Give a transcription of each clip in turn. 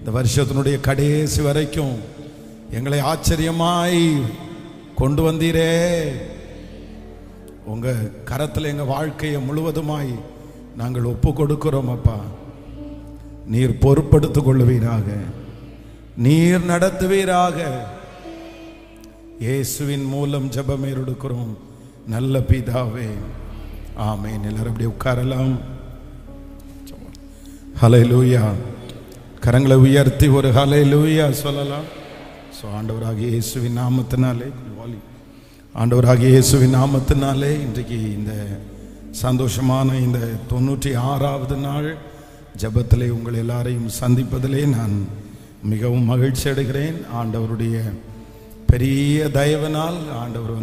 இந்த வருஷத்தினுடைய கடைசி வரைக்கும் எங்களை ஆச்சரியமாய் கொண்டு வந்தீரே. உங்க கரத்தில் எங்க வாழ்க்கையை முழுவதுமாய் நாங்கள் ஒப்பு கொடுக்கிறோம் அப்பா. நீர் பொறுப்படுத்திக் கொள்ளுவீராக, நீர் நடத்துவீராக. இயேசுவின் மூலம் ஜெபம் எடுக்கிறோம் நல்ல பிதாவே, ஆமென். எல்லாரும் அப்படியே உட்காரலாம். ஹல்லேலூயா. கரங்களை உயர்த்தி ஒரு ஹல்லேலூயா சொல்லலாம். ஸோ ஆண்டவராகிய இயேசுவின் நாமத்தினாலே, ஆண்டவராகிய இயேசுவின் நாமத்தினாலே இன்றைக்கு இந்த சந்தோஷமான இந்த 96வது நாள் ஜெபத்திலே உங்கள் எல்லாரையும் சந்திப்பதிலே நான் மிகவும் மகிழ்ச்சி அடைகிறேன். ஆண்டவருடைய பெரிய தயவினால் ஆண்டவர்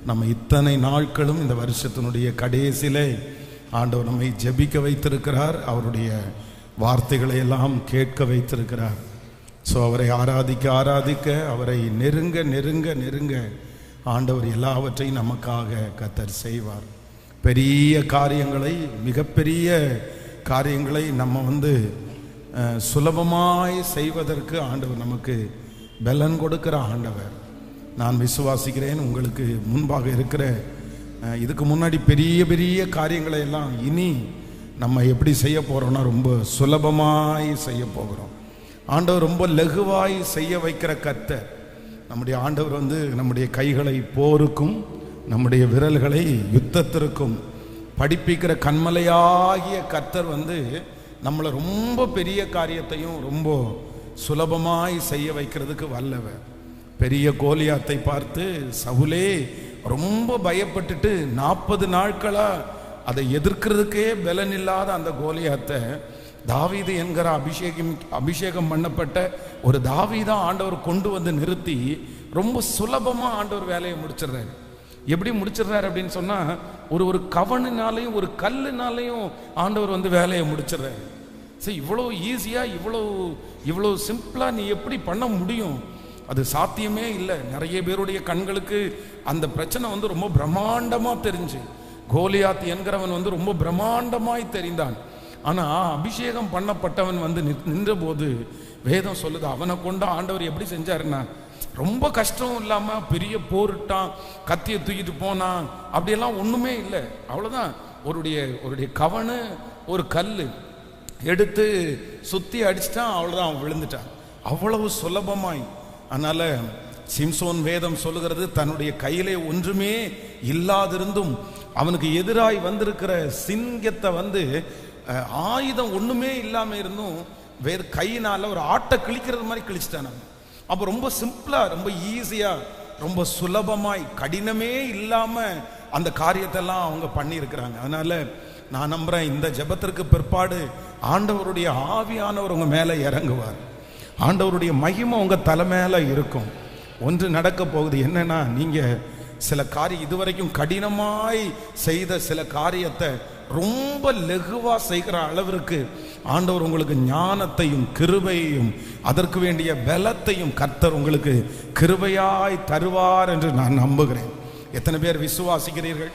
நம்ம இத்தனை நாட்களும் இந்த வருஷத்தினுடைய கடைசியிலே ஆண்டவர் நம்மை ஜெபிக்க வைத்திருக்கிறார். அவருடைய வார்த்தைகளை எல்லாம் கேட்க வைத்திருக்கிறார். ஸோ அவரை ஆராதிக்க ஆராதிக்க, அவரை நெருங்க நெருங்க நெருங்க ஆண்டவர் எல்லாவற்றையும் நமக்காக கர்த்தர் செய்வார். பெரிய காரியங்களை, மிகப்பெரிய காரியங்களை நம்ம சுலபமாய் செய்வதற்கு ஆண்டவர் நமக்கு பலன் கொடுக்கிற ஆண்டவர். நான் விசுவாசிக்கிறேன் உங்களுக்கு முன்பாக இருக்கிற இதுக்கு முன்னாடி பெரிய பெரிய காரியங்களை எல்லாம் இனி நம்ம எப்படி செய்ய போகிறோம்னா ரொம்ப சுலபமாய் செய்ய போகிறோம். ஆண்டவர் ரொம்ப லகுவாய் செய்ய வைக்கிற கர்த்தர். நம்முடைய ஆண்டவர் நம்முடைய கைகளை போருக்கும் நம்முடைய விரல்களை யுத்தத்திற்கும் படிப்பிக்கிற கண்மலையாகிய கர்த்தர் நம்மளை ரொம்ப பெரிய காரியத்தையும் ரொம்ப சுலபமாய் செய்ய வைக்கிறதுக்கு வல்லவர். பெரிய கோலியாத்தை பார்த்து சவுலே ரொம்ப பயப்பட்டுட்டு 40 நாட்களா அதை எதிர்க்கிறதுக்கே பலன் இல்லாத அந்த கோலியாத்தை தாவீது என்கிற அபிஷேகம் பண்ணப்பட்ட ஒரு தாவீதா ஆண்டவர் கொண்டு நிறுத்தி ரொம்ப சுலபமா ஆண்டவர் வேலையை முடிச்சிடுறாரு. எப்படி முடிச்சிடுறாரு அப்படின்னு சொன்னா, ஒரு கவனினாலையும் ஒரு கல்லுனாலையும் ஆண்டவர் வேலையை முடிச்சிடுறாரு. சரி, இவ்வளோ ஈஸியா இவ்வளோ சிம்பிளா நீ எப்படி பண்ண முடியும்? அது சாத்தியமே இல்லை. நிறைய பேருடைய கண்களுக்கு அந்த பிரச்சனை ரொம்ப பிரம்மாண்டமா தெரிஞ்சு, கோலியாத் என்கிறவன் ரொம்ப பிரம்மாண்டமாய் தெரிந்தான். ஆனா அபிஷேகம் பண்ணப்பட்டவன் நின்ற போது வேதம் சொல்லுது, அவனை கொண்டு ஆண்டவர் எப்படி செஞ்சாருன்னா ரொம்ப கஷ்டம் இல்லாம பெரிய போரிட்டான், கத்தியை தூக்கிட்டு போனான், அப்படியெல்லாம் ஒண்ணுமே இல்லை. அவ்வளவுதான், ஒரு கவனு ஒரு கல்லு எடுத்து சுத்தி அடிச்சுட்டான், அவ்வளவுதான், அவன் விழுந்துட்டான். அவ்வளவு சுலபமாய். அதனால சிம்சோன் வேதம் சொல்லுகிறது, தன்னுடைய கையிலே ஒன்றுமே இல்லாதிருந்தும் அவனுக்கு எதிராய் வந்திருக்கிற சிங்கத்தை ஆயுதம் ஒண்ணுமே இல்லாம இருந்தும் வேறு கையினால ஒரு ஆட்டை கிழிக்கிறது மாதிரி கிழிச்சிட்டான். அப்ப ரொம்ப சிம்பிளா, ரொம்ப ஈஸியா, ரொம்ப சுலபமாய், கடினமே இல்லாம அந்த காரியத்தை எல்லாம் அவங்க பண்ணி இருக்கிறாங்க. அதனால நான் நம்புறேன், இந்த ஜெபத்திற்கு பிற்பாடு ஆண்டவருடைய ஆவியானவர் உங்க மேல இறங்குவார். ஆண்டவருடைய மகிமை உங்க தலை மேல இருக்கும். ஒன்று நடக்க போகுது. என்னன்னா, நீங்க சில காரியம் இதுவரைக்கும் கடினமாய் செய்த சில காரியத்தை ரொம்ப லகுவா செய்கிற அளவிற்கு ஆண்டவர் உங்களுக்கு ஞானத்தையும் கிருபையையும் அதற்கு வேண்டிய பலத்தையும் கர்த்தர் உங்களுக்கு கிருபையாய் தருவார் என்று நான் நம்புகிறேன். எத்தனை பேர் விசுவாசிக்கிறீர்கள்?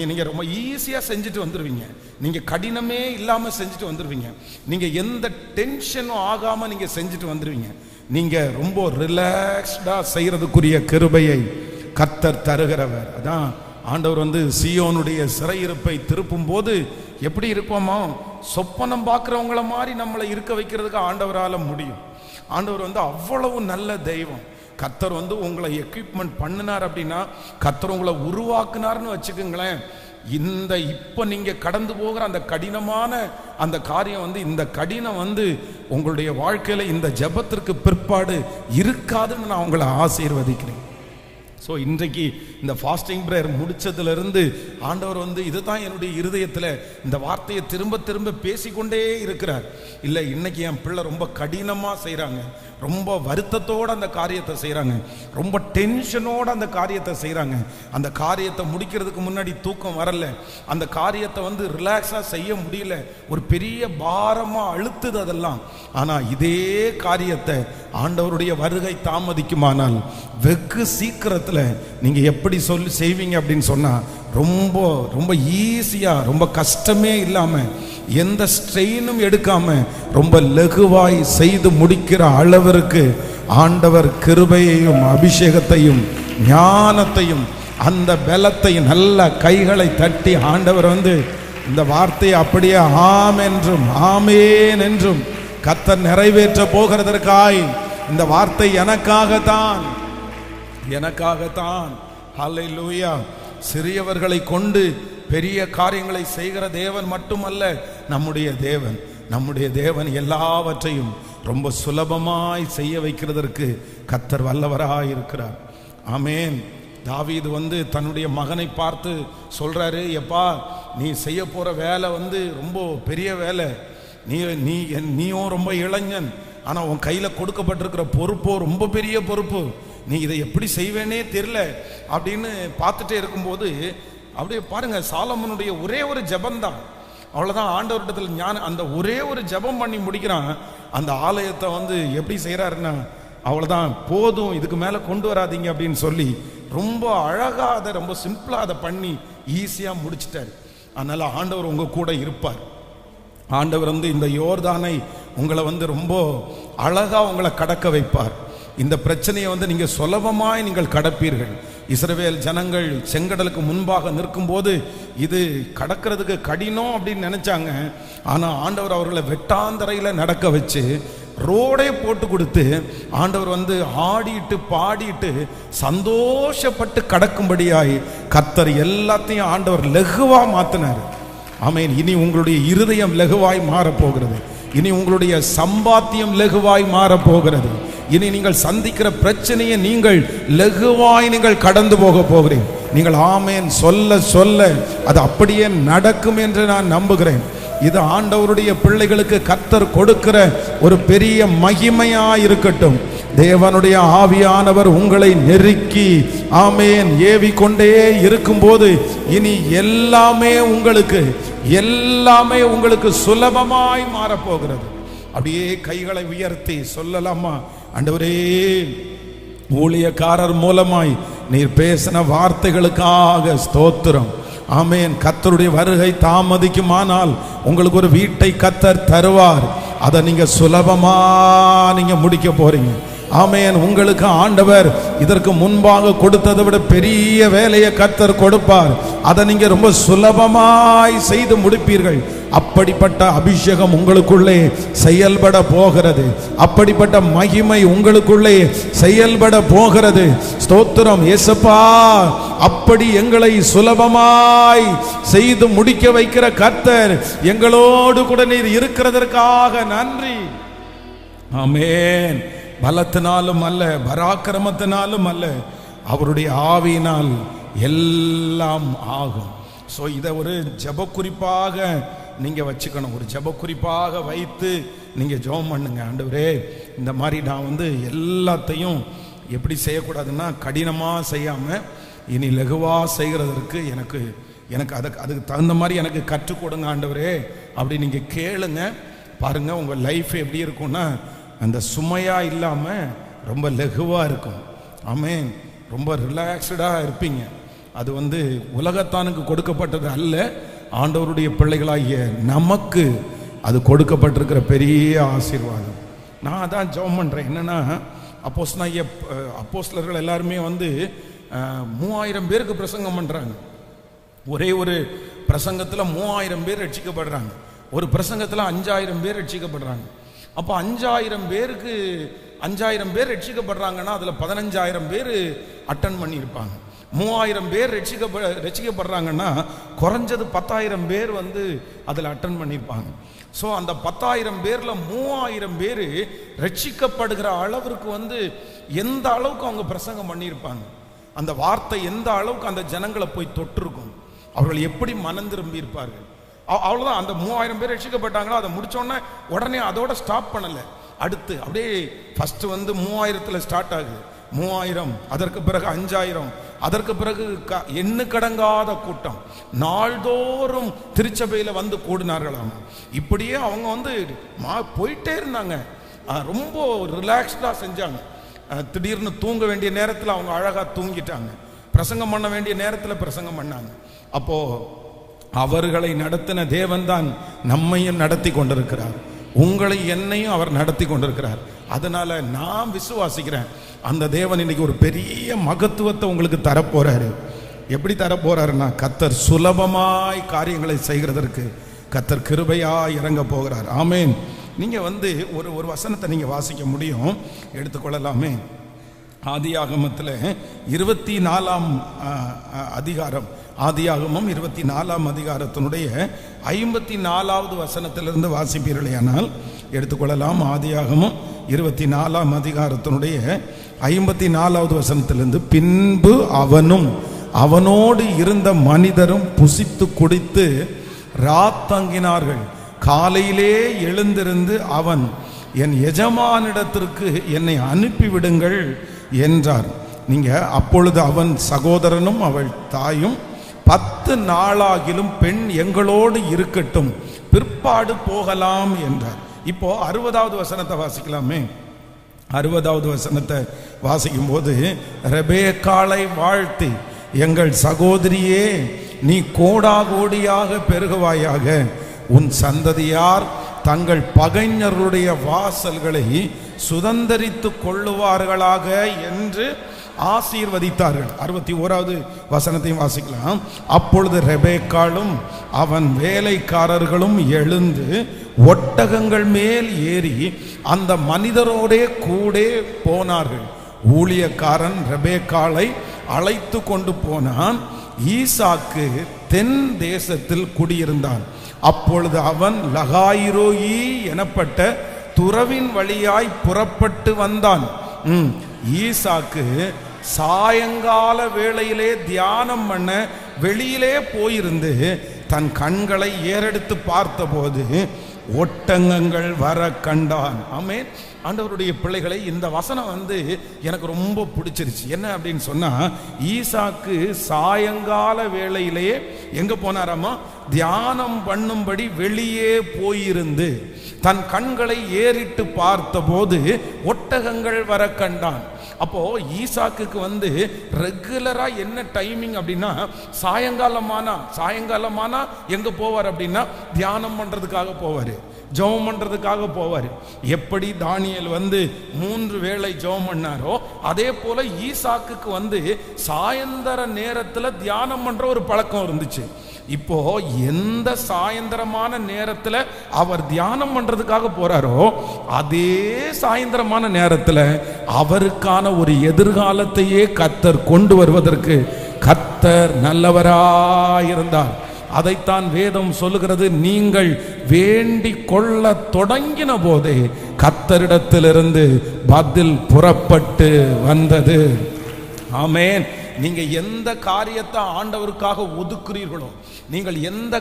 நீங்க ரொம்ப ஈஸியா செஞ்சுட்டு வந்துருவீங்க. நீங்க கடினமே இல்லாம செஞ்சுட்டு வந்துருவீங்க. நீங்க எந்த டென்ஷனும் ஆகாம நீங்க செஞ்சுட்டு வந்துருவீங்க. நீங்க ரொம்ப ரிலாக்ஸ்டா செய்யறதுக்குரிய கிருபையை கர்த்தர் தருகிறவர். அதான் ஆண்டவர் சீயோனுடைய சிறையிருப்பை திருப்பும் போது எப்படி இருப்போமோ, சொப்பனம் பார்க்கிறவங்கள மாதிரி நம்மளை இருக்க வைக்கிறதுக்கு ஆண்டவரால முடியும். ஆண்டவர் அவ்வளவு நல்ல தெய்வம். கர்த்தர் உங்களை எக்யூப்மெண்ட் பண்ணினார் அப்படின்னா, கர்த்தர் உங்களை உருவாக்குனார்னு வச்சுக்கோங்களேன். இப்ப நீங்க கடந்து போகிற அந்த கடினமான அந்த காரியம் இந்த கடினம் உங்களுடைய வாழ்க்கையில இந்த ஜெபத்திற்கு பிற்பாடு இருக்காதுன்னு நான் உங்களை ஆசீர்வதிக்கிறேன். ஸோ இன்றைக்கு இந்த ஃபாஸ்டிங் ப்ரேயர் முடிச்சதுலேருந்து ஆண்டவர் இதுதான் என்னுடைய இருதயத்தில் இந்த வார்த்தையை திரும்ப திரும்ப பேசிக்கொண்டே இருக்கிறார். இல்லை, இன்னைக்கு என் பிள்ளை ரொம்ப கடினமாக செய்கிறாங்க, ரொம்ப வருத்தத்தோடு அந்த காரியத்தை செய்கிறாங்க, ரொம்ப டென்ஷனோடு அந்த காரியத்தை செய்கிறாங்க, அந்த காரியத்தை முடிக்கிறதுக்கு முன்னாடி தூக்கம் வரல, அந்த காரியத்தை ரிலாக்ஸாக செய்ய முடியல, ஒரு பெரிய பாரமாக அழுத்துது அதெல்லாம். ஆனால் இதே காரியத்தை ஆண்டவருடைய வருகை தாமதிக்குமானால் வெகு சீக்கிரத்தில் ஆண்டவரிடத்துல நீங்கள் எப்படி செய்வீங்க அப்படின்னு சொன்னால் ரொம்ப ரொம்ப ஈஸியாக, ரொம்ப கஷ்டமே இல்லாமல், எந்த ஸ்ட்ரெயினும் எடுக்காம ரொம்ப லகுவாய் செய்து முடிக்கிற அளவிற்கு ஆண்டவர் கிருபையையும் அபிஷேகத்தையும் ஞானத்தையும் அந்த பலத்தையும் நல்ல கைகளை தட்டி ஆண்டவர் இந்த வார்த்தையை அப்படியே ஆம் என்றும் ஆமேன் என்றும் கர்த்தர் நிறைவேற்ற போகிறதற்காய் இந்த வார்த்தை எனக்காகத்தான். ஹல்லேலூயா. சிறியவர்களை கொண்டு பெரிய காரியங்களை செய்கிற தேவன் மட்டுமல்ல நம்முடைய தேவன். நம்முடைய தேவன் எல்லாவற்றையும் ரொம்ப சுலபமாய் செய்ய வைக்கிறதற்கு கர்த்தர் வல்லவராய் இருக்கிறார். ஆமேன். தாவீது தன்னுடைய மகனை பார்த்து சொல்றாரு, எப்பா நீ செய்ய போற வேலை ரொம்ப பெரிய வேலை, நீயும் ரொம்ப இளைஞன், ஆனா உன் கையில கொடுக்கப்பட்டிருக்கிற பொறுப்போ ரொம்ப பெரிய பொறுப்பு, நீ இதை எப்படி செய்வேனே தெரியல அப்படின்னு பார்த்துட்டே இருக்கும்போது அப்படியே பாருங்க, சாலமோனுடைய ஒரே ஒரு ஜபம்தான், அவ்வளவுதான். ஆண்டவரிடத்தில் ஞானம், அந்த ஒரே ஒரு ஜபம் பண்ணி முடிக்கிறான். அந்த ஆலயத்தை எப்படி செய்யறாருன்னா, அவ்வளவுதான், போதும், இதுக்கு மேல கொண்டு வராதீங்க அப்படின்னு சொல்லி ரொம்ப அழகா அதை ரொம்ப சிம்பிளா அதை பண்ணி ஈஸியா முடிச்சிட்டாரு. அதனால ஆண்டவர் உங்க கூட இருப்பார். ஆண்டவர் இந்த யோர்தானை உங்களை ரொம்ப அழகா உங்களை கடக்க வைப்பார். இந்த பிரச்சனையை நீங்க சுலபமாய் நீங்கள் கடப்பீர்கள். இஸ்ரவேல் ஜனங்கள் செங்கடலுக்கு முன்பாக நிற்கும் போது இது கடக்கிறதுக்கு கடினம் அப்படின்னு நினைச்சாங்க. ஆனா ஆண்டவர் அவர்களை வெட்டாந்தரையில நடக்க வச்சு ரோடே போட்டு கொடுத்து ஆண்டவர் ஆடிட்டு பாடிட்டு சந்தோஷப்பட்டு கடக்கும்படியாய் கர்த்தர் எல்லாத்தையும் ஆண்டவர் லகுவா மாத்தினார். ஆமென். இனி உங்களுடைய இருதயம் லகுவாய் மாறப்போகிறது. இனி உங்களுடைய சம்பாத்தியம் லகுவாய் மாறப்போகிறது. இனி நீங்கள் சந்திக்கிற பிரச்சனையை நீங்கள் லகுவாய் நீங்கள் கடந்து போக போகிறீர்கள். நீங்கள் ஆமேன் சொல்ல சொல்ல அது அப்படியே நடக்கும் என்று நான் நம்புகிறேன். இது ஆண்டவருடைய பிள்ளைகளுக்கு கர்த்தர் கொடுக்கிற ஒரு பெரிய மகிமையா இருக்கட்டும். தேவனுடைய ஆவியானவர் உங்களை நெருக்கி ஆமேன் ஏவி கொண்டே இருக்கும்போது இனி எல்லாமே உங்களுக்கு சுலபமாய் மாறப்போகிறது. அப்படியே கைகளை உயர்த்தி சொல்லலாமா, ஆண்டவரே ஊழியக்காரர் மூலமாய் நீர் பேசின வார்த்தைகளுக்காக ஸ்தோத்திரம். ஆமேன். கர்த்தருடைய வருகை தாமதிக்குமானால் உங்களுக்கு ஒரு வீட்டை கர்த்தர் தருவார். அதை நீங்க சுலபமா நீங்க முடிக்க போறீங்க. ஆமேன். உங்களுக்கு ஆண்டவர் இதற்கு முன்பாக கொடுத்ததை விட பெரிய வேலையை கர்த்தர் கொடுப்பார். அதை நீங்க ரொம்ப சுலபமாய் செய்து முடிப்பீர்கள். அப்படிப்பட்ட அபிஷேகம் உங்களுக்குள்ளே செயல்பட போகிறது. அப்படிப்பட்ட மகிமை உங்களுக்குள்ளே செயல்பட போகிறது. ஸ்தோத்திரம் இயேசுப்பா. அப்படி எங்களை சுலபமாய் செய்து முடிக்க வைக்கிற கர்த்தர் எங்களோடு கூட நீர் இருக்கிறதற்காக நன்றி. ஆமென். பலத்தினாலும் அல்ல, பராக்கிரமத்தினாலும் அல்ல, அவருடைய ஆவியினால் எல்லாம் ஆகும். ஸோ இதை ஒரு ஜெப குறிப்பாக நீங்க வச்சுக்கணும். ஒரு ஜெப குறிப்பாக வைத்து நீங்க ஜெபம் பண்ணுங்க. ஆண்டவரே, இந்த மாதிரி நான் எல்லாத்தையும் எப்படி செய்யக்கூடாதுன்னா கடினமா செய்யாம இனி லகுவா செய்கிறதற்கு எனக்கு அதுக்கு தகுந்த மாதிரி எனக்கு கற்றுக் கொடுங்க ஆண்டவரே அப்படி நீங்க கேளுங்க. பாருங்க உங்க லைஃப் எப்படி இருக்கும்னா அந்த சுமையா இல்லாம ரொம்ப லகுவா இருக்கும். ஆமென். ரொம்ப ரிலாக்ஸ்டா இருப்பீங்க. அது உலகத்தானுக்கு கொடுக்கப்பட்டது அல்ல, ஆண்டவருடைய பிள்ளைகளாகிய நமக்கு அது கொடுக்கப்பட்டிருக்கிற பெரிய ஆசீர்வாதம். நான் அதான் ஜெபம் பண்றேன். என்னன்னா அப்போஸ்தலர்கள் எல்லாருமே 3000 பேருக்கு பிரசங்கம் பண்றாங்க. ஒரே ஒரு பிரசங்கத்துல 3000 பேர் ரட்சிக்கப்படுறாங்க. ஒரு பிரசங்கத்துல 5000 பேர் ரட்சிக்கப்படுறாங்க. அப்போ 5000 பேருக்கு 5000 பேர் ரட்சிக்கப்படுறாங்கன்னா அதுல 15000 பேர் அட்டன் பண்ணி இருப்பாங்க. 3000 பேர் ரட்சிக்கப்படுறாங்கன்னா குறைஞ்சது 10000 பேர் அதில் அட்டன் பண்ணியிருப்பாங்க. ஸோ அந்த 10000 பேர்ல 3000 பேர் ரட்சிக்கப்படுகிற அளவிற்கு எந்த அளவுக்கு அவங்க பிரசங்கம் பண்ணியிருப்பாங்க, அந்த வார்த்தை எந்த அளவுக்கு அந்த ஜனங்களை போய் தொட்டிருக்கும், அவர்கள் எப்படி மனம் திரும்பி இருப்பார்கள். அவ்வளோதான். அந்த 3000 பேர் ரட்சிக்கப்பட்டாங்களோ அதை முடிச்சோடனே உடனே அதோட ஸ்டாப் பண்ணல. அடுத்து அப்படியே ஃபர்ஸ்ட் 3000ல் ஸ்டார்ட் ஆகுது. 3000, அதற்கு பிறகு 5000, அதற்கு பிறகு எண்ணுக்கடங்காத கூட்டம் நாள்தோறும் திருச்சபையில கூடினார்களாம். இப்படியே அவங்க போயிட்டே இருந்தாங்க. ரொம்ப ரிலாக்ஸ்டா செஞ்சாங்க. திடீர்னு தூங்க வேண்டிய நேரத்தில் அவங்க அழகாக தூங்கிட்டாங்க, பிரசங்கம் பண்ண வேண்டிய நேரத்தில் பிரசங்கம் பண்ணாங்க. அப்போ அவர்களை நடத்தின தேவன் தான் நம்மையும் நடத்தி கொண்டிருக்கிறார், உங்களை என்னையும் அவர் நடத்தி கொண்டிருக்கிறார். அதனால நான் விசுவாசிக்கிறேன், அந்த தேவன் இன்னைக்கு ஒரு பெரிய மகத்துவத்தை உங்களுக்கு தரப்போறாரு. எப்படி தரப்போறாருன்னா, கர்த்தர் சுலபமாய் காரியங்களை செய்கிறதற்கு கர்த்தர் கிருபையாய் இறங்க போகிறார். ஆமேன். நீங்க ஒரு வசனத்தை நீங்க வாசிக்க முடியும், எடுத்துக்கொள்ளலாமே. ஆதியாகமத்தில் 24ஆம் அதிகாரம், ஆதியாகமம் 24ஆம் அதிகாரத்தினுடைய 54வது வசனத்திலிருந்து வாசிப்பீர்களேயானால் எடுத்துக்கொள்ளலாம். ஆதியாகமம் 24ஆம் அதிகாரத்தினுடைய 54வது வசனத்திலிருந்து, பின்பு அவனும் அவனோடு இருந்த மனிதரும் புசித்து குடித்து ராத்தங்கினார்கள். காலையிலே எழுந்திருந்து அவன், என் எஜமானிடத்திற்கு என்னை அனுப்பிவிடுங்கள் என்றார். நீங்க அப்பொழுது அவன் சகோதரனும் அவள் தாயும், 10 நாளாகிலும் பெண் எங்களோடு இருக்கட்டும், பிற்பாடு போகலாம் என்றார். இப்போ 60வது வசனத்தை வாசிக்கலாமே. 60வது வசனத்தை வாசிக்கும் போது, ரெபேக்காளை வாழ்த்தி, எங்கள் சகோதரியே, நீ கோடாகோடியாக பெருகுவாயாக, உன் சந்ததியார் தங்கள் பகைஞர்களுடைய வாசல்களை சுதந்தரித்து கொள்ளுவார்களாக என்று ஆசீர்வதித்தார்கள். 61வது வசனத்தையும் வாசிக்கலாம். அப்பொழுது ரெபேக்காளும் அவன் வேலைக்காரர்களும் எழுந்து ஒட்டகங்கள் மேல் ஏறி அந்த மனிதரோடே கூட போனார்கள். ஊழியக்காரன் ரெபேக்காளை அழைத்து கொண்டு போனான். ஈசாக்கு தென் தேசத்தில் குடியிருந்தான். அப்பொழுது அவன் லகாயிரோயி எனப்பட்ட துறவின் வழியாய் புறப்பட்டு வந்தான். ஈசாக்கு சாயங்கால வேளையிலே தியானம் பண்ண வெளியிலே போயிருந்து தன் கண்களை ஏறெடுத்து பார்த்தபோது ஒட்டகங்கள் வர கண்டான். ஆமென். ஆண்டவருடைய பிள்ளைகளை, இந்த வசனம் எனக்கு ரொம்ப பிடிச்சிருச்சு. என்ன அப்படின்னு சொன்னா, ஈசாக்கு சாயங்கால வேளையிலேயே எங்க போனாராமா? தியானம் பண்ணும்படி வெளியே போயிருந்து தன் கண்களை ஏறிட்டு பார்த்தபோது ஒட்டகங்கள் வர கண்டான். அப்போ ஈசாக்குக்கு ரெகுலரா என்ன டைமிங் அப்படின்னா, சாயங்காலமானா எங்க போவார் அப்படின்னா, தியானம் பண்றதுக்காக போவாரு, ஜெபம் பண்றதுக்காக போவார். எப்படி தானியேல் 3 வேளை ஜெபம் பண்ணாரோ, அதே போல ஈசாக்குக்கு சாயந்தர நேரத்துல தியானம் பண்ற ஒரு பழக்கம் இருந்துச்சு. இப்போ எந்த சாயந்தரமான நேரத்துல அவர் தியானம் பண்றதுக்காக போறாரோ, அதே சாயந்தரமான நேரத்துல அவருக்கான ஒரு எதிர்காலத்தையே கர்த்தர் கொண்டு வருவதற்கு கர்த்தர் நல்லவராயிருந்தார். அதைத்தான் வேதம் சொல்லுகிறது, நீங்கள் வேண்டிக் கொள்ள தொடங்கின போதே கர்த்தரிடத்திலிருந்து பதில் புறப்பட்டு வந்தது. ஆமென். நீங்க எந்த காரியத்தை ஆண்டவருக்காக ஒதுக்குறீர்களோ, நீங்கள் எந்த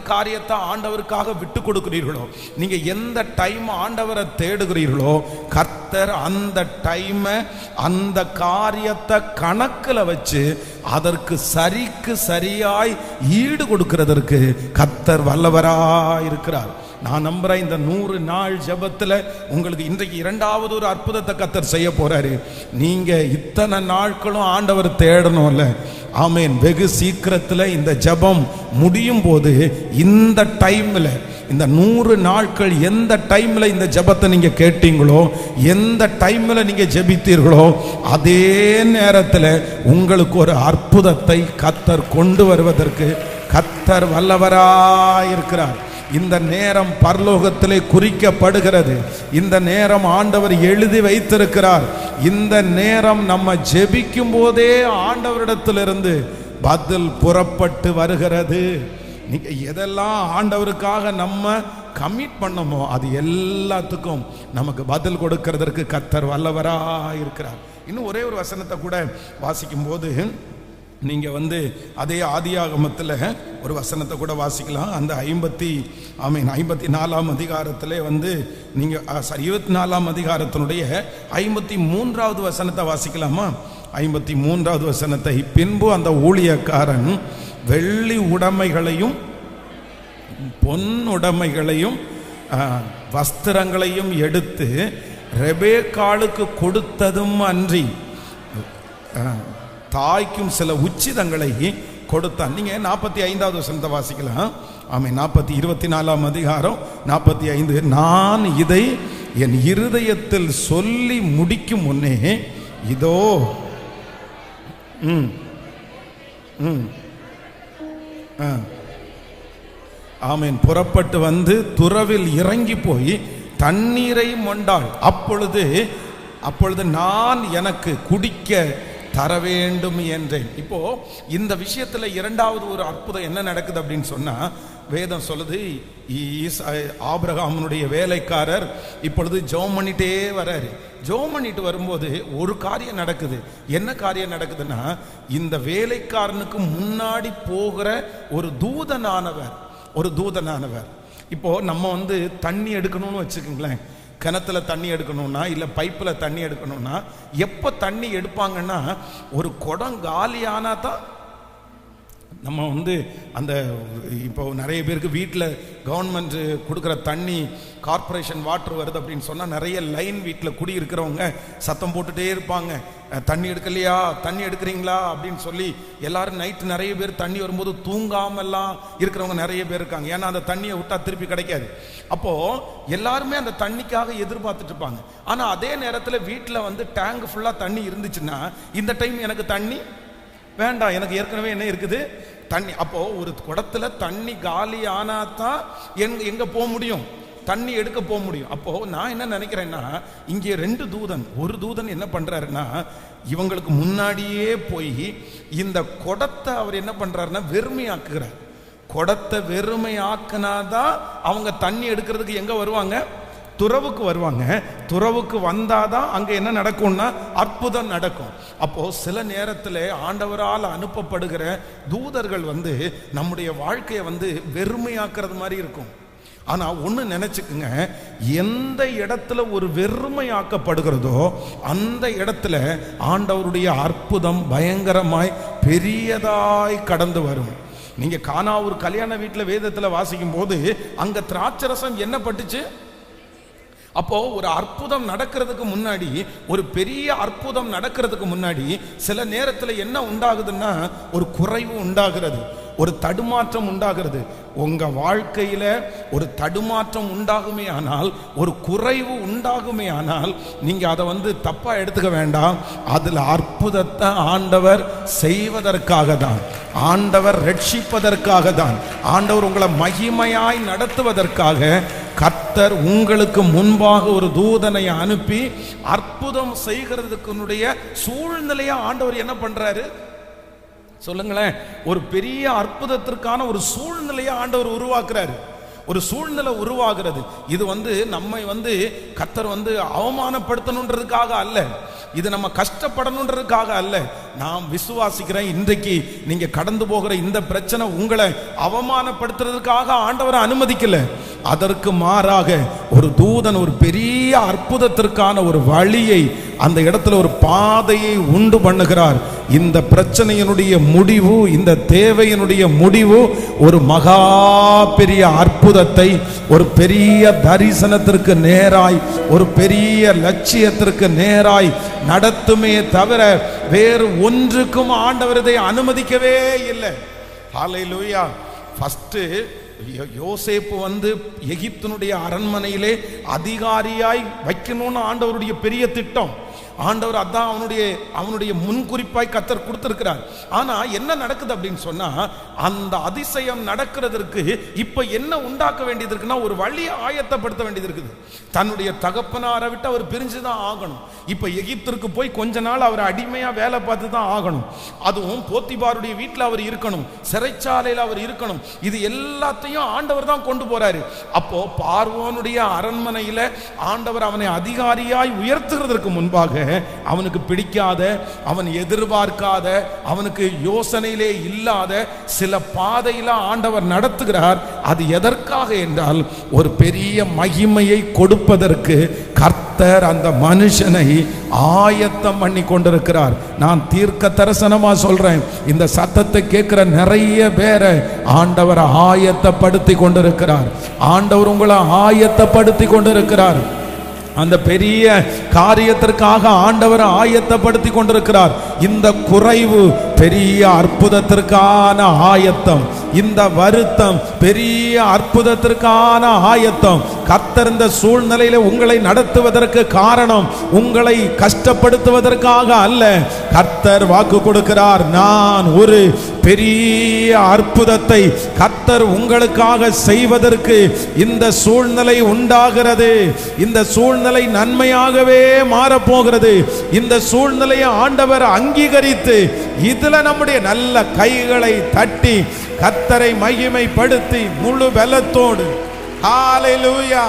காரியத்தை ஆண்டவருக்காக விட்டு கொடுக்கிறீர்களோ, நீங்க எந்த டைம் ஆண்டவரை தேடுகிறீர்களோ, கர்த்தர் அந்த டைமை அந்த காரியத்தை கணக்கில் வச்சு அதற்கு சரியாய் ஈடு கொடுக்கிறதற்கு கர்த்தர் வல்லவராயிருக்கிறார். நான் நம்புறேன், இந்த 100 நாள் ஜெபத்தில் உங்களுக்கு இன்றைக்கு 2வது ஒரு அற்புதத்தை கர்த்தர் செய்ய போறாரு. நீங்க இத்தனை நாட்களும் ஆண்டவர் தேடணும்ல. ஆமென். வெகு சீக்கிரத்தில் இந்த ஜெபம் முடியும் போது, இந்த டைம்ல, இந்த 100 நாட்கள் எந்த டைம்ல இந்த ஜெபத்தை நீங்க கேட்டீங்களோ, எந்த டைம்ல நீங்க ஜெபித்தீர்களோ, அதே நேரத்தில் உங்களுக்கு ஒரு அற்புதத்தை கர்த்தர் கொண்டு வருவதற்கு கர்த்தர் வல்லவராயிருக்கிறார். இந்த நேரம் பரலோகத்திலே குறிக்கப்படுகிறது. இந்த நேரம் ஆண்டவர் எழுதி வைத்திருக்கிறார். இந்த நேரம் நம்ம ஜெபிக்கும் போதே ஆண்டவரிடத்திலிருந்து பதில் புறப்பட்டு வருகிறது. நீங்க எதெல்லாம் ஆண்டவருக்காக நம்ம கமிட் பண்ணமோ, அது எல்லாத்துக்கும் நமக்கு பதில் கொடுக்கிறதற்கு கர்த்தர் வல்லவராயிருக்கிறார். இன்னும் ஒரே ஒரு வசனத்தை கூட வாசிக்கும் போது, நீங்க அதே ஆதியாகமத்தில் ஒரு வசனத்தை கூட வாசிக்கலாம். அந்த 54ஆம் அதிகாரத்திலே நீங்க 24ஆம் அதிகாரத்தினுடைய 53வது வசனத்தை வாசிக்கலாமா? 53வது வசனத்தை, பின்பு அந்த ஊழியக்காரன் வெள்ளி உடைமைகளையும் பொன் உடைமைகளையும் வஸ்திரங்களையும் எடுத்து ரெபேக்காளுக்கு கொடுத்ததும் அன்றி தாய்க்கும் சில உச்சிதங்களை கொடுத்தான். நீங்க 45வது வசனத்தை வாசிக்கலாம். ஆமே, 24ஆம் அதிகாரம் 45. நான் இதை என் இருதயத்தில் சொல்லி முடிக்கும் முன்னே இதோ ஆமேன் புறப்பட்டு வந்து துறவில் இறங்கி போய் தண்ணீரை மொண்டாள். அப்பொழுது நான் எனக்கு குடிக்க தர வேண்டும் என்றேன். இப்போ இந்த விஷயத்துல இரண்டாவது ஒரு அற்புதம் என்ன நடக்குது அப்படின்னு சொன்னா, வேதம் சொல்லுது, ஆபிரகாமுடைய வேலைக்காரர் இப்பொழுது ஜெபம் பண்ணிட்டே வராரு. ஜெபம் பண்ணிட்டு வரும்போது ஒரு காரியம் நடக்குது. என்ன காரியம் நடக்குதுன்னா, இந்த வேலைக்காரனுக்கு முன்னாடி போகிற ஒரு தூதனானவர் இப்போ நம்ம வந்து தண்ணி எடுக்கணும்னு வச்சுக்கோங்களேன். கிணத்துல தண்ணி எடுக்கணும்னா இல்லை பைப்பில் தண்ணி எடுக்கணும்னா எப்போ தண்ணி எடுப்பாங்கன்னா, ஒரு குடம் காலியானா தான் நம்ம வந்து அந்த இப்போ நிறைய பேருக்கு வீட்டில் கவர்மெண்ட் கொடுக்குற தண்ணி கார்பரேஷன் வாட்டர் வருது அப்படின்னு சொன்னால் நிறைய லைன் வீட்டில் குடியிருக்கிறவங்க சத்தம் போட்டுகிட்டே இருப்பாங்க, தண்ணி எடுக்கலையா, தண்ணி எடுக்கிறீங்களா அப்படின்னு சொல்லி. எல்லாரும் நைட்டு நிறைய பேர் தண்ணி வரும்போது தூங்காமல்லாம் இருக்கிறவங்க நிறைய பேர் இருக்காங்க. ஏன்னா அந்த தண்ணியை விட்டா திருப்பி கிடைக்காது. அப்போது எல்லாருமே அந்த தண்ணிக்காக எதிர்பார்த்துட்டு இருப்பாங்க. ஆனால் அதே நேரத்தில் வீட்டில் வந்து டேங்க் ஃபுல்லாக தண்ணி இருந்துச்சுன்னா, இந்த டைம் எனக்கு தண்ணி வேண்டாம், எனக்கு ஏற்கனவே என்ன இருக்குது தண்ணி. அப்போ ஒரு குடத்துல தண்ணி காலி ஆனா தான் எங்க போக முடியும், தண்ணி எடுக்க போக முடியும். அப்போ நான் என்ன நினைக்கிறேன்னா, இங்கே ஒரு தூதன் என்ன பண்றாருன்னா, இவங்களுக்கு முன்னாடியே போய் இந்த குடத்தை அவர் என்ன பண்றாருன்னா வெறுமையாக்குறார். குடத்தை வெறுமையாக்குனாதான் அவங்க தண்ணி எடுக்கிறதுக்கு எங்க வருவாங்க, துறவுக்கு வருவாங்க. துறவுக்கு வந்தாதான் அங்க என்ன நடக்கும்னா அற்புதம் நடக்கும். அப்போ சில நேரத்தில் ஆண்டவரால் அனுப்பப்படுகிற தூதர்கள் வந்து நம்முடைய வாழ்க்கையை வந்து வெறுமையாக்குறது மாதிரி இருக்கும். ஆனா ஒண்ணு நினைச்சுக்குங்க, எந்த இடத்துல ஒரு வெறுமையாக்கப்படுகிறதோ அந்த இடத்துல ஆண்டவருடைய அற்புதம் பயங்கரமாய் பெரியதாய் கடந்து வரும். நீங்க கானா ஒரு கல்யாண வீட்டுல வேதத்துல வாசிக்கும் போது அங்க திராட்சரசம் என்ன பட்டுச்சு. அப்போ ஒரு அற்புதம் நடக்கிறதுக்கு முன்னாடி, ஒரு பெரிய அற்புதம் நடக்கிறதுக்கு முன்னாடி சில நேரத்தில் என்ன உண்டாகுதுன்னா, ஒரு குறைவு உண்டாகிறது, ஒரு தடுமாற்றம் உண்டாகிறது. உங்க வாழ்க்கையில ஒரு தடுமாற்றம் உண்டாகுமே ஆனால், ஒரு குறைவு உண்டாகுமே ஆனால், நீங்க அதை வந்து தப்பா எடுத்துக்க வேண்டாம். அதுல அற்புதத்தை ஆண்டவர் செய்வதற்காக தான், ஆண்டவர் ரட்சிப்பதற்காக தான், ஆண்டவர் உங்களை மகிமையாய் நடத்துவதற்காக கர்த்தர் உங்களுக்கு முன்பாக ஒரு தூதனை அனுப்பி அற்புதம் செய்கிறதுக்குடைய சூழ்நிலையா ஆண்டவர் என்ன பண்றாரு சொல்லுங்களேன். ஒரு பெரிய அற்புதத்திற்கான ஒரு சூழ்நிலையை ஆண்டவர் உருவாக்குறாரு. ஒரு சூழ்நிலை உருவாகிறது. இது வந்து நம்மை வந்து கர்த்தர் வந்து அவமானப்படுத்தணுன்றதுக்காக அல்ல, இது நம்ம கஷ்டப்படணுன்றதுக்காக அல்ல. நான் விசுவாசிக்கிறேன், இன்றைக்கு நீங்க கடந்து போகிற இந்த பிரச்சனை உங்களை அவமானப்படுத்துறதுக்காக ஆண்டவரை அனுமதிக்கல. அதற்கு மாறாக ஒரு தூதன் ஒரு பெரிய அற்புதத்திற்கான ஒரு வழியை, அந்த இடத்துல ஒரு பாதையை உண்டு பண்ணுகிறார். இந்த பிரச்சனையினுடைய முடிவு, இந்த தேவையினுடைய முடிவு ஒரு மகா பெரிய அற்புதத்தை, ஒரு பெரிய தரிசனத்திற்கு நேராய், ஒரு பெரிய லட்சியத்திற்கு நேராய் நடத்துமே தவிர வேறு ஒன்றுக்கும் ஆண்டவர் இதை அனுமதிக்கவே இல்லை. ஹல்லேலூயா. ஃபர்ஸ்ட் யோசேப்பு வந்து எகிப்தினுடைய அரண்மனையிலே அதிகாரியாய் வைக்கணும்னு ஆண்டவருடைய பெரிய திட்டம். ஆண்டவர் அதான் அவனுடைய முன்குறிப்பாய் கர்த்தர் கொடுத்திருக்கிறார். ஆனா என்ன நடக்குது அப்படின்னு சொன்னா, அந்த அதிசயம் நடக்கிறதுக்கு இப்ப என்ன உண்டாக்க வேண்டியது இருக்குன்னா, ஒரு வழியை ஆயத்தப்படுத்த வேண்டியது இருக்குது. தன்னுடைய தகப்பனாரை விட்டு அவர் பிரிஞ்சுதான் ஆகணும். இப்ப எகிப்திற்கு போய் கொஞ்ச நாள் அவர் அடிமையா வேலை பார்த்து தான் ஆகணும். அதுவும் போத்திபாருடைய வீட்டில் அவர் இருக்கணும், சிறைச்சாலையில் அவர் இருக்கணும். இது எல்லாத்தையும் ஆண்டவர் தான் கொண்டு போறாரு. அப்போ பார்வோனுடைய அரண்மனையில ஆண்டவர் அவனை அதிகாரியாய் உயர்த்துகிறதற்கு முன்பாக அவனுக்கு பிடிக்காத, அவன் எதிர்பார்க்காத, அவனுக்கு யோசனையிலே இல்லாத சில பாதையில ஆண்டவர் நடத்துகிறார். அது எதற்காக என்றால், ஒரு பெரிய மகிமையை கொடுப்பதற்கு கர்த்தர் அந்த மனுஷனை ஆயத்தம் பண்ணி கொண்டிருக்கிறார். நான் தீர்க்க தரிசனமா சொல்றேன், இந்த சத்தத்தை கேட்கிற நிறைய பேரை ஆண்டவர் ஆயத்தப்படுத்தி கொண்டிருக்கிறார். ஆண்டவர் உங்களை ஆயத்தப்படுத்தி கொண்டிருக்கிறார். அந்த பெரிய காரியத்திற்காக ஆண்டவர் ஆயத்தப்படுத்தி கொண்டிருக்கிறார். இந்த குறைவு பெரிய அற்புதத்திற்கான ஆயத்தம், இந்த வருத்தம் பெரிய அற்புதத்திற்கான ஆயத்தம். கர்த்தர் இந்த சூழ்நிலையில உங்களை நடத்துவதற்கு காரணம் உங்களை கஷ்டப்படுத்துவதற்காக அல்ல. கர்த்தர் வாக்கு கொடுக்கிறார், நான் ஒரு பெரிய அற்புதத்தை கர்த்தர் உங்களுக்காக செய்வதற்கு இந்த சூழ்நிலை உண்டாகிறது. இந்த சூழ்நிலை நன்மையாகவே மாறப்போகிறது. இந்த சூழ்நிலையை ஆண்டவர் அங்கீகரித்து இதுல நம்முடைய நல்ல கைகளை தட்டி கர்த்தரை மகிமைப்படுத்தி முழு பலத்தோடு ஹல்லேலூயா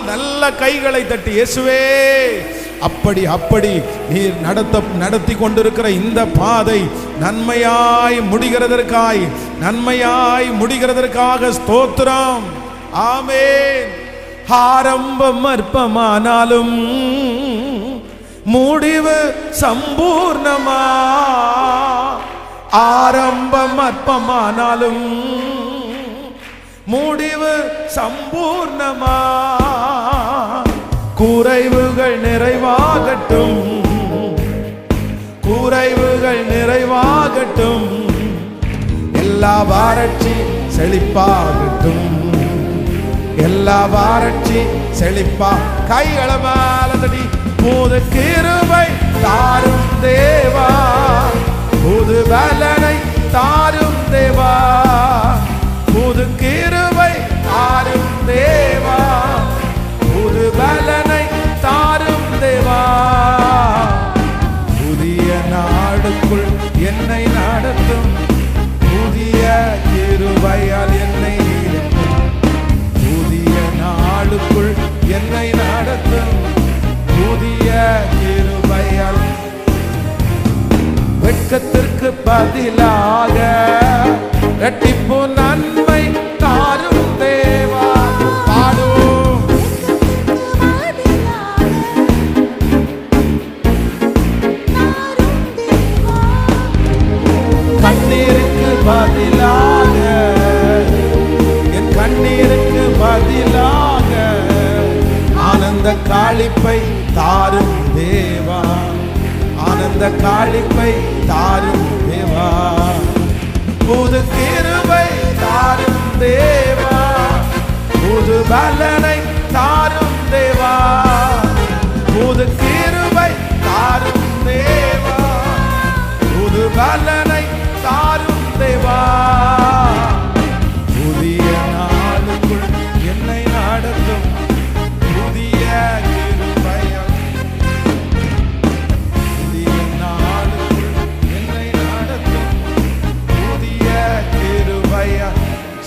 நல்ல கைகளை தட்டி இயேசுவே அப்படி நீர் நடத்தி கொண்டிருக்கிற இந்த பாதை நன்மையாய் முடிகிறதற்காக ஸ்தோத்திரம். ஆமென். ஆரம்பம் அற்பமானாலும் முடிவு சம்பூர்ணமா, ஆரம்பம் அற்பமானாலும் முடிவு சம்பூர்ணமா, குறைவுகள் நிறைவாகட்டும், குறைவுகள் நிறைவாகட்டும், எல்லா வறட்சி செழிப்பாகட்டும், எல்லா வறட்சி செழிப்பா. கைகளை மேல தட்டி புது கிருபை தாரும் தேவா, புது பலனை தாரும் தேவா, புது கிருபை தாரும் தேவா, புது பலனை தாரும் தேவா. புதிய நாடுக்குள் என்னை நடத்தும், புதிய கிருபையால் என்னை நிறுத்தும், புதிய நாளுக்குள் என்னை நடத்தும், புதிய கிருபையால். வெட்கத்திற்கு பதிலாக இரட்டிப்பு நன்மை தாரும் தேவா. பாடுவோம். கண்ணீருக்கு பதிலாக, என் கண்ணீருக்கு பதிலாக ஆனந்த காளிப்பை தாரும் தேவா, ஆனந்த காளிப்பை தாரும் தேவா, புது கிருபை தாரும் தேவா, புது பலனை தாரும் தேவா, புது கிருபை தாரும் தேவா, புது பலனை தாரும் தேவா. புதிய நாளுக்குள் என்னை நடத்தும், புதிய கிருபையால், புதிய நாளுக்குள் என்னை நடத்தும், புதிய கிருபையால்.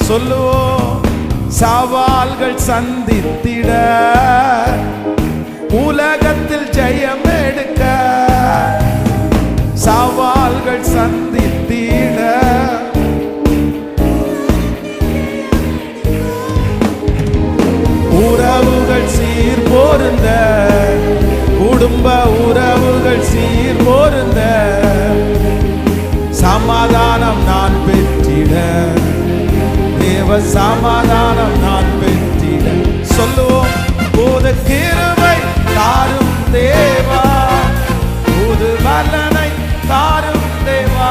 சொல்லுவோம். சவால்கள் சந்தித்திட, உலகத்தில் ஜெயம் எடுக்க, சவால்கள் சந்தித்திட, உறவுகள் சீர் பொருந்த, குடும்ப உறவுகள் சீர் பொருந்த, சமாதானம் நான் பெற்றிட, தேவ சமாதானம் நான் பெற்றிட. சொல்லுவோம். புது கிருபை தாரும் தேவா, புது பலனை தாரும் தேவா,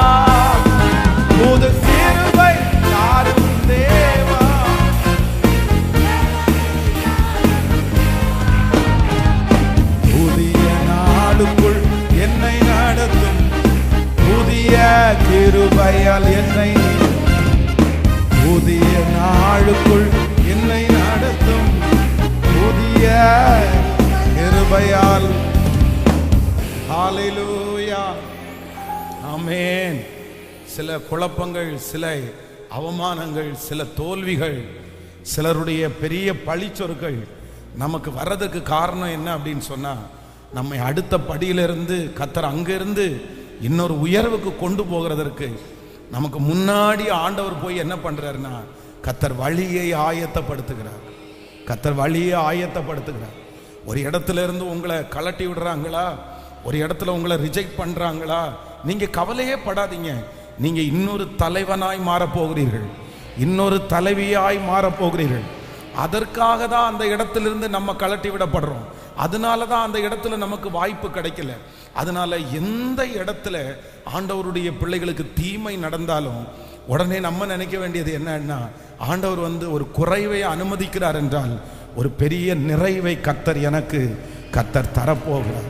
புது கிருபை தாரும் தேவா. புதிய நாளுக்குள் என்னை நடத்தும், புதிய கிருபையால் என்னை, புதிய நாளுக்குள் என்னை நடத்தும், புதிய கிருபையால். ஹல்லேலூயா. ஆமென். சில குழப்பங்கள், சில அவமானங்கள், சில தோல்விகள், சிலருடைய பெரிய பழிச்சொற்கள் நமக்கு வர்றதுக்கு காரணம் என்ன அப்படின்னு சொன்னா, நம்மை அடுத்த படியிலிருந்து கர்த்தர் அங்கிருந்து இன்னொரு உயர்வுக்கு கொண்டு போகிறதற்கு நமக்கு முன்னாடி ஆண்டவர் போய் என்ன பண்றாருன்னா, கர்த்தர் வழியை ஆயத்தப்படுத்துகிறார். கர்த்தர் வழியை ஆயத்தப்படுத்துகிறார். ஒரு இடத்துல இருந்து உங்களை கலட்டி விடுறாங்களா, ஒரு இடத்துல உங்களை ரிஜெக்ட் பண்றாங்களா, நீங்க கவலையே படாதீங்க. நீங்க இன்னொரு தலைவனாய் மாறப்போகிறீர்கள், இன்னொரு தலைவியாய் மாறப்போகிறீர்கள். அதற்காக தான் அந்த இடத்திலிருந்து நம்ம கலட்டி விடப்படுறோம். அதனால தான் அந்த இடத்துல நமக்கு வாய்ப்பு கிடைக்கல. அதனால எந்த இடத்துல ஆண்டவருடைய பிள்ளைகளுக்கு தீமை நடந்தாலும் உடனே நம்ம நினைக்க வேண்டியது என்னன்னா, ஆண்டவர் ஒரு குறைவை அனுமதிக்கிறார் என்றால் ஒரு பெரிய நிறைவை கர்த்தர் தரப்போகிறார்.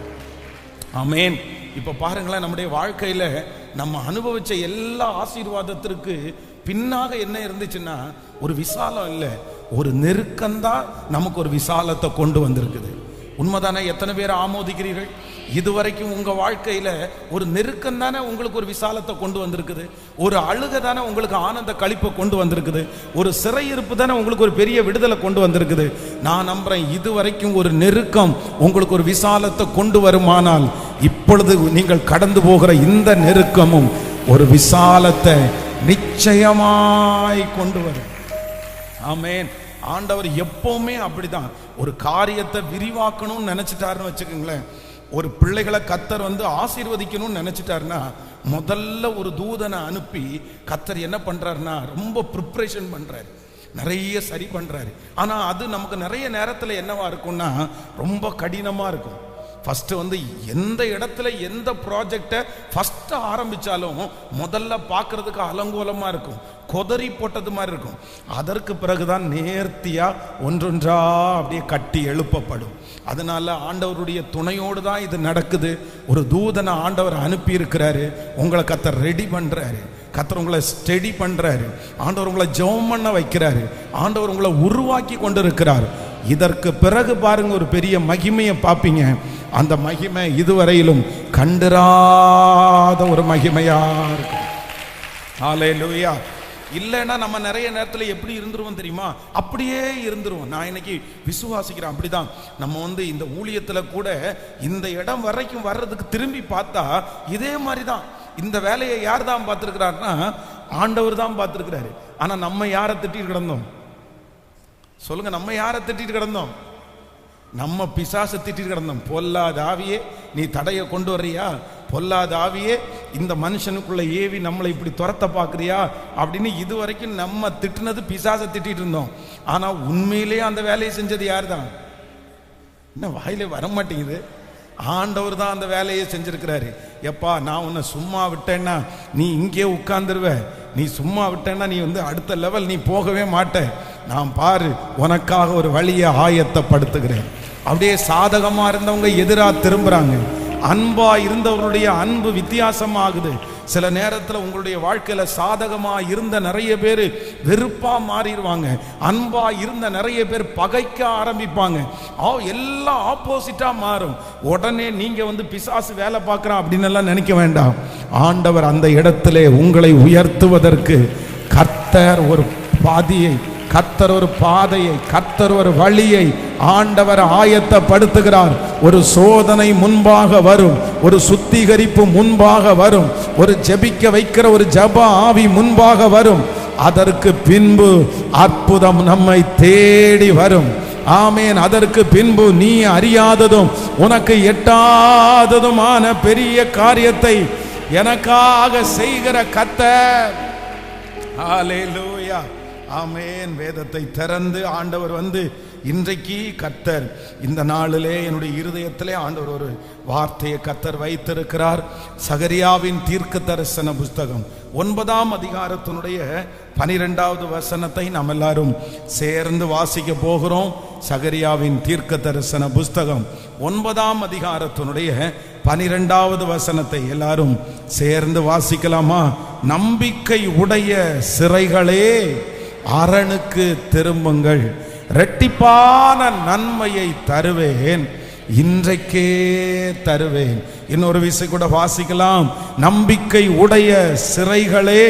ஆமென். இப்ப பாருங்களேன், நம்முடைய வாழ்க்கையில நம்ம அனுபவிச்ச எல்லா ஆசீர்வாதத்திற்கு பின்னாக என்ன இருந்துச்சுன்னா, ஒரு விசாலம் இல்லை, ஒரு நெருக்கம்தான் நமக்கு ஒரு விசாலத்தை கொண்டு வந்திருக்குது. உண்மைதானே? எத்தனை பேர் ஆமோதிக்கிறீர்கள்? இதுவரைக்கும் உங்க வாழ்க்கையில ஒரு நெருக்கம் தானே உங்களுக்கு ஒரு விசாலத்தை கொண்டு வந்திருக்குது. ஒரு அழுகை தானே உங்களுக்கு ஆனந்த களிப்பை கொண்டு வந்திருக்குது. ஒரு சிறையிருப்பு தானே உங்களுக்கு ஒரு பெரிய விடுதலை கொண்டு வந்திருக்குது. நான் நம்புறேன், இதுவரைக்கும் ஒரு நெருக்கம் உங்களுக்கு ஒரு விசாலத்தை கொண்டு வருமானால், இப்பொழுது நீங்கள் கடந்து போகிற இந்த நெருக்கமும் ஒரு விசாலத்தை நிச்சயமாய் கொண்டு வரும். ஆமென். ஆண்டவர் எப்பவுமே அப்படிதான். ஒரு காரியத்தை விரிவாக்கணும்னு நினைச்சிட்டாருன்னு வச்சுக்கோங்களேன், ஒரு பிள்ளைகளை கர்த்தர் ஆசீர்வதிக்கணும்னு நினைச்சிட்டாருன்னா, முதல்ல ஒரு தூதனை அனுப்பி கர்த்தர் என்ன பண்றாருன்னா, ரொம்ப ப்ரிப்பரேஷன் பண்றாரு, நிறைய சரி பண்றாரு. ஆனா அது நமக்கு நிறைய நேரத்துல என்னவா இருக்கும்னா, ரொம்ப கடினமா இருக்கும். ஃபர்ஸ்ட் எந்த இடத்துல எந்த ப்ராஜெக்டை ஃபர்ஸ்ட் ஆரம்பிச்சாலும் முதல்ல பார்க்கறதுக்கு அலங்கோலமா இருக்கும், கொதறி போட்டது மாதிரி இருக்கும். அதற்கு பிறகுதான் நேர்த்தியா ஒன்றொன்றா அப்படியே கட்டி எழுப்பப்படும். அதனால ஆண்டவருடைய துணையோடு தான் இது நடக்குது. ஒரு தூதனை ஆண்டவர் அனுப்பி இருக்கிறாரு, உங்களை கர்த்தர் ரெடி பண்றாரு, கர்த்தர் உங்களை ஸ்டெடி பண்றாரு, ஆண்டவர் உங்களை ஜெபம் பண்ண வைக்கிறாரு, ஆண்டவர் உங்களை உருவாக்கி கொண்டு இருக்கிறார். இதற்கு பிறகு பாருங்க, ஒரு பெரிய மகிமையை பார்ப்பீங்க. அந்த மகிமை இதுவரையிலும் கண்டிராத ஒரு மகிமையா இருக்கும். ஹல்லேலூயா. இல்லைன்னா நம்ம நிறைய நேரத்தில் எப்படி இருந்துருவோம் தெரியுமா? அப்படியே இருந்துருவோம். நான் இன்னைக்கு விசுவாசிக்கிறேன் அப்படிதான். நம்ம இந்த ஊழியத்தில் கூட இந்த இடம் வரைக்கும் வர்றதுக்கு திரும்பி பார்த்தா இதே மாதிரி தான். இந்த வேலையை யார் தான் பார்த்துருக்கிறாருன்னா, ஆண்டவர் தான் பார்த்துருக்கிறாரு. ஆனால் நம்ம யாரை திட்டிட்டு கிடந்தோம் சொல்லுங்க? நம்ம யாரை திட்டிட்டு கிடந்தோம்? நம்ம பிசாசை திட்டிட்டு கிடந்தோம். பொல்லாத ஆவியே, நீ தடையை கொண்டு வர்றியா? பொல்லாத ஆவியே, இந்த மனுஷனுக்குள்ள ஏவி நம்மளை இப்படி துரத்த பார்க்குறியா அப்படின்னு இதுவரைக்கும் நம்ம திட்டினது பிசாசை திட்டிட்டு இருந்தோம். ஆனா உண்மையிலேயே அந்த வேலையை செஞ்சது யார் தான்? என்ன வாயிலே வர மாட்டேங்குது? ஆண்டவர் தான் அந்த வேலையை செஞ்சிருக்கிறாரு. எப்பா, நான் உன்னை சும்மா விட்டேன்னா நீ இங்கே உட்கார்ந்துருவ, நீ சும்மா விட்டேன்னா நீ அடுத்த லெவல் நீ போகவே மாட்ட. நான் பாரு, உனக்காக ஒரு வழியை ஆயத்தப்படுத்துகிறேன். அப்படியே சாதகமா இருந்தவங்க எதிராக திரும்புறாங்க. அன்பா இருந்தவருடைய அன்பு வித்தியாசமாகுது. சில நேரத்தில் உங்களுடைய வாழ்க்கையில சாதகமா இருந்த நிறைய பேர் வெறுப்பா மாறிடுவாங்க. அன்பா இருந்த நிறைய பேர் பகைக்க ஆரம்பிப்பாங்க. எல்லாம் ஆப்போசிட்டா மாறும். உடனே நீங்க பிசாசு வேலை பார்க்கறான் அப்படின்னு எல்லாம் நினைக்க வேண்டாம். ஆண்டவர் அந்த இடத்திலே உங்களை உயர்த்துவதற்கு கர்த்தர் ஒரு பாதியை, கர்த்தர் ஒரு பாதையை, கர்த்தர் ஒரு வழியை ஆண்டவர் ஆயத்தப்படுத்துகிறார். ஒரு சோதனை முன்பாக வரும், ஒரு சுத்திகரிப்பு முன்பாக வரும், ஒரு ஜெபிக்க வைக்கிற ஒரு ஜெப ஆவி முன்பாக வரும். அதற்கு பின்பு அற்புதம் நம்மை தேடி வரும். ஆமேன். அதற்கு பின்பு நீ அறியாததும் உனக்கு எட்டாததுமான பெரிய காரியத்தை எனக்காக செய்கிற கர்த்தர். ஹல்லேலூயா. ஆமென். வேதத்தை திறந்து ஆண்டவர் இன்றைக்கு கர்த்தர் இந்த நாளிலே என்னுடைய இருதயத்திலே ஆண்டவர் ஒரு வார்த்தையை கர்த்தர் வைத்திருக்கிறார். சகரியாவின் தீர்க்க தரிசன புஸ்தகம் 9ஆம் அதிகாரத்தினுடைய 12வது வசனத்தை நாம் எல்லாரும் சேர்ந்து வாசிக்க போகிறோம். சகரியாவின் தீர்க்க தரிசன புஸ்தகம் 9ஆம் அதிகாரத்தினுடைய 12வது வசனத்தை எல்லாரும் சேர்ந்து வாசிக்கலாமா? நம்பிக்கை உடைய சிறைகளே, அரணுக்கு திரும்புங்கள், இரட்டிப்பான நன்மையை தருவேன், இன்றைக்கே தருவேன். இன்னொரு விஷயம் கூட வாசிக்கலாம். நம்பிக்கை உடைய சிறைகளே,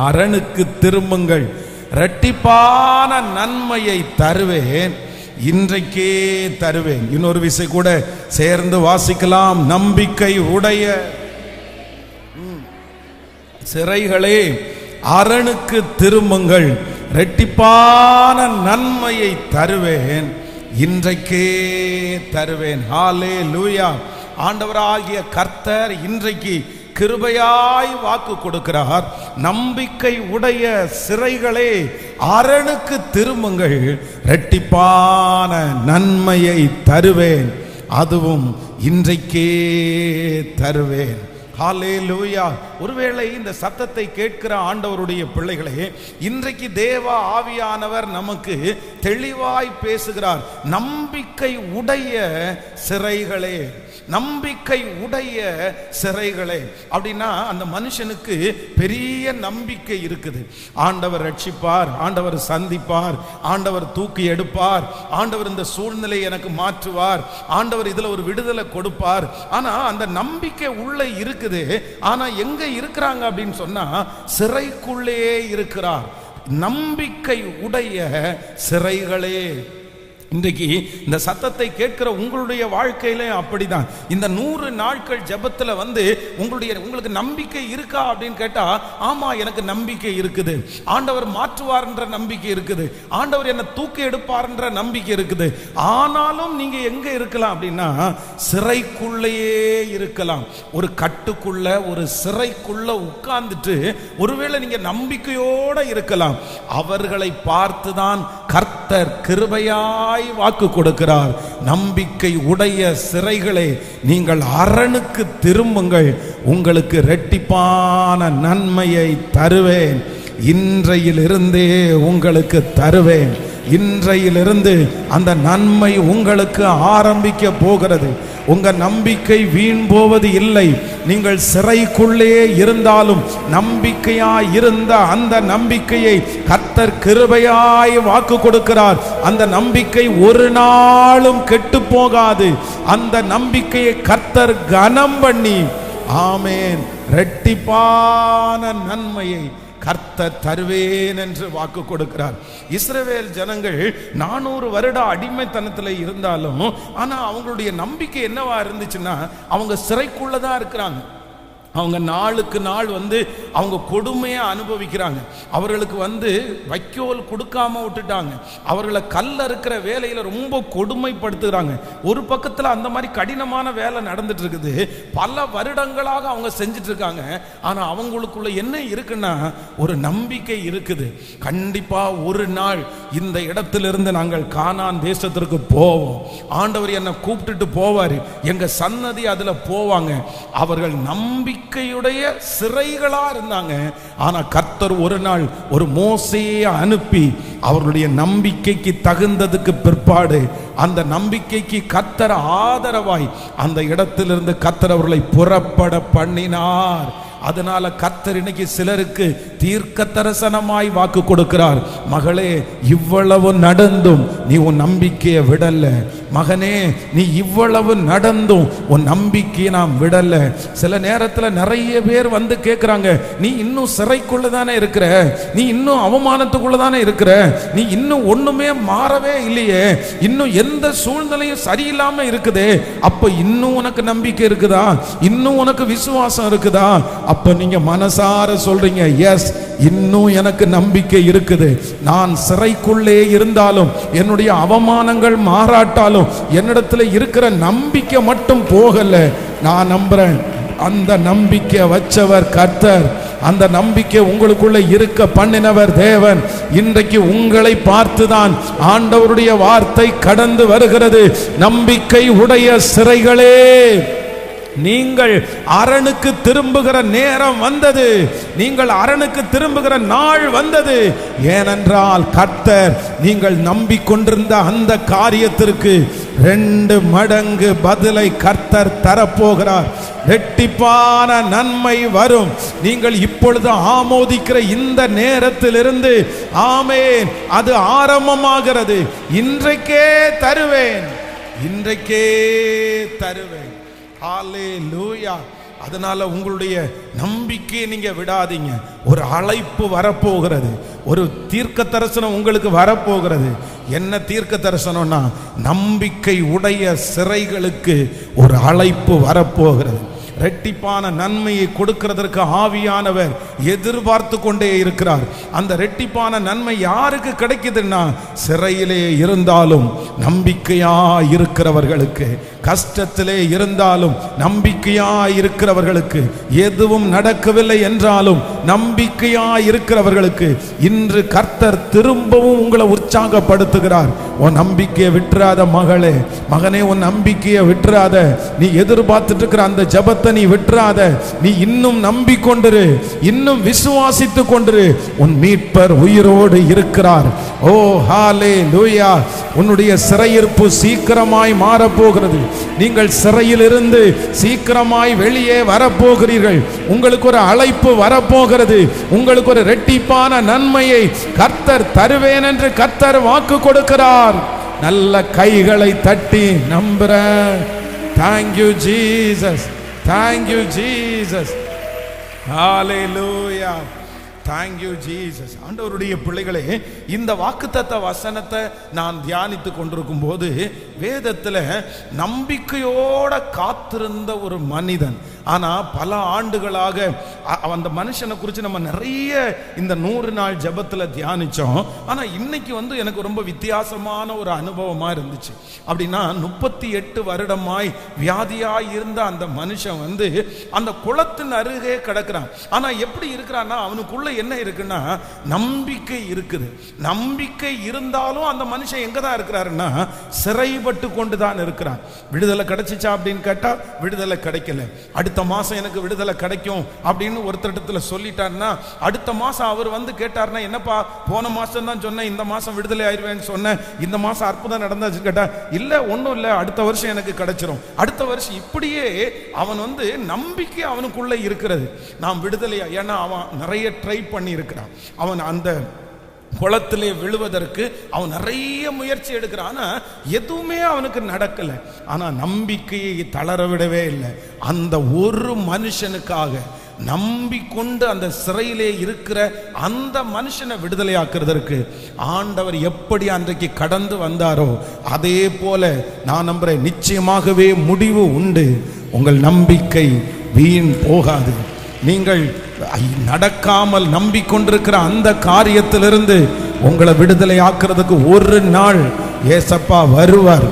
அரணுக்கு திரும்புங்கள், இரட்டிப்பான நன்மையை தருவேன், இன்றைக்கே தருவேன். இன்னொரு விஷயம் கூட சேர்ந்து வாசிக்கலாம். நம்பிக்கை உடைய சிறைகளே, அரணுக்கு திரும்புங்கள், இரட்டிப்பான நன்மையை தருவேன், இன்றைக்கே தருவேன். ஹல்லேலூயா. ஆண்டவராகிய கர்த்தர் இன்றைக்கு கிருபையாய் வாக்கு கொடுக்கிறார். நம்பிக்கை உடைய சிறைகளே அரணுக்கு திரும்புங்கள், இரட்டிப்பான நன்மையை தருவேன், அதுவும் இன்றைக்கே தருவேன். ஹல்லேலூயா. ஒருவேளை இந்த சத்தத்தை கேட்கிற ஆண்டவருடைய பிள்ளைகளே, இன்றைக்கு தேவ ஆவியானவர் நமக்கு தெளிவாய் பேசுகிறார். நம்பிக்கை உடைய சிறைகளே, நம்பிக்கை உடைய சிறைகளே. அப்படின்னா அந்த மனுஷனுக்கு பெரிய நம்பிக்கை இருக்குது. ஆண்டவர் ரட்சிப்பார், ஆண்டவர் சந்திப்பார், ஆண்டவர் தூக்கி எடுப்பார், ஆண்டவர் இந்த சூழ்நிலை எனக்கு மாற்றுவார், ஆண்டவர் இதுல ஒரு விடுதலை கொடுப்பார். ஆனா அந்த நம்பிக்கை உள்ள இருக்குது. ஆனா எங்க இருக்கிறாங்க அப்படின்னு சொன்னா சிறைக்குள்ளே இருக்கிறார். நம்பிக்கை உடைய சிறைகளே. இன்றைக்கு இந்த சத்தத்தை கேட்கிற உங்களுடைய வாழ்க்கையில அப்படிதான். இந்த 100 நாட்கள் ஜெபத்துல உங்களுக்கு நம்பிக்கை இருக்கா அப்படின்னு கேட்டா, ஆமா எனக்கு நம்பிக்கை இருக்குது, ஆண்டவர் மாற்றுவார்ன்ற நம்பிக்கை இருக்குது, ஆண்டவர் என்ன தூக்கி எடுப்பார்ன்ற நம்பிக்கை இருக்குது. ஆனாலும் நீங்க எங்க இருக்கலாம் அப்படின்னா சிறைக்குள்ளேயே இருக்கலாம். ஒரு கட்டுக்குள்ள, ஒரு சிறைக்குள்ள உட்கார்ந்துட்டு ஒருவேளை நீங்க நம்பிக்கையோட இருக்கலாம். அவர்களை பார்த்துதான் கர்த்தர் கிருபையாய் வாக்கு கொடுக்கிறார். நம்பிக்கை உடைய சிறைகளே, நீங்கள் அரணுக்கு திரும்புங்கள், உங்களுக்கு இரட்டிப்பான நன்மையை தருவேன், இன்றையிலிருந்தே உங்களுக்கு தருவேன். இன்றையிலிருந்து அந்த நன்மை உங்களுக்கு ஆரம்பிக்க போகிறது. உங்க நம்பிக்கை வீண் போவது இல்லை. நீங்கள் சிறைக்குள்ளே இருந்தாலும் நம்பிக்கையாய் இருந்த அந்த நம்பிக்கையை கர்த்தர் கிருபையாய் வாக்கு கொடுக்கிறார். அந்த நம்பிக்கை ஒரு நாளும் கெட்டு போகாது. அந்த நம்பிக்கையை கர்த்தர் கனம் பண்ணி, ஆமென், இரட்டிப்பான நன்மையை கர்த்தர் தருவேன் என்று வாக்கு கொடுக்கிறார். இஸ்ரவேல் ஜனங்கள் 400 வருட அடிமைத்தனத்தில் இருந்தாலும் ஆனா அவங்களுடைய நம்பிக்கை என்னவா இருந்துச்சுன்னா, அவங்க சிறைக்குள்ளதான் இருக்கிறாங்க. அவங்க நாளுக்கு நாள் அவங்க கொடுமையை அனுபவிக்கிறாங்க. அவர்களுக்கு வைக்கோல் கொடுக்காம விட்டுட்டாங்க. அவர்களை கல்ல இருக்கிற வேலையில ரொம்ப கொடுமைப்படுத்துகிறாங்க. ஒரு பக்கத்துல அந்த மாதிரி கடினமான வேலை நடந்துட்டு இருக்குது. பல வருடங்களாக அவங்க செஞ்சுட்டு இருக்காங்க. ஆனா அவங்களுக்குள்ள என்ன இருக்குன்னா ஒரு நம்பிக்கை இருக்குது. கண்டிப்பா ஒரு நாள் இந்த இடத்திலிருந்து நாங்கள் கானான் தேசத்திற்கு போவோம், ஆண்டவர் என்னை கூப்பிட்டுட்டு போவாரு, எங்க சன்னதி அதுல போவாங்க. அவர்கள் நம்பிக்கையுடைய சிறைகளா இருந்தாங்க. ஆனா கர்த்தர் ஒரு நாள் ஒரு மோசேயை அனுப்பி அவர்களுடைய நம்பிக்கைக்கு தகுந்ததுக்கு பிற்பாடு அந்த நம்பிக்கைக்கு கர்த்தர் ஆதரவாய் அந்த இடத்திலிருந்து கர்த்தர் அவர்களை புறப்பட பண்ணினார். அதனால கர்த்தர் இன்னைக்கு சிலருக்கு தீர்க்க தரிசனமாய் வாக்கு கொடுக்கிறார். மகளே, இவ்வளவு நடந்தும் நீ உன் நம்பிக்கையை விடல. மகனே, நீ இவ்வளவு நடந்தும் உன் நம்பிக்கையை நாம் விடல. சில நேரத்தில் நிறைய பேர் கேட்கிறாங்க, நீ இன்னும் சிறைக்குள்ள தானே இருக்கிற, நீ இன்னும் அவமானத்துக்குள்ள தானே இருக்கிற, நீ இன்னும் ஒண்ணுமே மாறவே இல்லையே, இன்னும் எந்த சூழ்நிலையும் சரியில்லாம இருக்குதே, அப்ப இன்னும் உனக்கு நம்பிக்கை இருக்குதா, இன்னும் உனக்கு விசுவாசம் இருக்குதா? அப்ப நீங்க மனசார சொல்றீங்க, எஸ், இன்னும் எனக்கு நம்பிக்கை இருக்குது. நான் சிறைக்குள்ளே இருந்தாலும், என்னுடைய அவமானங்கள் மாறாட்டாலும், என்னிடத்துல இருக்கிற நம்பிக்கை மட்டும் போகல. நான் நம்புறேன், அந்த நம்பிக்கை வச்சவர் கர்த்தர், அந்த நம்பிக்கை உங்களுக்குள்ள இருக்க பண்ணினவர் தேவன். இன்றைக்கு உங்களை பார்த்துதான் ஆண்டவருடைய வார்த்தை கடந்து வருகிறது. நம்பிக்கை உடைய சிறைகளே, நீங்கள் அரணுக்கு திரும்புகிற நேரம் வந்தது, நீங்கள் அரணுக்கு திரும்புகிற நாள் வந்தது. ஏனென்றால் கர்த்தர் நீங்கள் நம்பிக்கொண்டிருந்த அந்த காரியத்திற்கு 2 மடங்கு பதிலை கர்த்தர் தரப்போகிறார். இரட்டிப்பான நன்மை வரும். நீங்கள் இப்பொழுது ஆமோதிக்கிற இந்த நேரத்திலிருந்து, ஆமென், அது ஆரம்பமாகிறது. இன்றைக்கே தருவேன், இன்றைக்கே தருவேன். ஹல்லேலூயா. அதனால உங்களுடைய நம்பிக்கையை நீங்க விடாதீங்க. ஒரு அழைப்பு வரப்போகிறது, ஒரு தீர்க்க தரிசனம் உங்களுக்கு வரப்போகிறது. என்ன தீர்க்க தரிசனம்னா, நம்பிக்கை உடைய சிறைகளுக்கு ஒரு அழைப்பு வரப்போகிறது. இரட்டிப்பான நன்மையை கொடுக்கிறதற்கு ஆவியானவர் எதிர்பார்த்து கொண்டே இருக்கிறார். அந்த இரட்டிப்பான நன்மை யாருக்கு கிடைக்குதுன்னா, சிறையிலே இருந்தாலும் நம்பிக்கையா இருக்கிறவர்களுக்கு கஷ்டத்திலே இருந்தாலும் நம்பிக்கையாய் இருக்கிறவர்களுக்கு, எதுவும் நடக்கவில்லை என்றாலும் நம்பிக்கையாய் இருக்கிறவர்களுக்கு இன்று கர்த்தர் திரும்பவும் உங்களை உற்சாகப்படுத்துகிறார். உன் நம்பிக்கையை விட்டுறாத மகளே, மகனே, உன் நம்பிக்கையை விட்டுறாத. நீ எதிர்பார்த்துட்டு இருக்கிற அந்த ஜெபத்தை நீ விட்டுறாத. நீ இன்னும் நம்பிக்கொண்டிரு, இன்னும் விசுவாசித்து கொண்டிரு. உன் மீட்பர் உயிரோடு இருக்கிறார். ஓ ஹல்லேலூயா. உன்னுடைய சிறையிருப்பு சீக்கிரமாய் மாறப்போகிறது. நீங்கள் சிறையில் இருந்து சீக்கிரமாய் வெளியே வரப்போகிறீர்கள். உங்களுக்கு ஒரு அழைப்பு வரப்போகிறது. உங்களுக்கு ஒரு இரட்டிப்பான நன்மையை கர்த்தர் தருவேன் என்று கர்த்தர் வாக்கு கொடுக்கிறார். நல்ல கைகளை தட்டி நம்புறேன். Thank you Jesus, thank you Jesus, hallelujah, thank you Jesus. ஆண்டவருடைய பிள்ளைகளே, இந்த வாக்குத்தத்த வசனத்தை நான் தியானித்து கொண்டிருக்கும் போது வேதத்தில் நம்பிக்கையோட காத்திருந்த ஒரு மனிதன், ஆனா பல ஆண்டுகளாக அந்த மனுஷனை குறித்து நம்ம நிறைய இந்த 100 நாள் ஜெபத்துல தியானிச்சோம். ஆனா இன்னைக்கு எனக்கு ரொம்ப வித்தியாசமான ஒரு அனுபவமா இருந்துச்சு. அப்படின்னா 38 வருடமாய் வியாதியாய் இருந்த அந்த மனுஷன் அந்த குளத்தின் அருகே கிடக்கிறான். ஆனா எப்படி இருக்கிறான்னா, அவனுக்குள்ள என்ன இருக்குன்னா நம்பிக்கை இருக்குது. நம்பிக்கை இருந்தாலும் அந்த மனுஷன் எங்கதான் இருக்கிறாருன்னா சிறைப்பட்டு கொண்டுதான் இருக்கிறான். விடுதலை கிடைச்சிச்சா அப்படின்னு கேட்டா விடுதலை கிடைக்கல. அடுத்த மாசம் எனக்கு விடுதலை கிடைக்கும் அப்படின்னு ஒருத்தரிடத்துல சொல்லிட்டாருன்னா அடுத்த மாசம் அவர் கேட்டாருன்னா, என்னப்பா போன மாசம் தான் சொன்னேன் இந்த மாசம் விடுதலை ஆயிடுவேன்னு சொன்னேன், இந்த மாசம் அற்புதம் நடந்தாச்சு கேட்டா, இல்ல ஒன்றும் இல்லை, அடுத்த வருஷம் எனக்கு கிடைச்சிரும், அடுத்த வருஷம். இப்படியே அவன் நம்பிக்கை அவனுக்குள்ள இருக்கிறது. நாம் விடுதலையா, ஏன்னா அவன் நிறைய ட்ரை பண்ணி இருக்கிறான். அவன் அந்த குளத்திலே விழுவதற்கு அவன் நிறைய முயற்சி எடுக்கிறான். எதுவுமே அவனுக்கு நடக்கல. ஆனா நம்பிக்கையை தளர விடவே இல்லை. அந்த ஒரு மனுஷனுக்காக நம்பிக்கொண்டு அந்த சிறையிலே இருக்கிற அந்த மனுஷனை விடுதலையாக்குறதற்கு ஆண்டவர் எப்படி அன்றைக்கு கடந்து வந்தாரோ அதே போல நான் நம்புறேன், நிச்சயமாகவே முடிவு உண்டு. உங்கள் நம்பிக்கை வீண் போகாது. நீங்கள் நடக்காமல் நம்பிக்கொண்டிருக்கிற அந்த காரியத்திலிருந்து உங்களை விடுதலை ஆக்குறதுக்கு ஒரு நாள் ஏசப்பா வருவார்.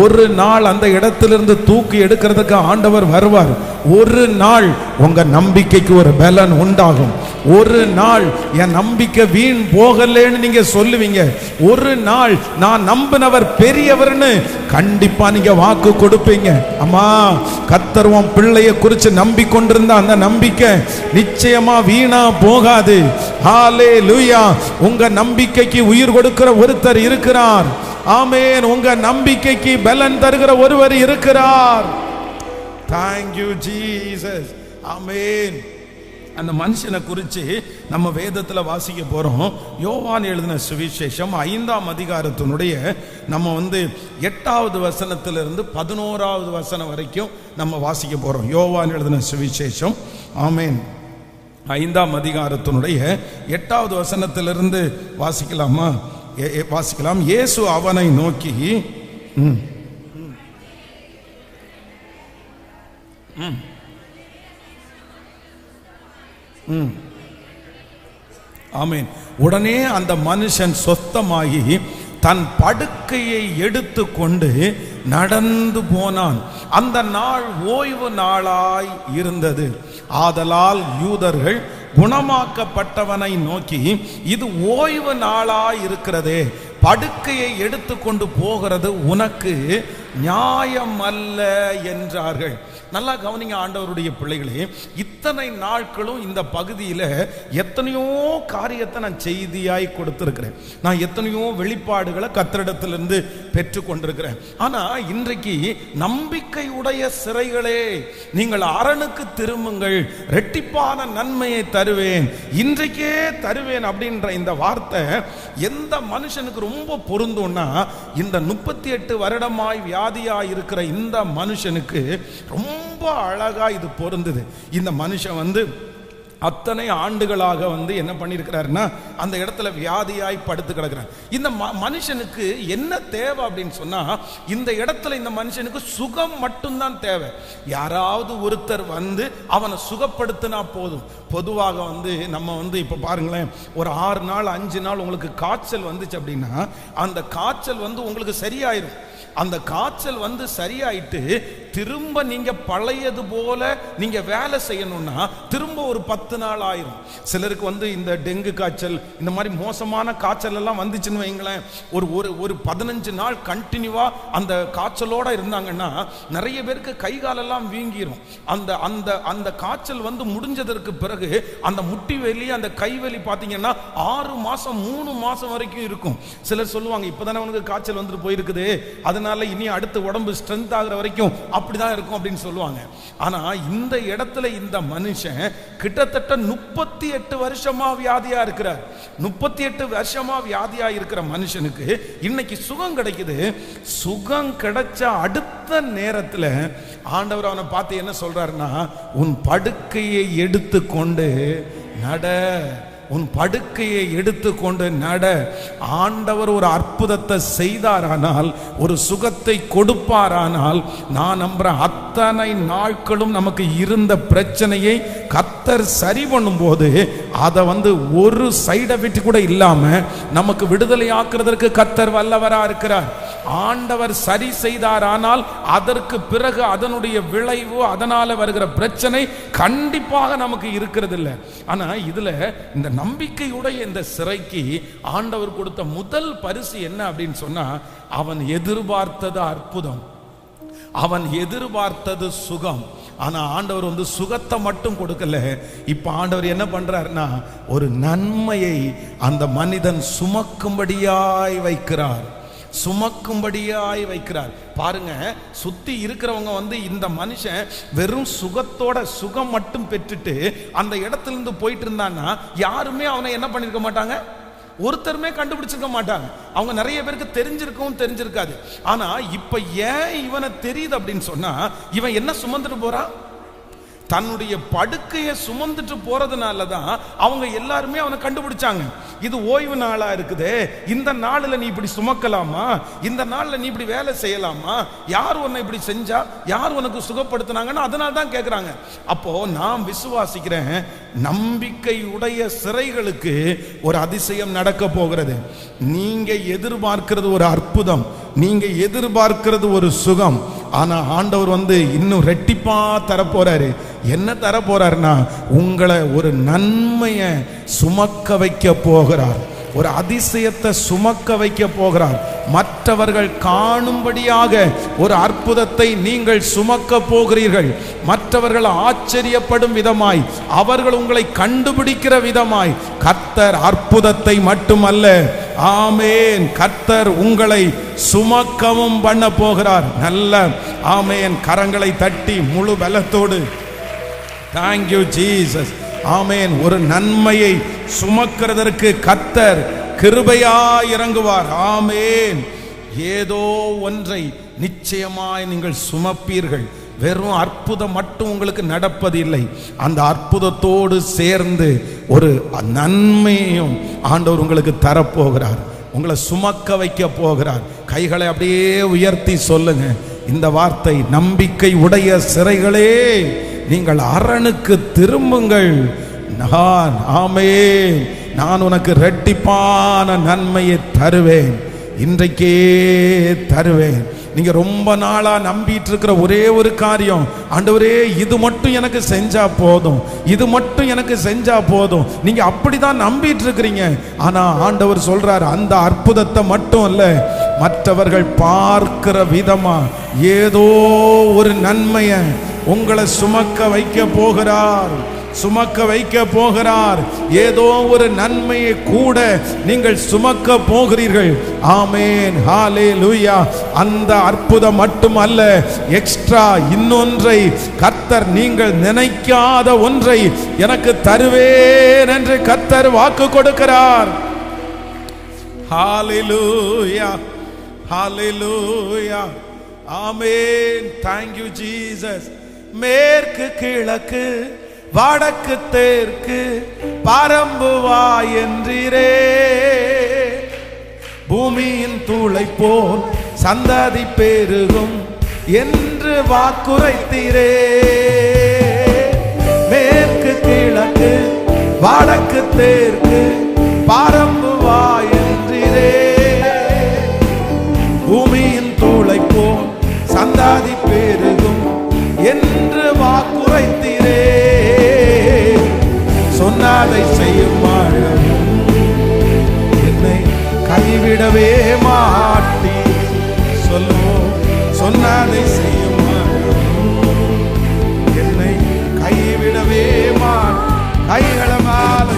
ஒரு நாள் அந்த இடத்திலிருந்து தூக்கி எடுக்கிறதுக்கு ஆண்டவர் வருவார். ஒரு நாள் உங்க நம்பிக்கைக்கு ஒரு பலன் உண்டாகும். ஒரு நாள் என் நம்பிக்கை வீண் போகலன்னு நீங்க சொல்லுவீங்க. ஒரு நாள் நான் நம்பினவர் பெரியவர்னு கண்டிப்பா நீங்க வாக்கு கொடுப்பீங்க. அம்மா, கர்த்தர் உன் பிள்ளையை குறித்து நம்பிக்கொண்டிருந்த அந்த நம்பிக்கை நிச்சயமா வீணா போகாது. ஹல்லேலூயா. உங்க நம்பிக்கைக்கு உயிர் கொடுக்கிற ஒருத்தர் இருக்கிறார். ஆமென். உங்க நம்பிக்கைக்கு பலன் தருகிற ஒருவர் இருக்கிறார். Thank you Jesus. ஆமென். அந்த மனுஷனை குறித்து நம்ம வேதத்தில் வாசிக்க போறோம். யோவான் எழுதின சுவிசேஷம் 5ஆம் அதிகாரத்தினுடைய நம்ம 8வது வசனத்திலிருந்து 11வது வசனம் வரைக்கும் நம்ம வாசிக்க போறோம். யோவான் எழுதின சுவிசேஷம், ஆமென், 5ஆம் அதிகாரத்தினுடைய 8வது வசனத்திலிருந்து வாசிக்கலாமா? வாசிக்கலாம். இயேசு அவனை நோக்கி ஆமென். உடனே அந்த மனுஷன் சொஸ்தமாகி தன் படுக்கையை எடுத்து கொண்டு நடந்து போனான். அந்த நாள் ஓய்வு நாளாய் இருந்தது. ஆதலால் யூதர்கள் குணமாக்கப்பட்டவனை நோக்கி, இது ஓய்வு நாளாய் இருக்கிறதே, படுக்கையை எடுத்து கொண்டு போகிறது உனக்கு நியாயம் அல்ல என்றார்கள். நல்லா கவனிங்க ஆண்டவருடைய பிள்ளைகளே, இத்தனை நாட்களும் இந்த பகுதியில் எத்தனையோ காரியத்தை நான் செய்தியாய் கொடுத்திருக்கிறேன். நான் எத்தனையோ வெளிப்பாடுகளை கர்த்தரிடத்திலிருந்து பெற்று கொண்டிருக்கிறேன். ஆனால் இன்றைக்கு நம்பிக்கையுடைய சிறைகளே, நீங்கள் அரணுக்கு திரும்புங்கள், இரட்டிப்பான நன்மையை தருவேன், இன்றைக்கே தருவேன் அப்படின்ற இந்த வார்த்தை எந்த மனுஷனுக்கு ரொம்ப பொருந்தும்னா, இந்த 38 வருடமாய் வியாதியாய் இருக்கிற இந்த மனுஷனுக்கு ரொம்ப அழகா இது பொருந்தது. இந்த மனுஷன் அத்தனை ஆண்டுகளாக என்ன பண்ணியிருக்கிறாருன்னா அந்த இடத்துல வியாதியாய் படுத்து கிடக்கிறார். இந்த மனுஷனுக்கு என்ன தேவை அப்படின்னு சொன்னா, இந்த இடத்துல இந்த மனுஷனுக்கு சுகம் மட்டும்தான் தேவை. யாராவது ஒருத்தர் அவனை சுகப்படுத்தினா போதும். பொதுவாக நம்ம இப்ப பாருங்களேன், ஒரு 6 நாள் 5 நாள் உங்களுக்கு காய்ச்சல் வந்துச்சு அப்படின்னா அந்த காய்ச்சல் உங்களுக்கு சரியாயிரும். அந்த காய்ச்சல் வந்து சரியாயிட்டு திரும்ப நீங்க பழையது போல நீங்க வேலை செய்யணும்னா திரும்ப ஒரு 10 நாள் ஆயிரும். சிலருக்கு வந்து இந்த டெங்கு காய்ச்சல் இந்த மாதிரி மோசமான காய்ச்சல் எல்லாம் வந்துச்சுன்னு வைங்களேன், ஒரு 15 நாள் கண்டினியூவா அந்த காய்ச்சலோட இருந்தாங்கன்னா நிறைய பேருக்கு கை காலெல்லாம் வீங்கிரும். அந்த அந்த அந்த காய்ச்சல் வந்து முடிஞ்சதற்கு பிறகு அந்த முட்டி வலி அந்த கைவலி பார்த்தீங்கன்னா 6 மாசம் 3 மாசம் வரைக்கும் இருக்கும். சிலர் சொல்லுவாங்க, இப்பதானே உனக்கு காய்ச்சல் வந்துட்டு போயிருக்குது, அதனால இனி அடுத்த உடம்பு ஸ்ட்ரென்த் ஆகிற வரைக்கும் அப்படிதான் இருக்கும் அப்படின்னு சொல்லுவாங்க. ஆனா இந்த இடத்துல இந்த மனுஷன் கிட்டத்தட்ட 38 வருஷமா வியாதியா இருக்கிறார். 38 வருஷமா வியாதியா இருக்கிற மனுஷனுக்கு இன்னைக்கு சுகம் கிடைக்குது. சுகம் கிடைச்ச அடுத்த நேரத்துல ஆண்டவர் அவனை பார்த்து என்ன சொல்றாருன்னா, உன் படுக்கையை எடுத்துக்கொண்டு நட, உன் படுக்கையை எடுத்துக்கொண்டு நட. ஆண்டவர் ஒரு அற்புதத்தை செய்தாரானால், ஒரு சுகத்தை கொடுப்பாரானால், நான் நம்புறேன் அத்தனை நாட்களும் நமக்கு இருந்த பிரச்சனையை கர்த்தர் சரி பண்ணும் போது அதை வந்து ஒரு சைடு எஃபெக்ட் கூட இல்லாம நமக்கு விடுதலை ஆக்குறதற்கு கர்த்தர் வல்லவரா இருக்கிறார். ஆண்டவர் சரி செய்தாரானால் அதற்கு பிறகு அதனுடைய விளைவு, அதனால வருகிற பிரச்சனை கண்டிப்பாக நமக்கு இருக்கிறது இல்லை. ஆனா இதுல இந்த நம்பிக்கையுடைய இந்த சிறைக்கு ஆண்டவர் கொடுத்த முதல் பரிசு என்ன அப்படின்னு சொன்னா, அவன் எதிர்பார்த்தது அற்புதம், அவன் எதிர்பார்த்தது சுகம். ஆனா ஆண்டவர் வந்து சுகத்தை மட்டும் கொடுக்கல. இப்ப ஆண்டவர் என்ன பண்றாருன்னா, ஒரு நன்மையை அந்த மனிதன் சுமக்கும்படியாய் வைக்கிறார், சுமக்கும்படியாய் வைக்கிறார். பாருங்க, சுத்தி இருக்கிறவங்க வந்து இந்த மனுஷன் வெறும் சுகத்தோட சுகம் மட்டும் பெற்றுட்டு அந்த இடத்துல இருந்து போயிட்டு இருந்தான்னா யாருமே அவனை என்ன பண்ணிருக்க மாட்டாங்க, ஒருத்தருமே கண்டுபிடிச்சிருக்க மாட்டாங்க. அவங்க நிறைய பேருக்கு தெரிஞ்சிருக்காது. ஆனா இப்ப ஏன் இவனை தெரியுது அப்படின்னு சொன்னா, இவன் என்ன சுமந்துட்டு போறான், தன்னுடைய படுக்கையை சுமந்துட்டு போறதுனாலதான் அவங்க எல்லாருமே அவனை கண்டுபிடிச்சாங்க. இது ஓய்வு நாளா இருக்குது, இந்த நாள்ல நீ இப்படி சுமக்கலாமா, இந்த நாள்ல நீ இப்படி வேலை செய்யலாமா, யார் உன்னை இப்படி செஞ்சா, யார் உனக்கு சுகப்படுத்தினாங்கன்னு அதனால தான் கேட்கிறாங்க. அப்போ நான் விசுவாசிக்கிறேன், நம்பிக்கையுடைய சிறைகளுக்கு ஒரு அதிசயம் நடக்க போகிறது. நீங்க எதிர்பார்க்கிறது ஒரு அற்புதம், நீங்க எதிர்பார்க்கிறது ஒரு சுகம். ஆனா ஆண்டவர் வந்து இன்னும் ரெட்டிப்பா தரப்போறாரு. என்ன தர போறாருன்னா, உங்களை ஒரு நன்மையை சுமக்க வைக்க போகிறார், ஒரு அதிசயத்தை சுமக்க வைக்க போகிறார். மற்றவர்கள் காணும்படியாக ஒரு அற்புதத்தை நீங்கள் சுமக்க போகிறீர்கள். மற்றவர்கள் ஆச்சரியப்படும் விதமாய், அவர்கள் உங்களை கண்டுபிடிக்கிற விதமாய் கர்த்தர் அற்புதத்தை மட்டுமல்ல, ஆமேன், கர்த்தர் உங்களை சுமக்கவும் பண்ண போகிறார். நல்ல ஆமேன் கரங்களை தட்டி முழு பலத்தோடு தேங்க்யூ ஜீசஸ், ஆமேன். ஒரு நன்மையை சுமக்கிறதற்கு கர்த்தர் கிருபையாய் இறங்குவார். ஆமேன். ஏதோ ஒன்றை நிச்சயமாய் நீங்கள் சுமப்பீர்கள். வெறும் அற்புதம் மட்டும் உங்களுக்கு நடப்பதில்லை, அந்த அற்புதத்தோடு சேர்ந்து ஒரு நன்மையும் ஆண்டவர் உங்களுக்கு தரப்போகிறார், உங்களை சுமக்க வைக்க போகிறார். கைகளை அப்படியே உயர்த்தி சொல்லுங்க இந்த வார்த்தை, நம்பிக்கை உடைய சிறைகளே நீங்கள் அரணுக்கு திரும்புங்கள். ஆமென். நான் உனக்கு இரட்டிப்பான நன்மையை தருவேன், இன்றைக்கே தருவேன். நீங்க ரொம்ப நாளா நம்பிட்டு இருக்கிற ஒரே ஒரு காரியம், ஆண்டவரே இது மட்டும் எனக்கு செஞ்சா போதும், இது மட்டும் எனக்கு செஞ்சா போதும். நீங்க அப்படிதான் நம்பிட்டு இருக்கிறீங்க. ஆனா ஆண்டவர் சொல்றாரு, அந்த அற்புதத்தை மட்டும் அல்ல, மற்றவர்கள் பார்க்கிற விதமா ஏதோ ஒரு நன்மையை உங்களை சுமக்க வைக்க போகிறார், சுமக்க வைக்க போகிறார். ஏதோ ஒரு நன்மையை கூட நீங்கள் சுமக்க போகிறீர்கள். ஆமென், ஹalleluya. அந்த அற்புதம் மட்டுமல்ல, எக்ஸ்ட்ரா இன்னொன்றை கர்த்தர், நீங்கள் நினைக்காத ஒன்றை எனக்கு தருவேன் என்று கர்த்தர் வாக்கு கொடுக்கிறார். ஹalleluya, ஹalleluya, ஆமென். Thank you Jesus. மேற்கு கிழக்கு வடக்கு தெற்கு பரம்புவா என்றீரே, பூமியின் தூளை போல் சந்ததி பெருகும் என்று வாக்குரைத்தீரே. மேற்கு கிழக்கு வடக்கு தெற்கு பரம்புவா என்றீரே, பூமியின் தூளை சந்தாதி பெருகும் என்று வாக்குரைத்தீரே. சொன்னதை செய்யும் ஆழமும் என்னை கைவிடவே மாட்டி. சொல்லுவோம், சொன்னதை செய்யும் ஆழமும் என்னை கைவிடவே மாட்டி. கைகளமால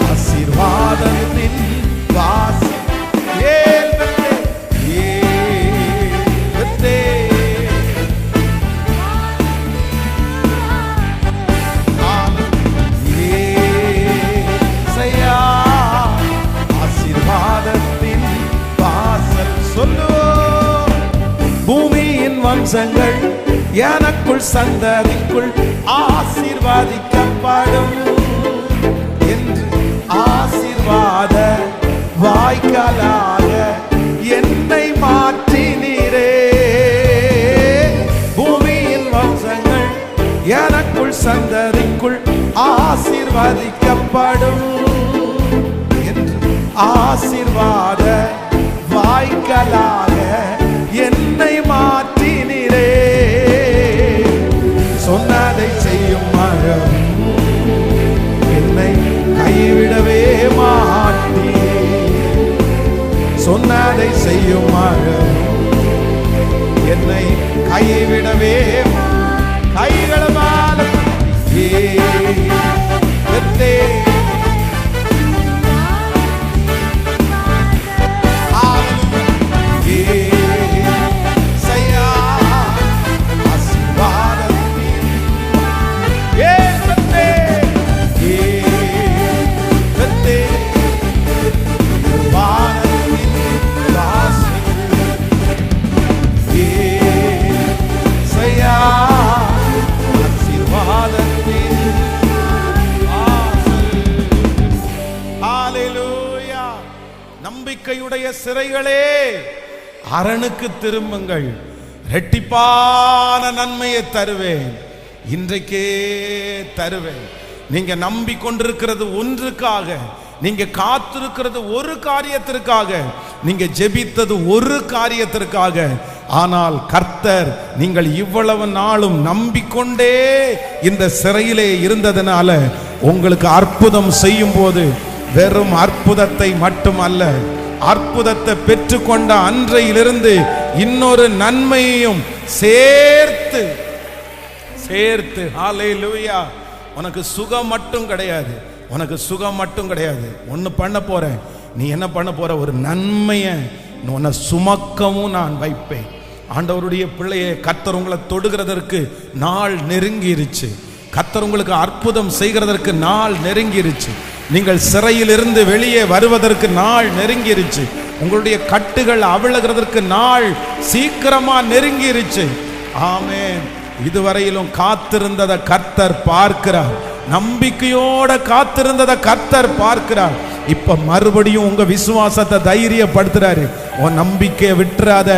ஆசீர்வாதத்தின் வாசி ஆசீர்வாதத்தின் வாசல். சொல்லுவோம், பூமியின் வம்சங்கள் எனக்குள் சந்ததிக்குள் ஆசீர்வாதிக்கப்படும் என்று ஆசீர்வாத வாய்க்காலாக என்னை மாற்றினீரே. பூமியின் வம்சங்கள் எனக்குள் சந்ததிக்குள் ஆசீர்வாதிக்கப்படும் என்று ஆசீர்வாத வாய்க்காலாக என்னை மாற்றினீரே. சொன்னதை செய்யும் மரம் என்னை கைவிடவே மாட்டி. சொன்னதை செய்யும் மரம் என்னை கைவிடவே. கைகளமால நம்பிக்கையுடைய சிறைகளே அரணுக்கு திரும்புங்கள், இரட்டிப்பான நன்மையை தருவேன், இன்றைக்கே தருவேன். நீங்க நம்பிக்கொண்டிருக்கிறது ஒன்றுக்காக, நீங்க காத்திருக்கிறது ஒரு காரியத்திற்காக, நீங்க ஜெபித்தது ஒரு காரியத்திற்காக. ஆனால் கர்த்தர் நீங்கள் இவ்வளவு நாளும் நம்பிக்கொண்டே இந்த சிறையிலே இருந்ததனால உங்களுக்கு அற்புதம் செய்யும் போது வெறும் அற்புதத்தை மட்டுமல்ல, அற்புதத்தை பெற்றுக்கொண்ட அன்றையிலிருந்து இன்னொரு நன்மையையும் சேர்த்து சேர்த்து. ஹல்லேலூயா. உனக்கு சுகம் மட்டும் கிடையாது, உனக்கு சுகம் மட்டும் கிடையாது. ஒன்று பண்ண போறேன். நீ என்ன பண்ண போற? ஒரு நன்மையை உன்னை சுமக்கவும் நான் வைப்பேன். ஆண்டவருடைய பிள்ளையை, கர்த்தர் உங்களை தொடுகிறதற்கு நாள் நெருங்கிருச்சு. கர்த்தர் உங்களுக்கு அற்புதம் செய்கிறதற்கு நாள் நெருங்கிருச்சு. நீங்கள் சிறையிலிருந்து வெளியே வருவதற்கு நாள் நெருங்கிருச்சு. உங்களுடைய கட்டுகள் அவிழுகிறதற்கு நாள் சீக்கிரமா நெருங்கிருச்சு. ஆமென். இதுவரையிலும் காத்திருந்ததை கர்த்தர் பார்க்கிறார். நம்பிக்கையோட காத்திருந்ததை கர்த்தர் பார்க்கிறார். இப்ப மறுபடியும் உங்க விசுவாசத்தை தைரியப்படுத்துறாரு. உன் நம்பிக்கையை விட்டுறாத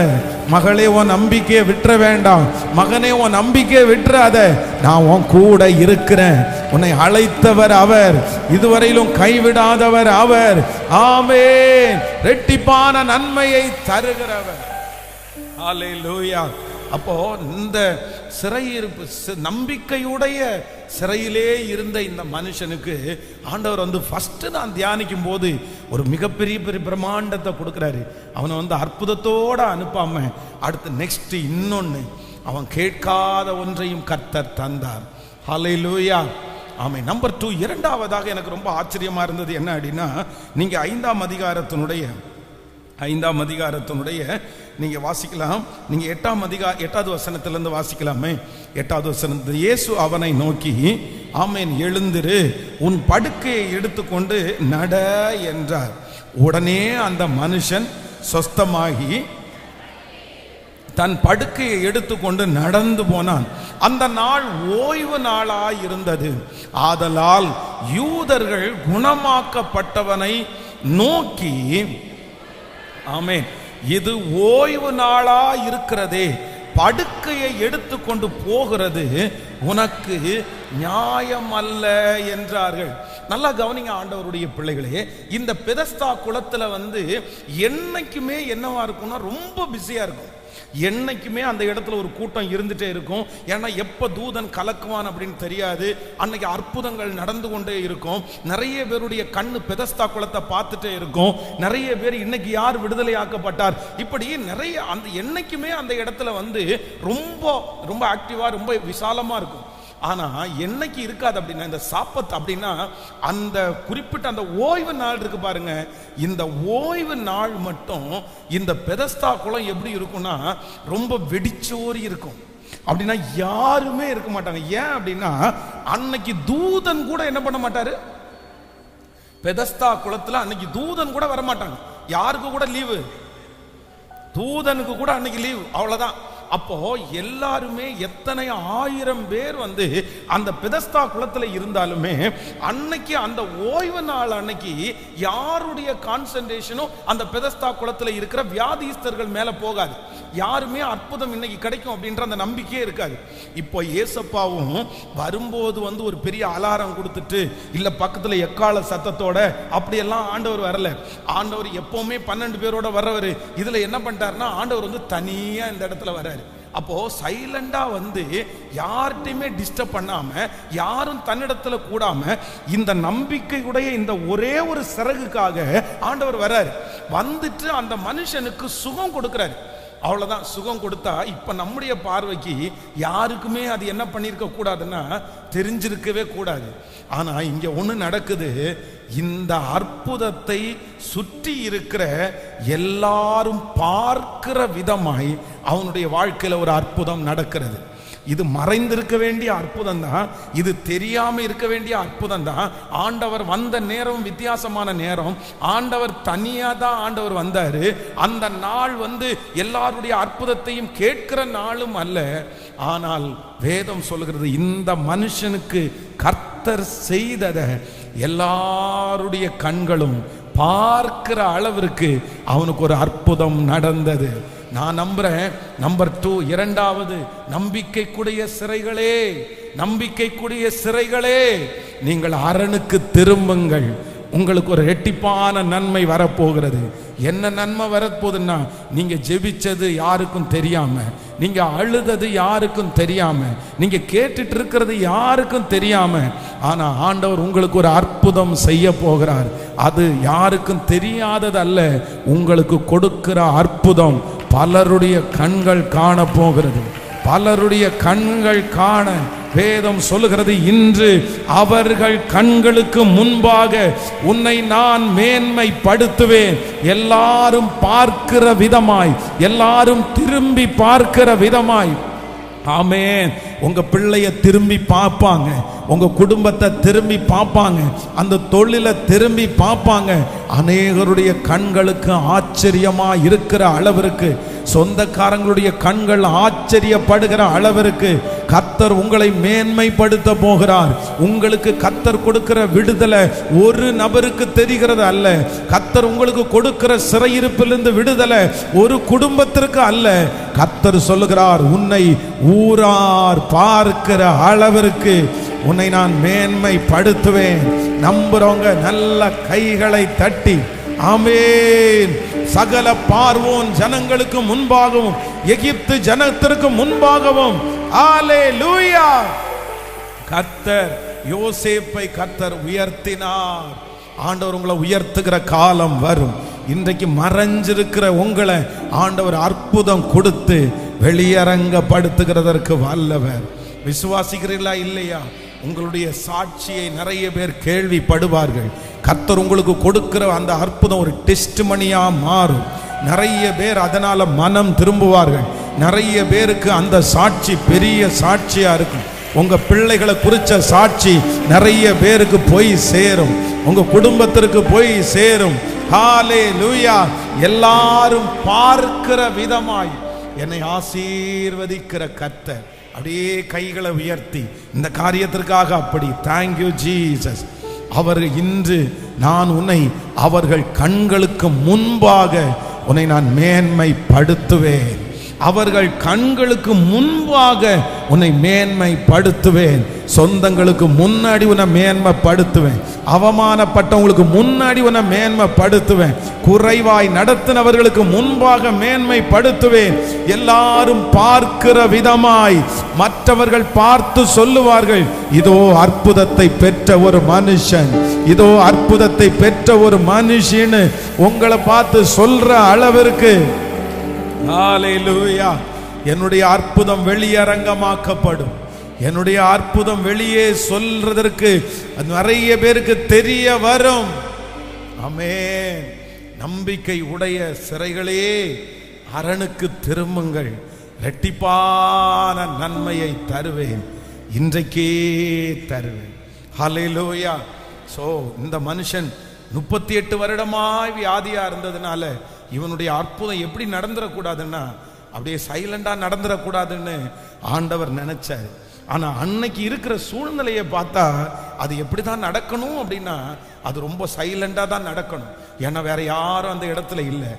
மகளே, உன் நம்பிக்கையை விட்டுற வேண்டாம். மகனே, உன் நம்பிக்கையை விட்டுறாத. நான் உன் கூட இருக்கிறேன். உன்னை அழைத்தவர் அவர், இதுவரையிலும் கைவிடாதவர் அவர். ஆமென். இரட்டிப்பான நன்மையை தருகிறவர். ஹல்லேலூயா. அப்போ இந்த சிறையிருப்பு, நம்பிக்கையுடைய சிறையிலே இருந்த இந்த மனுஷனுக்கு ஆண்டவர் வந்து ஃபர்ஸ்ட் நான் தியானிக்கும் போது ஒரு மிகப்பெரிய பிரம்மாண்டத்தை கொடுக்குறாரு. அவனை அற்புதத்தோட அனுப்பாம அடுத்து நெக்ஸ்ட் இன்னொன்னு, அவன் கேட்காத ஒன்றையும் கர்த்தர் தந்தார். ஹல்லேலூயா. ஆமென். நம்பர் 2, இரண்டாவதாக எனக்கு ரொம்ப ஆச்சரியமா இருந்தது என்ன அப்படின்னா, நீங்க 5ஆம் அதிகாரத்தினுடைய நீங்க வாசிக்கலாம். நீங்க 8வது வசனத்திலிருந்து வாசிக்கலாமே. 8வது வசனத்தில் இயேசு அவனை நோக்கி, ஆமென், எழுந்திரு, உன் படுக்கையை எடுத்துக்கொண்டு நட என்றார். உடனே அந்த மனுஷன் சொஸ்தமாகி தன் படுக்கையை எடுத்துக்கொண்டு நடந்து போனான். அந்த நாள் ஓய்வு நாளாய் இருந்தது. ஆதலால் யூதர்கள் குணமாக்கப்பட்டவனை நோக்கி, ஆமென், இது ஓய்வு நாளா இருக்கிறதே, படுக்கையை எடுத்துக்கொண்டு போகிறது உனக்கு நியாயம் அல்ல என்றார்கள். நல்லா கவனிங்க ஆண்டவருடைய பிள்ளைகளே, இந்த பெதஸ்தா குளத்துல என்னைக்குமே என்னவா இருக்கும்னா ரொம்ப பிஸியா இருக்கும். என்னைக்குமே அந்த இடத்துல ஒரு கூட்டம் இருந்துட்டே இருக்கும். ஏன்னா எப்ப தூதன் கலக்குவான் அப்படின்னு தெரியாது. அன்னைக்கு அற்புதங்கள் நடந்து கொண்டே இருக்கும். நிறைய பேருடைய கண்ணு பெதஸ்தா குளத்தை பார்த்துட்டே இருக்கும். நிறைய பேர் இன்னைக்கு யார் விடுதலை ஆக்கப்பட்டார், இப்படி நிறைய அந்த என்னைக்குமே அந்த இடத்துல ரொம்ப ரொம்ப ஆக்டிவா ரொம்ப விசாலமா இருக்கும். ஆனா என்னைக்கு இருக்காது அப்படின்னா, இந்த சாப்பத் அப்படின்னா அந்த குறிப்பிட்ட அந்த ஓய்வு நாள் இருக்கு பாருங்க, இந்த ஓய்வு நாள் மட்டும் இந்த பெதஸ்தா குளம் எப்படி இருக்கும்னா ரொம்ப வெடிச்சோரி இருக்கும். அப்படின்னா யாருமே இருக்க மாட்டாங்க. ஏன் அப்படின்னா அன்னைக்கு தூதன் கூட என்ன பண்ண மாட்டாரு, பெதஸ்தா குளத்துல அன்னைக்கு தூதன் கூட வர மாட்டாங்க. யாருக்கு கூட லீவு, தூதனுக்கு கூட அன்னைக்கு லீவு, அவ்வளவுதான். அப்போ எல்லாருமே எத்தனை ஆயிரம் பேர் அந்த பெதஸ்தா குளத்துல இருந்தாலுமே அன்னைக்கு அந்த ஓய்வு நாள் அன்னைக்கு யாருடைய கான்சென்ட்ரேஷனும் அந்த பெதஸ்தா குளத்துல இருக்கிற வியாதிஸ்தர்கள் மேல போகாது. யாருமே அற்புதம் இன்னைக்கு கிடைக்கும் அப்படின்ற அந்த நம்பிக்கையே இருக்காது. இப்போ ஏசப்பாவும் வரும்போது ஒரு பெரிய அலாரம் கொடுத்துட்டு இல்ல பக்கத்துல எக்கால சத்தத்தோட அப்படியெல்லாம் ஆண்டவர் வரல. ஆண்டவர் எப்பவுமே 12 பேரோட வர்றவர். இதுல என்ன பண்ணிட்டாருன்னா ஆண்டவர் தனியா இந்த இடத்துல வர்றாரு. அப்போ சைலண்டா யார்கிட்டையுமே டிஸ்டர்ப் பண்ணாம, யாரும் தன்னிடத்துல கூடாம, இந்த நம்பிக்கையுடைய இந்த ஒரே ஒரு சிறகுக்காக ஆண்டவர் வர்றாரு. வந்துட்டு அந்த மனுஷனுக்கு சுகம் கொடுக்கிறாரு. அவ்வளவுதான். சுகம் கொடுத்தா இப்ப நம்முடைய பார்வைக்கு யாருக்குமே அது என்ன பண்ணிருக்க கூடாதுன்னா தெரிஞ்சிருக்கவே கூடாது. ஆனா இங்க ஒண்ணு நடக்குது. இந்த அற்புதத்தை சுற்றி இருக்கிற எல்லாரும் பார்க்கிற விதமாய் அவனுடைய வாழ்க்கையில ஒரு அற்புதம் நடக்கிறது. இது மறைந்திருக்க வேண்டிய அற்புதம் தான், இது தெரியாம இருக்க வேண்டிய அற்புதம் தான். ஆண்டவர் வந்த நேரம் வித்தியாசமான நேரம். ஆண்டவர் தனியா தான் ஆண்டவர் வந்தாரு. அந்த நாள் எல்லாருடைய அற்புதத்தையும் கேட்கிற நாளும் அல்ல. ஆனால் வேதம் சொல்கிறது இந்த மனுஷனுக்கு கர்த்தர் செய்தத எல்லாருடைய கண்களும் பார்க்கிற அளவிற்கு அவனுக்கு ஒரு அற்புதம் நடந்தது. நான் நம்புறேன். நம்பர் 2, இரண்டாவது, நம்பிக்கைக்குடைய சிறைகளே, நம்பிக்கைக்குரிய சிறைகளே, நீங்கள் அரணுக்கு திரும்புங்கள். உங்களுக்கு ஒரு ரெட்டிப்பான நன்மை வரப்போகிறது. என்ன நன்மை வரப்போகுதுன்னா, நீங்க ஜெபிச்சது யாருக்கும் தெரியாம, நீங்க அழுதது யாருக்கும் தெரியாம, நீங்க கேட்டுட்டு இருக்கிறது யாருக்கும் தெரியாம, ஆனா ஆண்டவர் உங்களுக்கு ஒரு அற்புதம் செய்ய போகிறார். அது யாருக்கும் தெரியாதது அல்ல. உங்களுக்கு கொடுக்கிற அற்புதம் பலருடைய கண்கள் காண போகிறது. பலருடைய கண்கள் காண வேதம் சொல்லுகிறது, இன்று அவர்கள் கண்களுக்கு முன்பாக உன்னை நான் மேன்மைப்படுத்துவேன். எல்லாரும் பார்க்கிற விதமாய், எல்லாரும் திரும்பி பார்க்கிற விதமாய். ஆமென். உங்க பிள்ளைய திரும்பி பார்ப்பாங்க, உங்க குடும்பத்தை திரும்பி பார்ப்பாங்க, அந்த தொழிலை திரும்பி பார்ப்பாங்க. அநேகருடைய கண்களுக்கு ஆச்சரியமா இருக்கிற அளவிற்கு, சொந்தக்காரங்களுடைய கண்கள் ஆச்சரியப்படுகிற அளவிற்கு கர்த்தர் உங்களை மேன்மைப்படுத்த போகிறார். உங்களுக்கு கர்த்தர் கொடுக்கிற விடுதலை ஒரு நபருக்கு தெரிகிறது அல்ல. கர்த்தர் உங்களுக்கு கொடுக்கிற சிறையிருப்பிலிருந்து விடுதலை ஒரு குடும்பத்திற்கு அல்ல. கர்த்தர் சொல்லுகிறார், உன்னை ஊரார் பார்க்கிற அளவிற்கு உன்னை நான் மேன்மைப்படுத்துவேன். நம்புறவங்க நல்ல கைகளை தட்டி ஆமென். சகல பார்வோன் ஜனங்களுக்கு முன்பாகவும் எகிப்து ஜனத்திற்கு முன்பாகவும் அல்லேலூயா. கர்த்தர் யோசேப்பை கர்த்தர் உயர்த்தினார். ஆண்டவர் உங்களை உயர்த்துகிற காலம் வரும். இன்றைக்கு மறைஞ்சிருக்கிற உங்களை ஆண்டவர் அற்புதம் கொடுத்து வெளியரங்கப்படுத்துகிறதற்கு வல்லவர். விசுவாசிக்கிறீர்களா இல்லையா? உங்களுடைய சாட்சியை நிறைய பேர் கேள்விப்படுவார்கள். கர்த்தர் உங்களுக்கு கொடுக்கிற அந்த அற்புதம் ஒரு டெஸ்ட் மணியா மாறும். நிறைய பேர் அதனால மனம் திரும்புவார்கள். நிறைய பேருக்கு அந்த சாட்சி பெரிய சாட்சியா இருக்கும். உங்க பிள்ளைகளை குறிச்ச சாட்சி நிறைய பேருக்கு போய் சேரும், உங்க குடும்பத்திற்கு போய் சேரும். ஹல்லேலூயா. எல்லாரும் பார்க்கிற விதமாய் என்னை ஆசீர்வதிக்கிற கர்த்தர். அப்படியே கைகளை உயர்த்தி இந்த காரியத்திற்காக அப்படி தேங்க்யூ ஜீசஸ். அவர் இன்று நான் உன்னை அவர்கள் கண்களுக்கு முன்பாக உன்னை நான் மேன்மைப்படுத்துவேன். அவர்கள் கண்களுக்கு முன்பாக உன்னை மேன்மைப்படுத்துவேன். சொந்தங்களுக்கு முன்னாடி உன்னை மேன்மைப்படுத்துவேன். அவமானப்பட்டவங்களுக்கு முன்னாடி உன்னை மேன்மைப்படுத்துவேன். குறைவாய் நடத்தினவர்களுக்கு முன்பாக மேன்மைப்படுத்துவேன். எல்லாரும் பார்க்கிற விதமாய் மற்றவர்கள் பார்த்து சொல்லுவார்கள், இதோ அற்புதத்தை பெற்ற ஒரு மனுஷன், இதோ அற்புதத்தை பெற்ற ஒரு மனுஷன்னு உங்களை பார்த்து சொல்ற அளவிற்கு ஹல்லேலூயா, என்னுடைய அற்புதம் வெளியரங்கமாக்கப்படும். என்னுடைய அற்புதம் வெளியே சொல்றதற்கு நிறைய பேருக்கு தெரிய வரும். ஆமென். நம்பிக்கை உடைய சிறைகளே அரணுக்கு திரும்புங்கள், இரட்டிப்பான நன்மையை தருவேன், இன்றைக்கே தருவேன். ஹல்லேலூயா. சோ இந்த மனுஷன் 38 வருடமாய் வியாதியா இருந்ததுனால இவனுடைய அற்புதம் எப்படி நடந்துடக்கூடாதுன்னா அப்படியே சைலண்டா நடந்துடக்கூடாதுன்னு ஆண்டவர் நினைச்சார். ஆனா அன்னைக்கு இருக்கிற சூழ்நிலையை பார்த்தா அது எப்படி தான் நடக்கணும் அப்படின்னா அது ரொம்ப சைலண்டா தான் நடக்கணும். ஏன்னா வேற யாரும் அந்த இடத்துல இல்லை.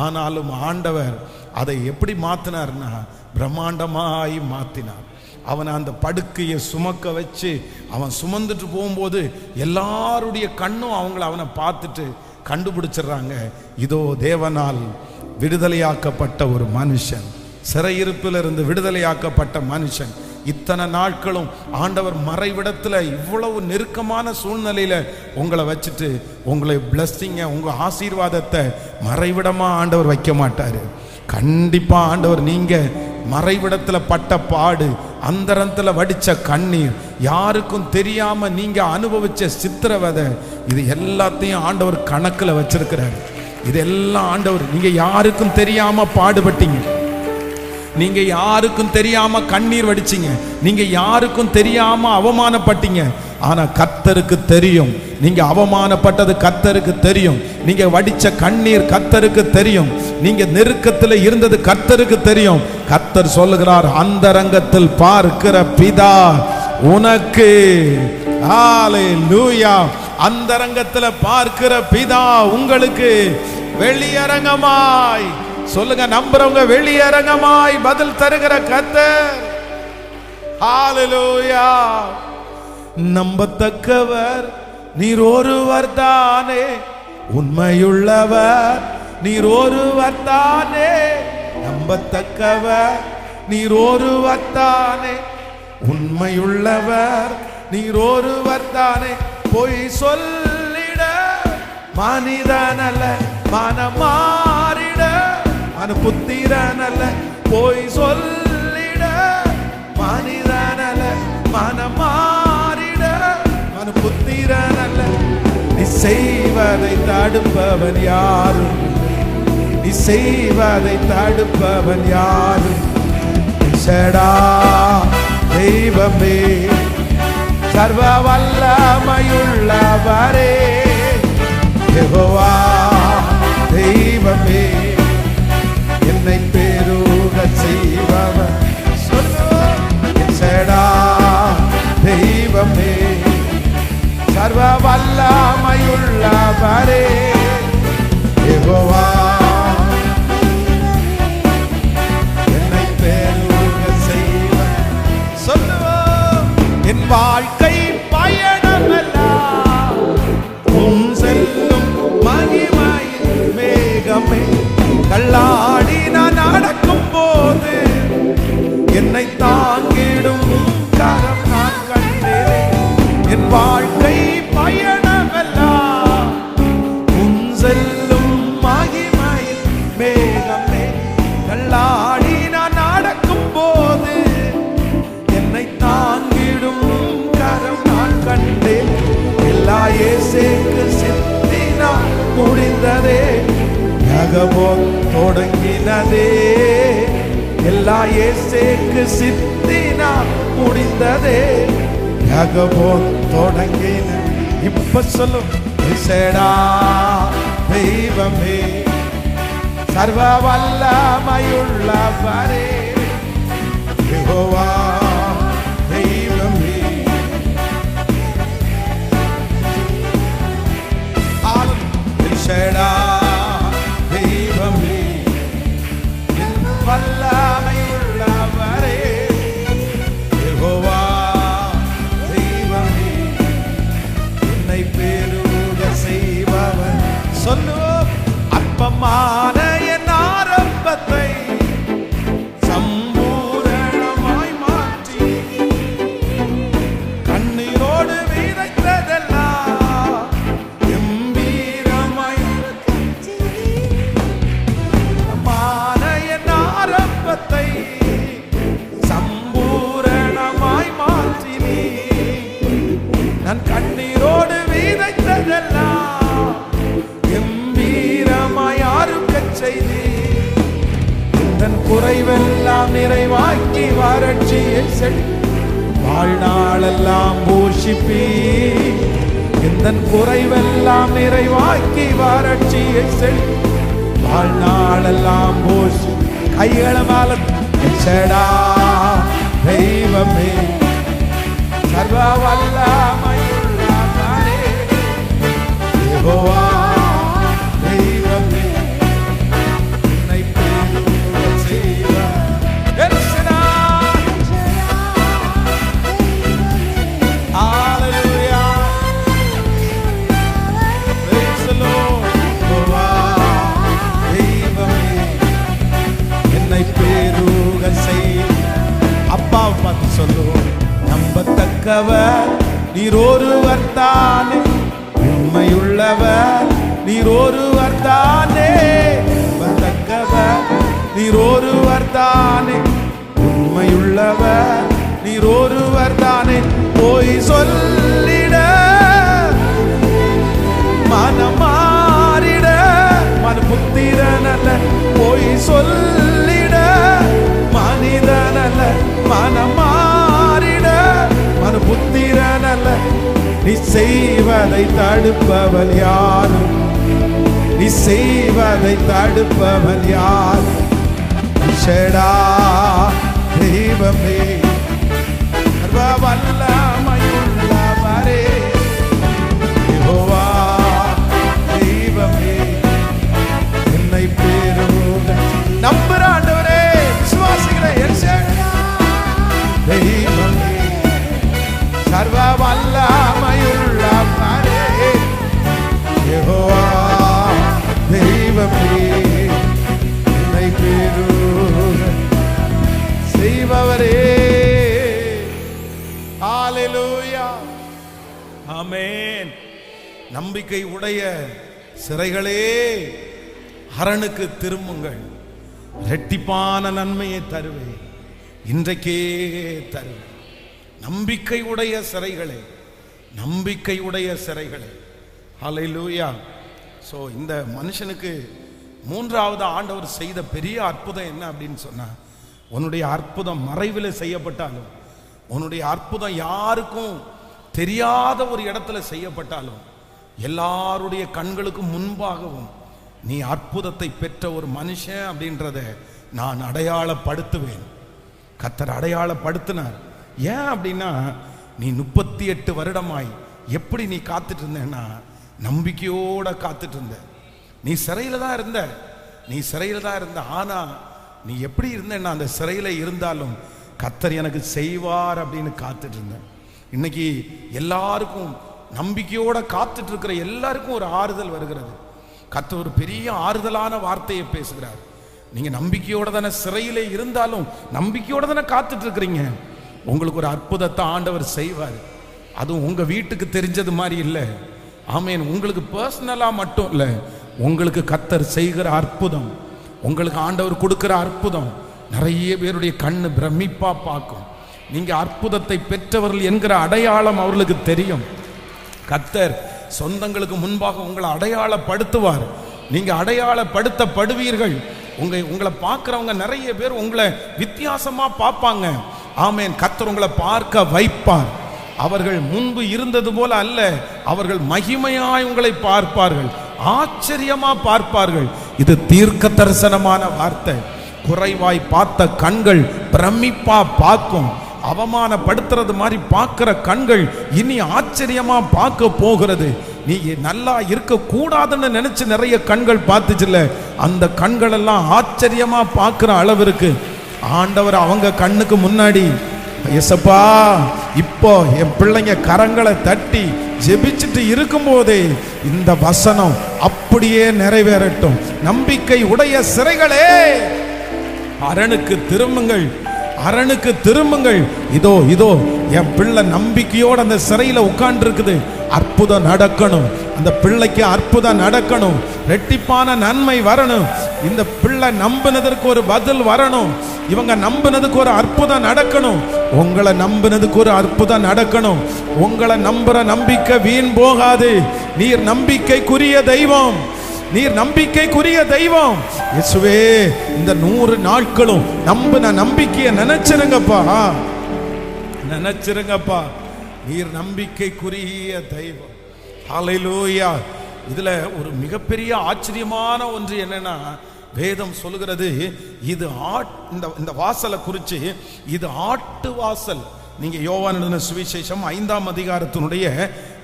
ஆனாலும் ஆண்டவர் அதை எப்படி மாத்தினார்னா பிரம்மாண்டமாய் மாத்தினார். அவனை அந்த படுக்கையை சுமக்க வச்சு அவன் சுமந்துட்டு போகும்போது எல்லாருடைய கண்ணும் அவனை பார்த்துட்டு கண்டுபிடிச்சிடுறாங்க, இதோ தேவனால் விடுதலையாக்கப்பட்ட ஒரு மனுஷன், சிறையிருப்பிலிருந்து விடுதலையாக்கப்பட்ட மனுஷன். இத்தனை நாட்களும் ஆண்டவர் மறைவிடத்துல இவ்வளவு நெருக்கமான சூழ்நிலையில உங்களை வச்சுட்டு உங்களை பிளஸ்ஸிங்க, உங்க ஆசீர்வாதத்தை மறைவிடமா ஆண்டவர் வைக்க மாட்டாரு. கண்டிப்பா ஆண்டவர் நீங்க மறைவிடத்துல பட்ட பாடு, அந்தரத்துல வடிச்ச கண்ணீர், யாருக்கும் தெரியாம நீங்க அனுபவிச்ச சித்திரவதை, இது எல்லாத்தையும் ஆண்டவர் கணக்குல வச்சிருக்கிறார். இதெல்லாம் ஆண்டவர், நீங்க யாருக்கும் தெரியாம பாடுபட்டீங்க, நீங்க யாருக்கும் தெரியாம கண்ணீர் வடிச்சீங்க, நீங்க யாருக்கும் தெரியாம அவமானப்பட்டீங்க. ஆனா கர்த்தருக்கு தெரியும். நீங்க அவமானப்பட்டது கர்த்தருக்கு தெரியும். நீங்க வடிச்ச கண்ணீர் கர்த்தருக்கு தெரியும். நீங்க நெருக்கத்தில் இருந்தது கர்த்தருக்கு தெரியும். கர்த்தர் சொல்லுகிறார், அந்தரங்கத்தில் பார்க்கிற பிதா உனக்கு, ஹல்லேலூயா, அந்தரங்கத்தில் பார்க்கிற பிதா உங்களுக்கு வெளியரங்கமாய், சொல்லுங்க நம்புறவங்க, வெளியரங்கமாய் பதில் தருகிற கர்த்தர். ஹல்லேலூயா. நம்பத்தக்கவர் நீர் ஒருவர் தானே, உண்மையுள்ளவர் நீர் ஒருவர் தானே, நம்பத்தக்கவர் நீர் ஒருவர் தானே, உண்மையுள்ளவர் நீர் ஒருவர் தானே. பொய் சொல்லிட மனிதனல்ல, மனம் மாறிட புத்திரனல்ல. பொய் சொல்லிட மனிதனல்ல, மனம் மாறிட புத்திரனல்ல. நீ செய்வதை தடுப்பவன் யாரும், நீ செய்வதை தடுப்பவன் யாரும். சடா தெய்வமே, சர்வ வல்லமையுள்ளவரே, யெகோவா தெய்வமே, என்னை பெருக செய்பவர். சடா தெய்வமே, சர்வ வல்லமையுள்ளவரே, யெகோவா என்னை பெருக செய்பவர். சொல்லுவோம், என் வாழ்க்கை பயணமெல்லாம் உம் செல்லும் மகிமையின் மேகமே. கல்லாடி நான் நடக்கும் போது என்னை தாங்கிடும் கரம் நான் கண்டேன். என் வாழ்க்கை பயணமெல்லாம் உம் செல்லும் மகிமையின் மேகமே. கல்லாடி நான் நடக்கும் போது என்னை தாங்கிடும் கரம் நான் கண்டேன். எல்லா இயேசுவுக்கு சித்தினால் முடிந்ததே, யகபோத் தொடங்கினதே. எல்லா இயேசுவுக்கு சித்தினால் முடிந்ததே, யகபோத் தொடங்கின. இப்ப சொல்லும், இசடா தெய்வமே, சர்வ வல்லமையுள்ளவரே, யெகோவா தெய்வமே. இசடா தெய்வமே, வல்ல நான் கண்ணீரோடு விதைத்ததெல்லாம் கம்பீரமாய் அறுக்கச் செய்தி. எந்தன் குறைவெல்லாம் நிறைவாக்கி வறட்சியை வாழ்நாளெல்லாம் போஷிப்பி. எந்தன் குறைவெல்லாம் நிறைவாக்கி வறட்சியை வாழ்நாளெல்லாம் போஷி. கைகளை மேல தெய்வமே சர்வ வல்லமையுள்ளவரே யெகோவா தெய்வமே உன்னை பெருக செய்வார். எல்ஷடா ஹalleluya praise the Lord. யெகோவா தெய்வமே என்னை பெருக செய்வார். அப்பாவை பார்த்து சொல்லுவோம், நம்பத்தக்கவர் நீர் ஒருவர் தானே, உண்மையுள்ளவர் நீர் ஒருவர் தானே. நம்பத்தக்கவர் நீர் ஒருவர் தானே, உண்மையுள்ளவர் நீர் ஒருவர் தானே. போய் சொல்லிட மனமாறிட மன புத்திரனல்ல. போய் சொல்லிட மனிதனல்ல, மனமாறிட மன புத்திரனல்ல. நீ செய்வதை தடுப்பவன் யாரு? நீ செய்வதை தடுப்பவன் யார்? ஷடா தெய்வமே சர்வ வல்லமையுள்ளவரே யெகோவா தெய்வமே என்னை பெருக. நம்புற ஆண்டவரே, விசுவாசிக்கிறேன். தெய்வமே சர்வ வல்லமையுள்ளவரே யெகோவா தெய்வமே என்னை பெருக செய்பவரே. ஹalleluya ஆமென். நம்பிக்கை உடைய சிறைகளே அரணுக்கு திரும்புங்கள், இரட்டிப்பான நன்மையை தருவேன், இன்றைக்கே தருவேன். நம்பிக்கை உடைய சிறைகளே, நம்பிக்கை உடைய சிறைகளே. ஹல்லேலூயா. ஸோ இந்த மனுஷனுக்கு மூன்றாவது ஆண்டவர் செய்த பெரிய அற்புதம் என்ன அப்படின்னு சொன்னா, உன்னுடைய அற்புதம் மறைவில் செய்யப்பட்டாலும், உன்னுடைய அற்புதம் யாருக்கும் தெரியாத ஒரு இடத்துல செய்யப்பட்டாலும், எல்லாருடைய கண்களுக்கு முன்பாகவும் நீ அற்புதத்தை பெற்ற ஒரு மனுஷன் அப்படின்றத நான் அடையாளப்படுத்துவேன். கர்த்தர் அடையாளப்படுத்தினார். ஏன் அப்படின்னா, நீ 38 வருடமாய் எப்படி நீ காத்துட்டு இருந்தேன்னா, நம்பிக்கையோட காத்துட்டு இருந்த. நீ சிறையில தான் இருந்த, நீ சிறையில தான் இருந்த. ஆனா நீ எப்படி இருந்தேன்னா, அந்த சிறையில இருந்தாலும் கர்த்தர் எனக்கு செய்வார் அப்படின்னு காத்துட்டு இருந்த. இன்னைக்கு எல்லாருக்கும் நம்பிக்கையோட காத்துட்டு இருக்கிற எல்லாருக்கும் ஒரு ஆறுதல் வருகிறது. கர்த்தர் ஒரு பெரிய ஆறுதலான வார்த்தையை பேசுகிறார். நீங்க நம்பிக்கையோட தானே சிறையிலே இருந்தாலும் நம்பிக்கையோட தானே காத்துட்டு இருக்கிறீங்க. உங்களுக்கு ஒரு அற்புதத்தை ஆண்டவர் செய்வார். அதுவும் உங்க வீட்டுக்கு தெரிஞ்சது மாதிரி இல்லை. ஆமேன். உங்களுக்கு பர்சனலா மட்டும் இல்லை, உங்களுக்கு கர்த்தர் செய்கிற அற்புதம், உங்களுக்கு ஆண்டவர் கொடுக்கிற அற்புதம் நிறைய பேருடைய கண்ணு பிரமிப்பா பார்க்கும். நீங்க அற்புதத்தை பெற்றவர்கள் என்கிற அடையாளம் அவர்களுக்கு தெரியும். கர்த்தர் சொந்தங்களுக்கு முன்பாக உங்களை அடையாளப்படுத்துவார். நீங்க அடையாளப்படுத்தப்படுவீர்கள். உங்களை பார்க்கிறவங்க நிறைய பேர் உங்களை வித்தியாசமா பார்ப்பாங்க. ஆமேன். கர்த்தர் உங்களை பார்க்க வைப்பார். அவர்கள் முன்பு இருந்தது போல அல்ல, அவர்கள் மகிமையாய் உங்களை பார்ப்பார்கள், ஆச்சரியமா பார்ப்பார்கள். இது தீர்க்க தரிசனமான வார்த்தை. குறைவாய் பார்த்த கண்கள் பிரமிப்பா பார்க்கும். அவமானப்படுத்துறது மாதிரி பார்க்கிற கண்கள் இனி ஆச்சரியமா பார்க்க போகிறது. நீ நல்லா இருக்க கூடாதுன்னு நினைச்சு நிறைய கண்கள் பார்த்துச்சுல்ல, அந்த கண்கள் எல்லாம் ஆச்சரியமா பார்க்கிற அளவிற்கு ஆண்டவர் அவங்க கண்ணுக்கு முன்னாடி, எசப்பா இப்போ என் பிள்ளைங்க கரங்களை தட்டி ஜெபிச்சுட்டு இருக்கும் போதே இந்த வசனம் அப்படியே நிறைவேறட்டும். நம்பிக்கை உடைய சிறைகளே அரணுக்கு திரும்புங்கள், அரணுக்கு திரும்புங்கள். இதோ இதோ என் பிள்ளை நம்பிக்கையோட அந்த சிறையில உட்கார்ந்து இருக்குது. அற்புதம் நடக்கணும், அந்த பிள்ளைக்கு அற்புதம் நடக்கணும், ரெட்டிப்பான நன்மை வரணும், இந்த பிள்ளை நம்பினதற்கு ஒரு பதில் வரணும். இவங்க நம்பினதுக்கு ஒரு அற்புதம் நடக்கணும். உங்களை நம்பினதுக்கு ஒரு அற்புதம் நடக்கணும். உங்களை நம்புற நம்பிக்கை வீண் போகாது. நீர் நம்பிக்கைக்குரிய தெய்வம், நீர் நம்பிக்கைக்குரிய தெய்வம். இயேசுவே, இந்த 100 நாட்களும் நம்பின நம்பிக்கையை நினைச்சிருங்கப்பா, நினைச்சிருங்கப்பா. நீர் நம்பிக்கைக்குரிய தெய்வம். ஹல்லேலூயா. இதுல ஒரு மிகப்பெரிய ஆச்சரியமான ஒன்று என்னன்னா, வேதம் சொல்லுகிறது இது இந்த வாசலை குறித்து, இது ஆட்டு வாசல். நீங்க யோவான் எழுதின சுவிசேஷம் 5ஆம் அதிகாரத்தினுடைய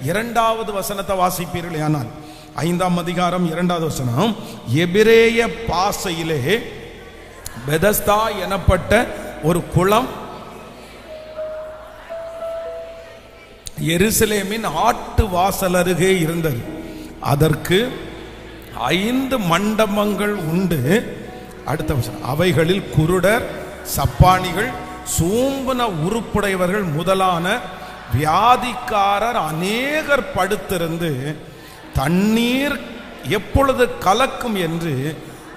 2வது வசனத்தை வாசிப்பீர்கள். ஆனால் 5ஆம் அதிகாரம் 2வது வசனம், எபிரேய பாஷையிலே பெதஸ்தா எனப்பட்ட ஒரு குளம் எருசலேமின் ஆட்டு வாசல் அருகே இருந்தது. அதற்கு 5 மண்டபங்கள் உண்டு. அடுத்த வசனம், அவைகளில் குருடர், சப்பானிகள், சூம்பன உறுப்புடையவர்கள் முதலான வியாதிக்காரர் அநேகர் படுத்திருந்து தண்ணீர் எப்பொழுது கலக்கும் என்று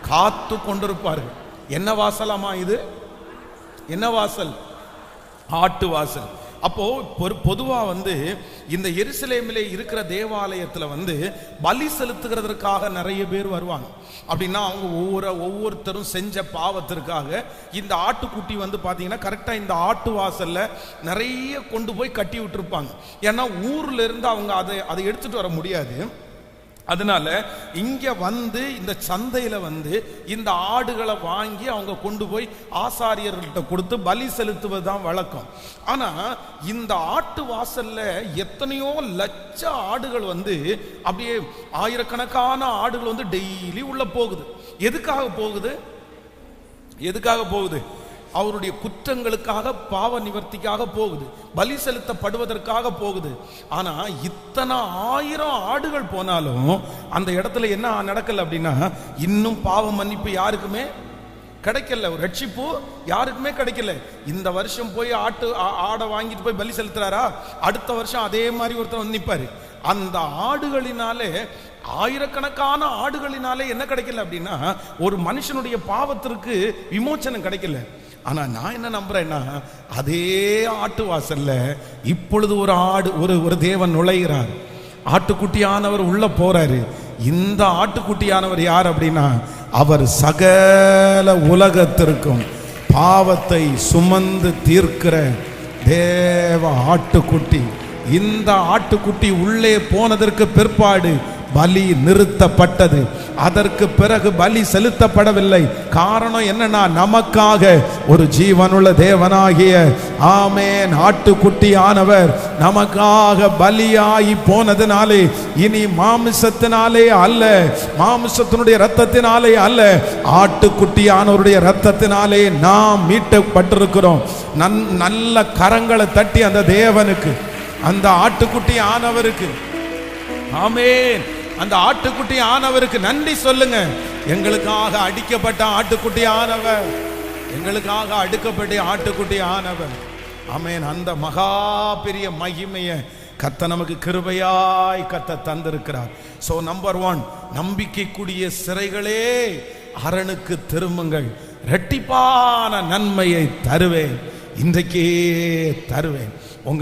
காத்து கொண்டிருப்பார்கள். என்ன வாசலாமா இது? என்ன வாசல்? ஆட்டு வாசல். அப்போ பொதுவா இந்த எருசலேமிலே இருக்கிற தேவாலயத்துல பலி செலுத்துகிறதற்காக நிறைய பேர் வருவாங்க. அப்படின்னா அவங்க ஒவ்வொருத்தரும் செஞ்ச பாவத்திற்காக இந்த ஆட்டுக்குட்டி பாத்தீங்கன்னா கரெக்டா இந்த ஆட்டு வாசல்ல நிறைய கொண்டு போய் கட்டி விட்டுருப்பாங்க. ஏன்னா ஊர்ல இருந்து அவங்க அதை எடுத்துட்டு வர முடியாது. அதனால இங்க இந்த சந்தையில இந்த ஆடுகளை வாங்கி அவங்க கொண்டு போய் ஆசாரியர்கள்ட்ட கொடுத்து பலி செலுத்துவதுதான் வழக்கம். ஆனா இந்த ஆட்டு வாசல்ல எத்தனையோ லட்ச ஆடுகள் அப்படியே ஆயிரக்கணக்கான ஆடுகள் டெய்லி உள்ள போகுது. எதுக்காக போகுது? எதுக்காக போகுது? அவருடைய குற்றங்களுக்காக, பாவ நிவர்த்திக்காக போகுது, பலி செலுத்தப்படுவதற்காக போகுது. ஆனா இத்தனை 1000 ஆடுகள் போனாலும் அந்த இடத்துல என்ன நடக்கல அப்படின்னா, இன்னும் பாவ மன்னிப்பு யாருக்குமே கிடைக்கல, ஒரு ரட்சிப்பு யாருக்குமே கிடைக்கல. இந்த வருஷம் போய் ஆடை வாங்கிட்டு போய் பலி செலுத்துறாரா, அடுத்த வருஷம் அதே மாதிரி ஒருத்தர் நிற்பாரு. அந்த ஆடுகளினாலே, ஆயிரக்கணக்கான ஆடுகளினாலே என்ன கிடைக்கல அப்படின்னா, ஒரு மனுஷனுடைய பாவத்திற்கு விமோச்சனம் கிடைக்கல. ஆனா நான் என்ன நம்புறேன்னா, அதே ஆட்டு வாசல்ல இப்பொழுது ஒரு தேவன் நுழைகிறார். ஆட்டுக்குட்டியானவர் உள்ள போறாரு. இந்த ஆட்டுக்குட்டியானவர் யார் அப்படின்னா, அவர் சகல உலகத்திற்கும் பாவத்தை சுமந்து தீர்க்கிற தேவ ஆட்டுக்குட்டி. இந்த ஆட்டுக்குட்டி உள்ளே போனதற்கு பிற்பாடு பலி நிறுத்தப்பட்டது. அதற்கு பிறகு பலி செலுத்தப்படவில்லை. காரணம் என்னன்னா, நமக்காக ஒரு ஜீவனுள்ள தேவனாகிய ஆமென் ஆட்டுக்குட்டியானவர் நமக்காக பலியாகி போனதினாலே இனி மாமிசத்தினாலே அல்ல, மாமிசத்தினுடைய இரத்தத்தினாலே அல்ல, ஆட்டுக்குட்டியானவருடைய இரத்தத்தினாலே நாம் மீட்கப்பட்டிருக்கிறோம். நல்ல கரங்களை தட்டி அந்த தேவனுக்கு, அந்த ஆட்டுக்குட்டி ஆனவருக்கு, ஆமென், அந்த ஆட்டுக்குட்டி ஆனவருக்கு நன்றி சொல்லுங்க. எங்களுக்காக அடிக்கப்பட்ட ஆட்டுக்குட்டி ஆனவர், எங்களுக்காக அடுக்கப்பட்ட ஆட்டுக்குட்டி ஆனவர். ஆமென். அந்த மகா பெரிய மகிமையை கர்த்தர் நமக்கு கிருபையாய் கர்த்தர் தந்திருக்கிறார். சோ நம்பர் 1, நம்பிக்கைக்குரிய சிறைகளே அரணுக்கு திரும்புங்கள், இரட்டிப்பான நன்மையை தருவேன், இன்றைக்கே தருவேன்.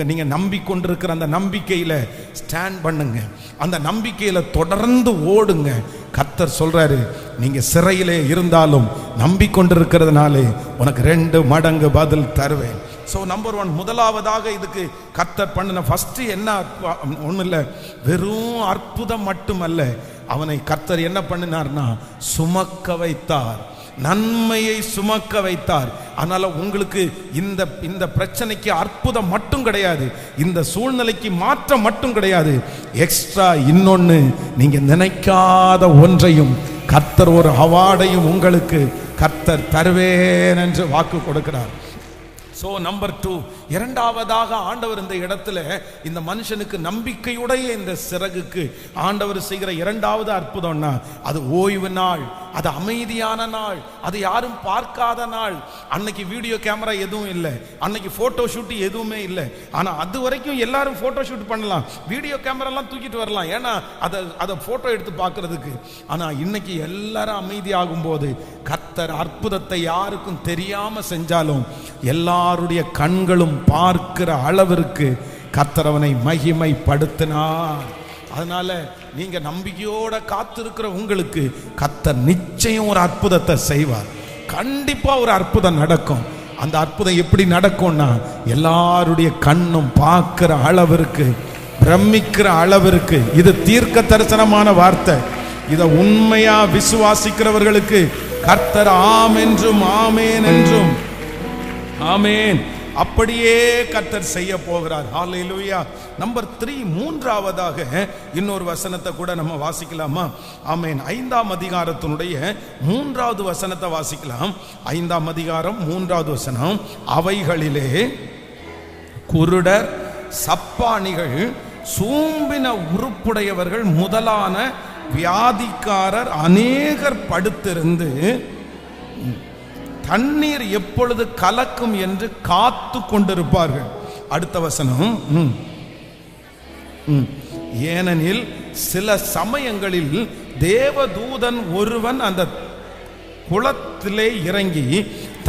நீங்க நம்பிக்கொண்டிருக்கிற அந்த நம்பிக்கையில ஸ்டாண்ட் பண்ணுங்க, அந்த நம்பிக்கையில தொடர்ந்து ஓடுங்க. கர்த்தர் சொல்றாரு, நீங்க சிறையிலே இருந்தாலும் நம்பிக்கொண்டிருக்கிறதுனாலே உனக்கு 2 மடங்கு பதில் தருவேன். ஸோ நம்பர் 1, முதலாவதாக இதுக்கு கர்த்தர் பண்ணின ஃபர்ஸ்ட் என்ன, ஒன்றும் இல்லை, வெறும் அற்புதம் மட்டுமல்ல, அவனை கர்த்தர் என்ன பண்ணினார்னா சுமக்க வைத்தார், நன்மையை சுமக்க வைத்தார். அதனால உங்களுக்கு இந்த பிரச்சனைக்கு அற்புதம் மட்டும் கிடையாது, இந்த சூழ்நிலைக்கு மாற்றம் மட்டும் கிடையாது, எக்ஸ்ட்ரா இன்னொன்னு, நீங்க நினைக்காத ஒன்றையும் கர்த்தர், ஒரு அவார்டையும் உங்களுக்கு கர்த்தர் தருவேன் என்று வாக்கு கொடுக்கிறார். சோ நம்பர் 2, இரண்டாவதாக ஆண்டவர் இந்த இடத்துல இந்த மனுஷனுக்கு நம்பிக்கையுடைய இந்த சிறகுக்கு ஆண்டவர் செய்கிற இரண்டாவது அற்புதம்னா, அது ஓய்வு நாள், அது அமைதியான நாள், அது யாரும் பார்க்காத நாள். அன்னைக்கு வீடியோ கேமரா எதுவும் இல்லை, அன்னைக்கு போட்டோ ஷூட் எதுவுமே இல்லை. ஆனா அது வரைக்கும் எல்லாரும் போட்டோ ஷூட் பண்ணலாம், வீடியோ கேமராலாம் தூக்கிட்டு வரலாம், ஏன்னா அதை போட்டோ எடுத்து பார்க்கறதுக்கு. ஆனா இன்னைக்கு எல்லாரும் அமைதியாகும் போது கர்த்தர் கர்த்தர் அற்புதத்தை யாருக்கும் தெரியாம செஞ்சாலும் எல்லாருடைய கண்களும் பார்க்கிற அளவிற்கு கர்த்தர் அவனை மகிமைப்படுத்தினார். அதனால நீங்க நம்பிக்கையோட காத்திருக்கிற உங்களுக்கு கர்த்தர் நிச்சயம் ஒரு அற்புதத்தை செய்வார். கண்டிப்பா ஒரு அற்புதம் நடக்கும். அந்த அற்புதம் எப்படி நடக்கும்னா, எல்லாருடைய கண்ணும் பார்க்கிற அளவிற்கு, பிரமிக்கிற அளவிற்கு. இது தீர்க்க தரிசனமான வார்த்தை. இதை உண்மையா விசுவாசிக்கிறவர்களுக்கு கர்த்தர் ஆம் என்றும் ஆமேன் என்றும் ஆமேன் அப்படியே கர்த்தர் செய்ய போகிறார். ஹல்லேலூயா. நம்பர் 3, மூன்றாவதாக இன்னொரு வசனத்தை கூட நம்ம வாசிக்கலாமா? ஆமேன். 5ஆம் அதிகாரத்தினுடைய 3வது வசனத்தை வாசிக்கலாம். 5ஆம் அதிகாரம் 3வது வசனம். அவைகளிலே குருடர், சப்பானிகள், சூம்பின உறுப்புடையவர்கள் முதலான வியாதிக்காரர் அநேகர் படுத்திருந்து தண்ணீர் எப்பொழுது கலக்கும் என்று காத்து கொண்டிருப்பார்கள். அடுத்த வசனம். ஏனெனில் சில சமயங்களில் தேவதூதன் ஒருவன் அந்த குளத்திலே இறங்கி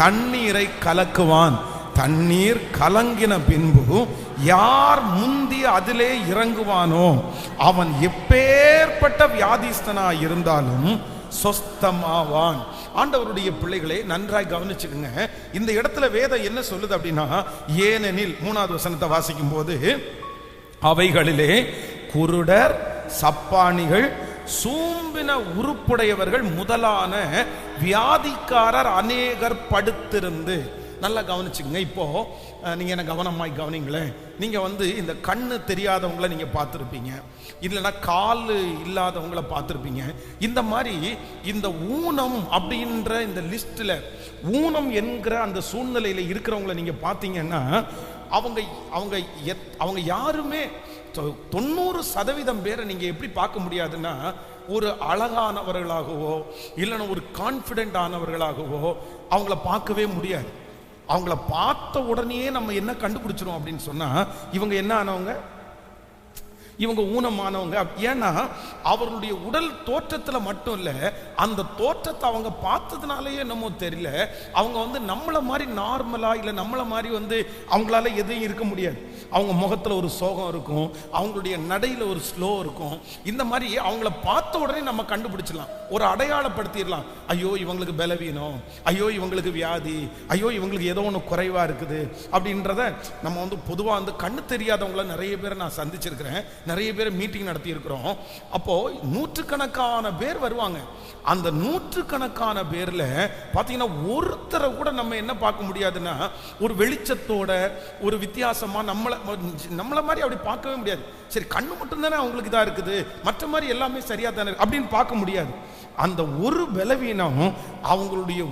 தண்ணீரை கலக்குவான். தண்ணீர் கலங்கின பின்பு யார் முந்தி அதிலே இறங்குவானோ அவன் எப்பேற்பட்ட வியாதிஸ்தனா இருந்தாலும் சொஸ்தமாவான். ஆண்டவருடைய பிள்ளைகளை நன்றாய் கவனிச்சுக்குங்க. இந்த இடத்துல வேதம் என்ன சொல்லுது அப்படின்னா, ஏனெனில் 3வது வசனத்தை வாசிக்கும் போது, அவைகளிலே குருடர், சப்பானிகள், சூம்பின உறுப்புடையவர்கள் முதலான வியாதிக்காரர் அநேகர் படுத்திருந்து. நல்லா கவனிச்சுங்க. இப்போ நீங்க என்ன கவனமாய் கவனிங்களேன். நீங்க இந்த கண்ணு தெரியாதவங்களை நீங்க பார்த்துருப்பீங்க, இல்லைன்னா கால் இல்லாதவங்களை பார்த்துருப்பீங்க. இந்த மாதிரி இந்த ஊனம் அப்படின்ற இந்த லிஸ்ட்ல ஊனம் என்கிற அந்த சூழ்நிலையில இருக்கிறவங்களை நீங்க பார்த்தீங்கன்னா அவங்க அவங்க அவங்க யாருமே 90% பேரை நீங்க எப்படி பார்க்க முடியாதுன்னா, ஒரு அழகானவர்களாகவோ இல்லைன்னா ஒரு கான்ஃபிடென்ட் ஆனவர்களாகவோ அவங்கள பார்க்கவே முடியாது. அவங்கள பார்த்த உடனே நம்ம என்ன கண்டுபிடிச்சிரும் அப்படின்னு சொன்னா, இவங்க என்ன ஆனவங்க, இவங்க ஊனமானவங்க. ஏன்னா அவர்களுடைய உடல் தோற்றத்துல மட்டும் இல்ல, அந்த தோற்றத்தை அவங்க பார்த்ததுனாலேயே நம்ம தெரியல, அவங்க நம்மள மாதிரி நார்மலா இல்ல நம்மள மாதிரி அவங்களால எதையும் இருக்க முடியாது. அவங்க முகத்துல ஒரு சோகம் இருக்கும், அவங்களுடைய நடையில ஒரு ஸ்லோ இருக்கும். இந்த மாதிரி அவங்கள பார்த்த உடனே நம்ம கண்டுபிடிச்சிடலாம், ஒரு அடையாளப்படுத்திடலாம். ஐயோ இவங்களுக்கு பலவீனம், ஐயோ இவங்களுக்கு வியாதி, ஐயோ இவங்களுக்கு ஏதோ ஒன்று குறைவா இருக்குது அப்படின்றத நம்ம பொதுவா கண்ணு தெரியாதவங்கள நிறைய பேரை நான் சந்திச்சிருக்கிறேன், நிறைய பேர் மீட்டிங் நடத்தி இருக்கிறோம். அப்போ நூற்றுக்கணக்கான பேர் வருவாங்க. அந்த நூற்றுக்கணக்கான பேர்ல பாத்தீங்கன்னா ஒருத்தரை கூட நம்ம என்ன பார்க்க முடியாதுன்னா, ஒரு வெளிச்சத்தோட ஒரு வித்தியாசமா நம்மள மாதிரி அப்படி பார்க்கவே முடியாது. சரி, கண்ணு மட்டும் தானே அவங்களுக்கு இதா இருக்குது, மற்ற மாதிரி எல்லாமே சரியா தானே அப்படின்னு பார்க்க முடியாது. அந்த ஒரு பலவீனம் அவங்களுடைய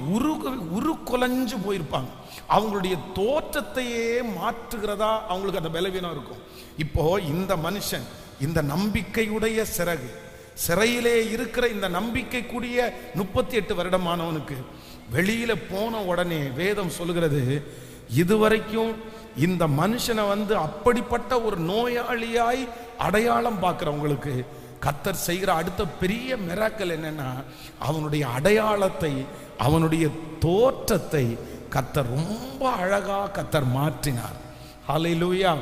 உருக்குலைஞ்சு போயிருப்பாங்க. அவங்களுடைய தோற்றத்தையே மாற்றுகிறதா அவங்களுக்கு அந்த பலவீனம் இருக்கும். இப்போ இந்த மனுஷன், இந்த நம்பிக்கையுடைய சிறையிலே இருக்கிற இந்த நம்பிக்கைக்குரிய 38 வருடமானவனுக்கு வெளியில போன உடனே வேதம் சொல்லுகிறது, இதுவரைக்கும் இந்த மனுஷனை அப்படிப்பட்ட ஒரு நோயாளியாய் அடையாளம் பார்க்கிறவங்களுக்கு கர்த்தர் செய்கிற அடுத்த பெரிய மிராக்கல் என்னன்னா, அவனுடைய அடையாளத்தை, அவனுடைய தோற்றத்தை கர்த்தர் ரொம்ப அழகா கர்த்தர் மாற்றினார். ஹல்லேலூயா.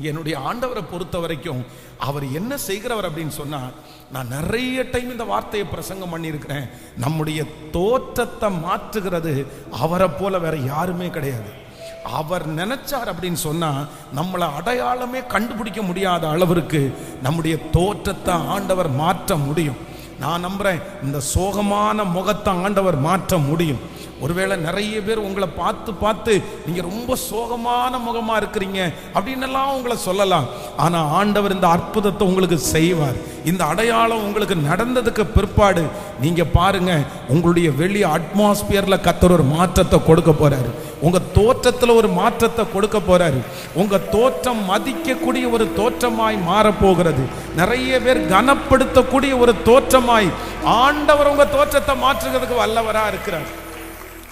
என்னுடைய ஆண்டவரை பொறுத்த வரைக்கும் அவர் என்ன செய்கிறவர் அப்படின்னு சொன்னா, நான் நிறைய டைம் இந்த வார்த்தையை பிரசங்கம் பண்ணியிருக்கிறேன், நம்முடைய தோற்றத்தை மாற்றுகிறது அவரை போல வேற யாருமே கிடையாது. அவர் நினைச்சார் அப்படின்னு சொன்னா நம்மளை அடையாளமே கண்டுபிடிக்க முடியாத அளவிற்கு நம்முடைய தோற்றத்தை ஆண்டவர் மாற்ற முடியும். நான் நம்புறேன், இந்த சோகமான முகத்தை ஆண்டவர் மாற்ற முடியும். ஒருவேளை நிறைய பேர் உங்களை பார்த்து பார்த்து நீங்க ரொம்ப சோகமான முகமா இருக்கிறீங்க அப்படின்னு உங்களை சொல்லலாம். ஆனா ஆண்டவர் இந்த அற்புதத்தை உங்களுக்கு செய்வார். இந்த அடையாளம் உங்களுக்கு நடந்ததுக்கு பிற்பாடு நீங்க பாருங்க, உங்களுடைய வெளி அட்மாஸ்பியர்ல கர்த்தர் ஒரு மாற்றத்தை கொடுக்க போறாரு. உங்க தோற்றத்துல ஒரு மாற்றத்தை கொடுக்க போறாரு. உங்க தோற்றம் மதிக்கக்கூடிய ஒரு தோற்றமாய் மாறப்போகிறது. நிறைய பேர் கனப்படுத்தக்கூடிய ஒரு தோற்றமாய் ஆண்டவர் உங்க தோற்றத்தை மாற்றுகிறதுக்கு வல்லவரா இருக்கிறார்.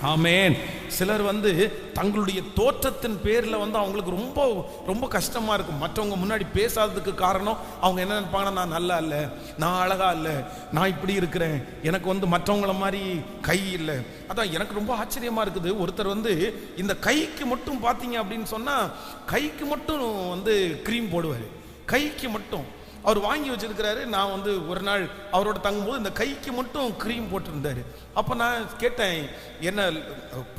ஆமென். சிலர் வந்து தங்களுடைய தோற்றத்தின் பேரில் வந்து அவங்களுக்கு ரொம்ப ரொம்ப கஷ்டமாக இருக்கும். மற்றவங்க முன்னாடி பேசாததுக்கு காரணம் அவங்க என்ன நினைப்பாங்கன்னா, நான் நல்லா இல்லை, நான் அழகா இல்லை, நான் இப்படி இருக்கிறேன், எனக்கு வந்து மற்றவங்கள மாதிரி கை இல்லை. அதான் எனக்கு ரொம்ப ஆச்சரியமாக இருக்குது. ஒருத்தர் வந்து இந்த கைக்கு மட்டும் பார்த்தீங்க அப்படின்னு சொன்னால் கைக்கு மட்டும் வந்து க்ரீம் போடுவார். கைக்கு மட்டும் அவர் வாங்கி வச்சிருக்கிறாரு. நான் வந்து ஒரு நாள் அவரோட தங்கும்போது இந்த கைக்கு மட்டும் க்ரீம் போட்டிருந்தாரு. அப்போ நான் கேட்டேன், என்ன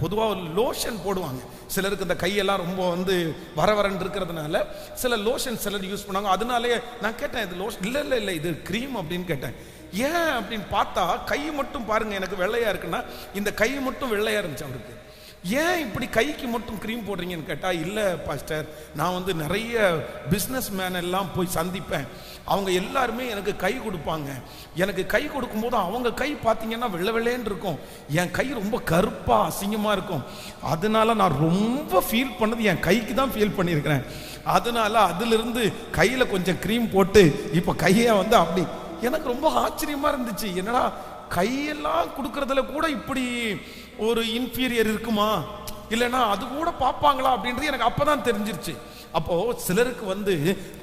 பொதுவாக லோஷன் போடுவாங்க சிலருக்கு, இந்த கையெல்லாம் ரொம்ப வந்து வரவரன்னு இருக்கிறதுனால சில லோஷன் சிலர் யூஸ் பண்ணுவாங்க. அதனாலே நான் கேட்டேன், இது லோஷன் இல்லை இல்லை இல்லை இது க்ரீம் அப்படின்னு கேட்டேன். ஏன் அப்படின்னு பார்த்தா கை மட்டும் பாருங்க எனக்கு வெள்ளையா இருக்குன்னா இந்த கை மட்டும் வெள்ளையா இருந்துச்சு அவருக்கு. ஏன் இப்படி கைக்கு மட்டும் க்ரீம் போடுறீங்கன்னு கேட்டால், இல்லை பாஸ்டர், நான் வந்து நிறைய பிஸ்னஸ் மேன் எல்லாம் போய் சந்திப்பேன், அவங்க எல்லாருமே எனக்கு கை கொடுப்பாங்க, எனக்கு கை கொடுக்கும்போது அவங்க கை பார்த்தீங்கன்னா வெள்ளை வெள்ளைன்னு இருக்கும், என் கை ரொம்ப கருப்பாக அசிங்கமாக இருக்கும். அதனால நான் ரொம்ப ஃபீல் பண்ணது என் கைக்கு தான் ஃபீல் பண்ணியிருக்கிறேன். அதனால அதிலிருந்து கையில் கொஞ்சம் க்ரீம் போட்டு இப்போ கையை வந்து அப்படி. எனக்கு ரொம்ப ஆச்சரியமாக இருந்துச்சு, என்னடா கையெல்லாம் கொடுக்கறதுல கூட இப்படி ஒரு இன்ஃபீரியர் இருக்குமா, இல்லைன்னா அது கூட பார்ப்பாங்களா அப்படின்றது எனக்கு அப்பதான் தெரிஞ்சிருச்சு. அப்போ சிலருக்கு வந்து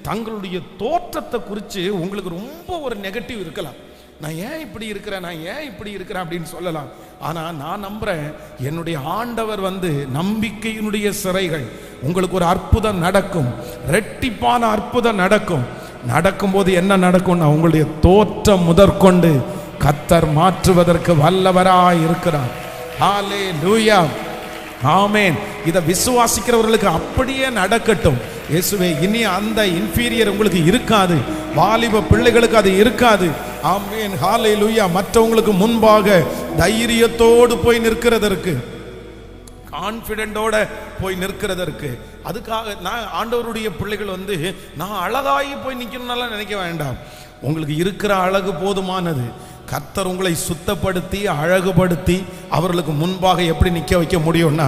தங்களுடைய தோற்றத்தை குறித்து உங்களுக்கு ரொம்ப ஒரு நெகட்டிவ் இருக்கலாம். நான் ஏன் இப்படி இருக்கிறேன், நான் ஏன் இப்படி இருக்கிறேன் அப்படின்னு சொல்லலாம். ஆனா நான் நம்புறேன், என்னுடைய ஆண்டவர் வந்து நம்பிக்கையினுடைய சிறைகள் உங்களுக்கு ஒரு அற்புதம் நடக்கும், ரெட்டிப்பான அற்புதம் நடக்கும். நடக்கும்போது என்ன நடக்கும்னா, உங்களுடைய தோற்றம் முதற்கொண்டு கர்த்தர் மாற்றுவதற்கு வல்லவராய் இருக்கிறார். ஹல்லேலூயா, ஆமென். இதை விசுவாசிக்கிறவர்களுக்கு அப்படியே நடக்கட்டும். இயேசுவே, இனி அந்த இன்ஃபீரியர் உங்களுக்கு இருக்காது, வாலிப பிள்ளைகளுக்கு அது இருக்காது. ஆமென், ஹல்லேலூயா. மற்றவங்களுக்கு முன்பாக தைரியத்தோடு போய் நிற்கிறதற்கு, கான்ஃபிடென்ட்டோட போய் நிற்கிறதற்கு, அதுக்காக நான் ஆண்டவருடைய பிள்ளைகள் வந்து நான் அழகாகி போய் நிற்கணும்னால நினைக்க வேண்டாம். உங்களுக்கு இருக்கிற அழகு போதுமானது. கர்த்தர் உங்களை சுத்தப்படுத்தி அழகுபடுத்தி அவர்களுக்கு முன்பாக எப்படி நிற்க வைக்க முடியும்னா,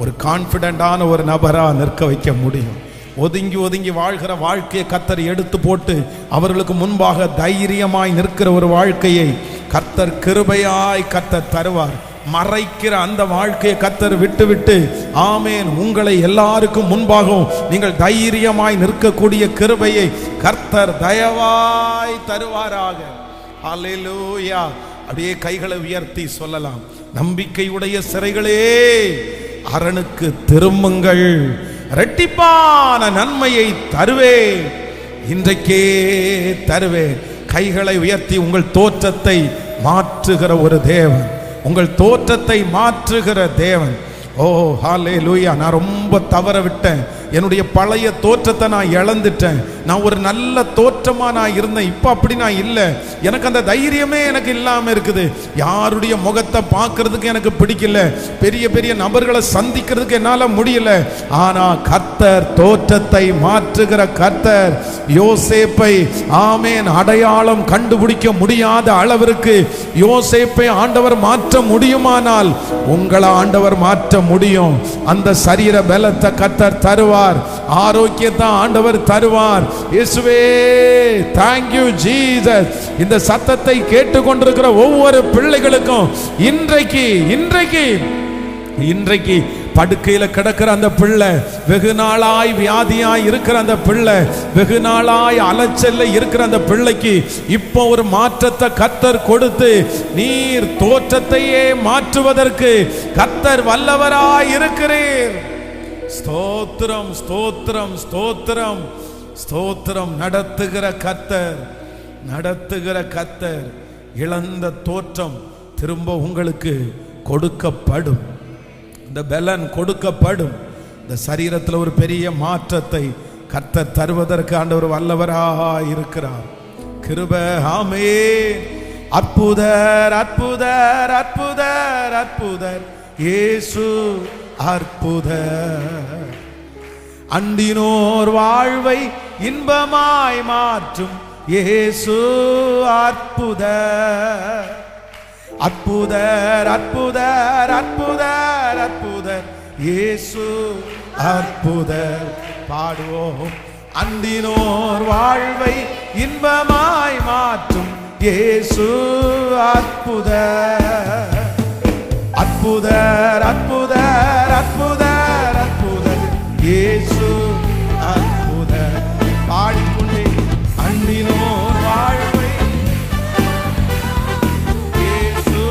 ஒரு கான்ஃபிடென்டான ஒரு நபராக நிற்க வைக்க முடியும். ஒதுங்கி ஒதுங்கி வாழ்கிற வாழ்க்கையை கர்த்தர் எடுத்து போட்டு அவர்களுக்கு முன்பாக தைரியமாய் நிற்கிற ஒரு வாழ்க்கையை கர்த்தர் கிருபையாய் கர்த்தர் தருவார். மறைக்கிற அந்த வாழ்க்கையை கர்த்தர் விட்டு ஆமேன், உங்களை எல்லாருக்கும் முன்பாகவும் நீங்கள் தைரியமாய் நிற்கக்கூடிய கிருபையை கர்த்தர் தயவாய் தருவாராக. ஹல்லேலூயா. அப்படியே கைகளை உயர்த்தி சொல்லலாம், நம்பிக்கையுடைய சிறைகளே அரணுக்கு திரும்புங்கள், இரட்டிப்பான நன்மையை தருவேன், இன்றைக்கே தருவேன். கைகளை உயர்த்தி உங்கள் தோற்றத்தை மாற்றுகிற ஒரு தேவன், உங்கள் தோற்றத்தை மாற்றுகிற தேவன். ஓ ஹல்லேலூயா. நான் ரொம்ப தவற விட்டேன், என்னுடைய பழைய தோற்றத்தை நான் இழந்துட்டேன். நான் ஒரு நல்ல தோற்றமா நான் இருந்தேன், இப்போ அப்படி நான் இல்லை. எனக்கு அந்த தைரியமே எனக்கு இல்லாமல் இருக்குது. யாருடைய முகத்தை பார்க்கறதுக்கு எனக்கு பிடிக்கல, பெரிய பெரிய நபர்களை சந்திக்கிறதுக்கு என்னால் முடியல. ஆனால் கர்த்தர் தோற்றத்தை மாற்றுகிற கர்த்தர் யோசேப்பை ஆமேன் அடையாளம் கண்டுபிடிக்க முடியாத அளவிற்கு யோசேப்பை ஆண்டவர் மாற்ற முடியுமானால் உங்களை ஆண்டவர் மாற்ற முடியும். அந்த சரீர பலத்தை கர்த்தர் தருவார், ஆரோக்கியத்தை ஆண்டவர் தருவார். இயேசுவே, thank you Jesus. இந்த சத்தத்தை கேட்டுக்கொண்டிருக்கிற ஒவ்வொரு பிள்ளைகளுக்கும் இன்றைக்கு படுக்கையில கிடக்கிற அந்த பிள்ளை, வெகு நாளாய் வியாதியாய் இருக்கிற அந்த பிள்ளை, வெகு நாளாய் அலைச்சல்ல இருக்கிற அந்த பிள்ளைக்கு இப்போ ஒரு மாற்றத்தை கர்த்தர் கொடுத்து நீர் தோற்றத்தையே மாற்றுவதற்கு கர்த்தர் வல்லவராய் இருக்கிறீர். ஸ்தோத்திரம், ஸ்தோத்திரம், ஸ்தோத்திரம், ஸ்தோத்திரம். நடத்துகிற கர்த்தர் இழந்த தோற்றம் திரும்ப உங்களுக்கு கொடுக்கப்படும், இந்த பலன் கொடுக்கப்படும். இந்த சரீரத்தில் ஒரு பெரிய மாற்றத்தை கர்த்தர் தருவதற்கு ஆண்டவர் வல்லவராய் இருக்கிறார். கிருபை, ஆமென். அற்புதர், அற்புதர், அற்புதர், அற்புதர் இயேசு, அற்புதர். அண்டினோர் வாழ்வை இன்பமாய் மாற்றும் இயேசு, அற்புதர். அற்புதர், அற்புதர், அற்புதர், அற்புதர் இயேசு, அற்புதர். பாடுவோம். அண்டினோர் வாழ்வை இன்பமாய் மாற்றும் இயேசு, அற்புதர். அற்புதர் அற்புதர் அற்புதர் அற்புதர் இயேசு அற்புதர். பாடிக்கொண்டே அண்டினோர் வாழ்வை இயேசு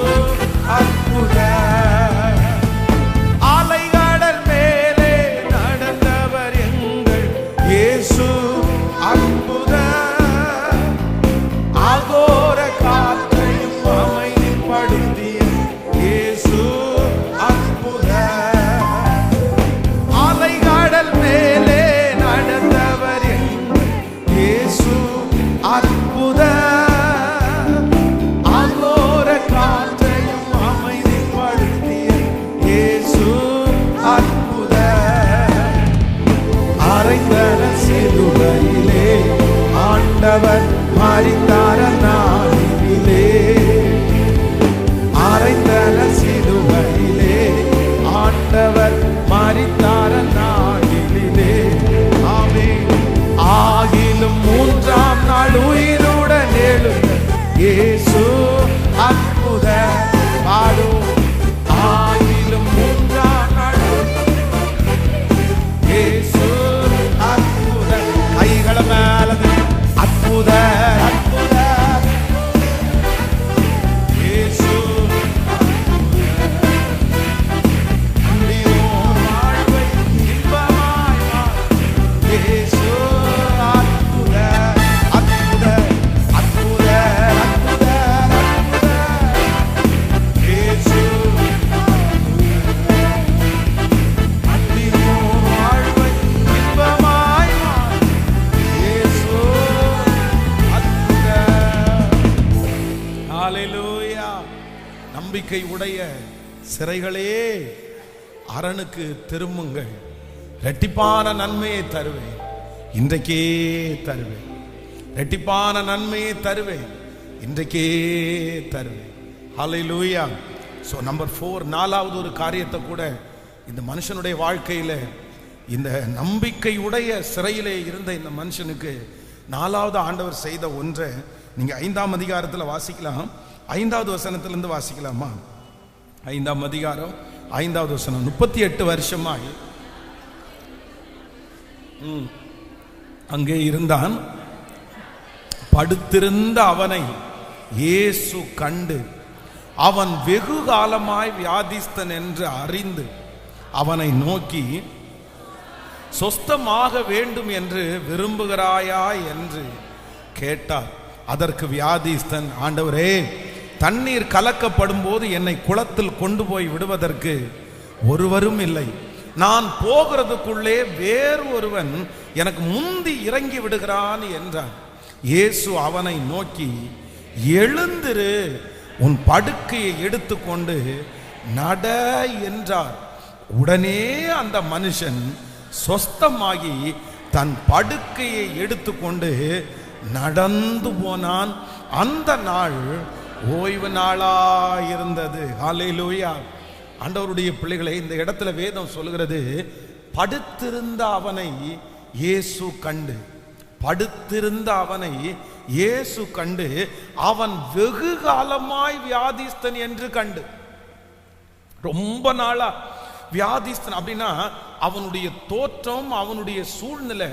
அற்புதர். அலைகடல் மேலே நடந்தவர் எங்கள் இயேசு அற்புதர். அகோர காற்றையும் அமைதிப்படுத்திய இயேசு அற்புதர். அலைகடல் மேலே நடந்தவர் எங்கள் இயேசு அற்புதர். அகோர காற்றையும் அமைதிப்படுத்திய இயேசு அற்புதர். அறைந்தன சிலுவையிலே ஆண்டவர் மரித்தார நாளிலே. அறைந்தன சிலுவையிலே ஆண்டவர் மரித்தார நாளிலே. ஆமென். ஆகிலும் மூன்றாம் நாள் உயிருடன் எழுந்த இயேசு அற்புதர். பாடும். ஆகிலும் மூன்றாம் நாள் இயேசு அற்புதர். கைகள மேல அற்புதர் அற்புதர் இயேசு அண்டினோர் வாழ்வை இன்பமாய் மாற்றும் இயேசு அற்புதர் அற்புதர் அற்புதர் அற்புதர் அற்புதர் இயேசு அண்டினோர் வாழ்வை இன்பமாய் மாற்றும் இயேசு அற்புதர். ஹல்லேலூயா. நம்பிக்கை உடைய சிறைகளே அரணுக்கு திரும்புங்கள், இரட்டிப்பான நன்மையை தருவேன், இன்றைக்கே தருவேன். இரட்டிப்பான நன்மையை தருவேன், இன்றைக்கே தருவேன். ஹல்லேலூயா. ஸோ நம்பர் 4, நாலாவது ஒரு காரியத்தை கூட இந்த மனுஷனுடைய வாழ்க்கையில், இந்த நம்பிக்கையுடைய சிறையிலே இருந்த இந்த மனுஷனுக்கு நாலாவது ஆண்டவர் செய்த ஒன்றை நீங்கள் 5ஆம் அதிகாரத்தில் வாசிக்கலாம். 5வது வசனத்திலிருந்து வாசிக்கலாமா? 5ஆம் அதிகாரம் 5வது வசனம். 38 வருஷமாய் அங்கே இருந்தான். படுத்திருந்த அவனை இயேசு கண்டு அவன் வெகு காலமாய் வியாதிஸ்தன் என்று அறிந்து அவனை நோக்கி, சொஸ்தமாக வேண்டும் என்று விரும்புகிறாயா என்று கேட்டார். அதற்கு வியாதிஸ்தன், ஆண்டவரே, தண்ணீர் கலக்கப்படும் போது என்னை குளத்தில் கொண்டு போய் விடுவதற்கு ஒருவரும் இல்லை. நான் போகிறதுக்குள்ளே வேறு ஒருவன் எனக்கு முந்தி இறங்கி விடுகிறான் என்றான். இயேசு அவனை நோக்கி, எழுந்திரு, உன் படுக்கையை எடுத்துக்கொண்டு நட என்றார். உடனே அந்த மனுஷன் சொஸ்தமாகி தன் படுக்கையை எடுத்துக்கொண்டு நடந்து போனான். அந்த நாள் ஓய்வு நாளாயிருந்தது. ஹல்லேலூயா. ஆண்டவருடைய பிள்ளைகளை, இந்த இடத்துல வேதம் சொல்கிறது, படுத்திருந்த அவனை இயேசு கண்டு, படுத்திருந்த அவனை இயேசு கண்டு அவன் வெகு காலமாய் வியாதிஸ்தன் என்று கண்டு. ரொம்ப நாளா வியாதிஸ்தன் அப்படின்னா அவனுடைய தோற்றம், அவனுடைய சூழ்நிலை,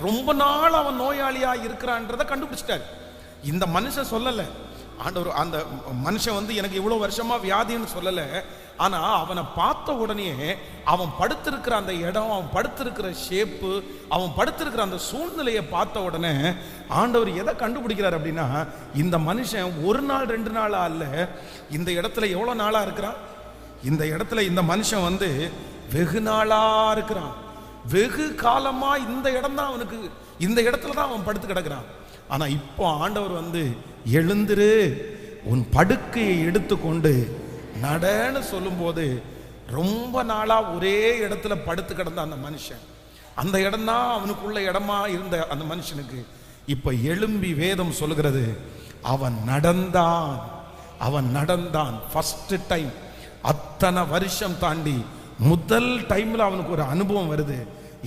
ரொம்ப நாள் அவன் நோயாளியா இருக்கிறான்றதை கண்டுபிடிச்சிட்டார். இந்த மனுஷன் சொல்லல, ஆண்டவர் அந்த மனுஷன் எனக்கு இவ்வளவு வருஷமா வியாதின்னு சொல்லல. ஆனா அவனை பார்த்த உடனே அவன் படுத்திருக்கிற அந்த இடம், அவன் படுத்திருக்கிற ஷேப்பு, அவன் படுத்திருக்கிற அந்த சூழ்நிலையை பார்த்த உடனே ஆண்டவர் எதை கண்டுபிடிக்கிறார் அப்படின்னா, இந்த மனுஷன் ஒரு நாள் 2 நாளா அல்ல, இந்த இடத்துல எவ்வளவு நாளா இருக்கிறான். இந்த இடத்துல இந்த மனுஷன் வெகு நாளா இருக்கிறான். வெகு காலமா இந்த இடம் தான் அவனுக்கு, இந்த இடத்துல தான் அவன் படுத்து கிடக்கிறான். ஆனா இப்போ ஆண்டவர் எழுந்திரு, உன் படுக்கையை எடுத்துக்கொண்டு நடன்னு சொல்லும்போது, ரொம்ப நாளா ஒரே இடத்துல படுத்து கிடந்த அந்த மனுஷன், அந்த இடம் தான் அவனுக்குள்ள இடமா இருந்த அந்த மனுஷனுக்கு இப்ப எழும்பி வேதம் சொல்லுகிறது, அவன் நடந்தான். அவன் நடந்தான். ஃபர்ஸ்ட் டைம், அத்தனை வருஷம் தாண்டி முதல் டைம்ல அவனுக்கு ஒரு அனுபவம் வருது.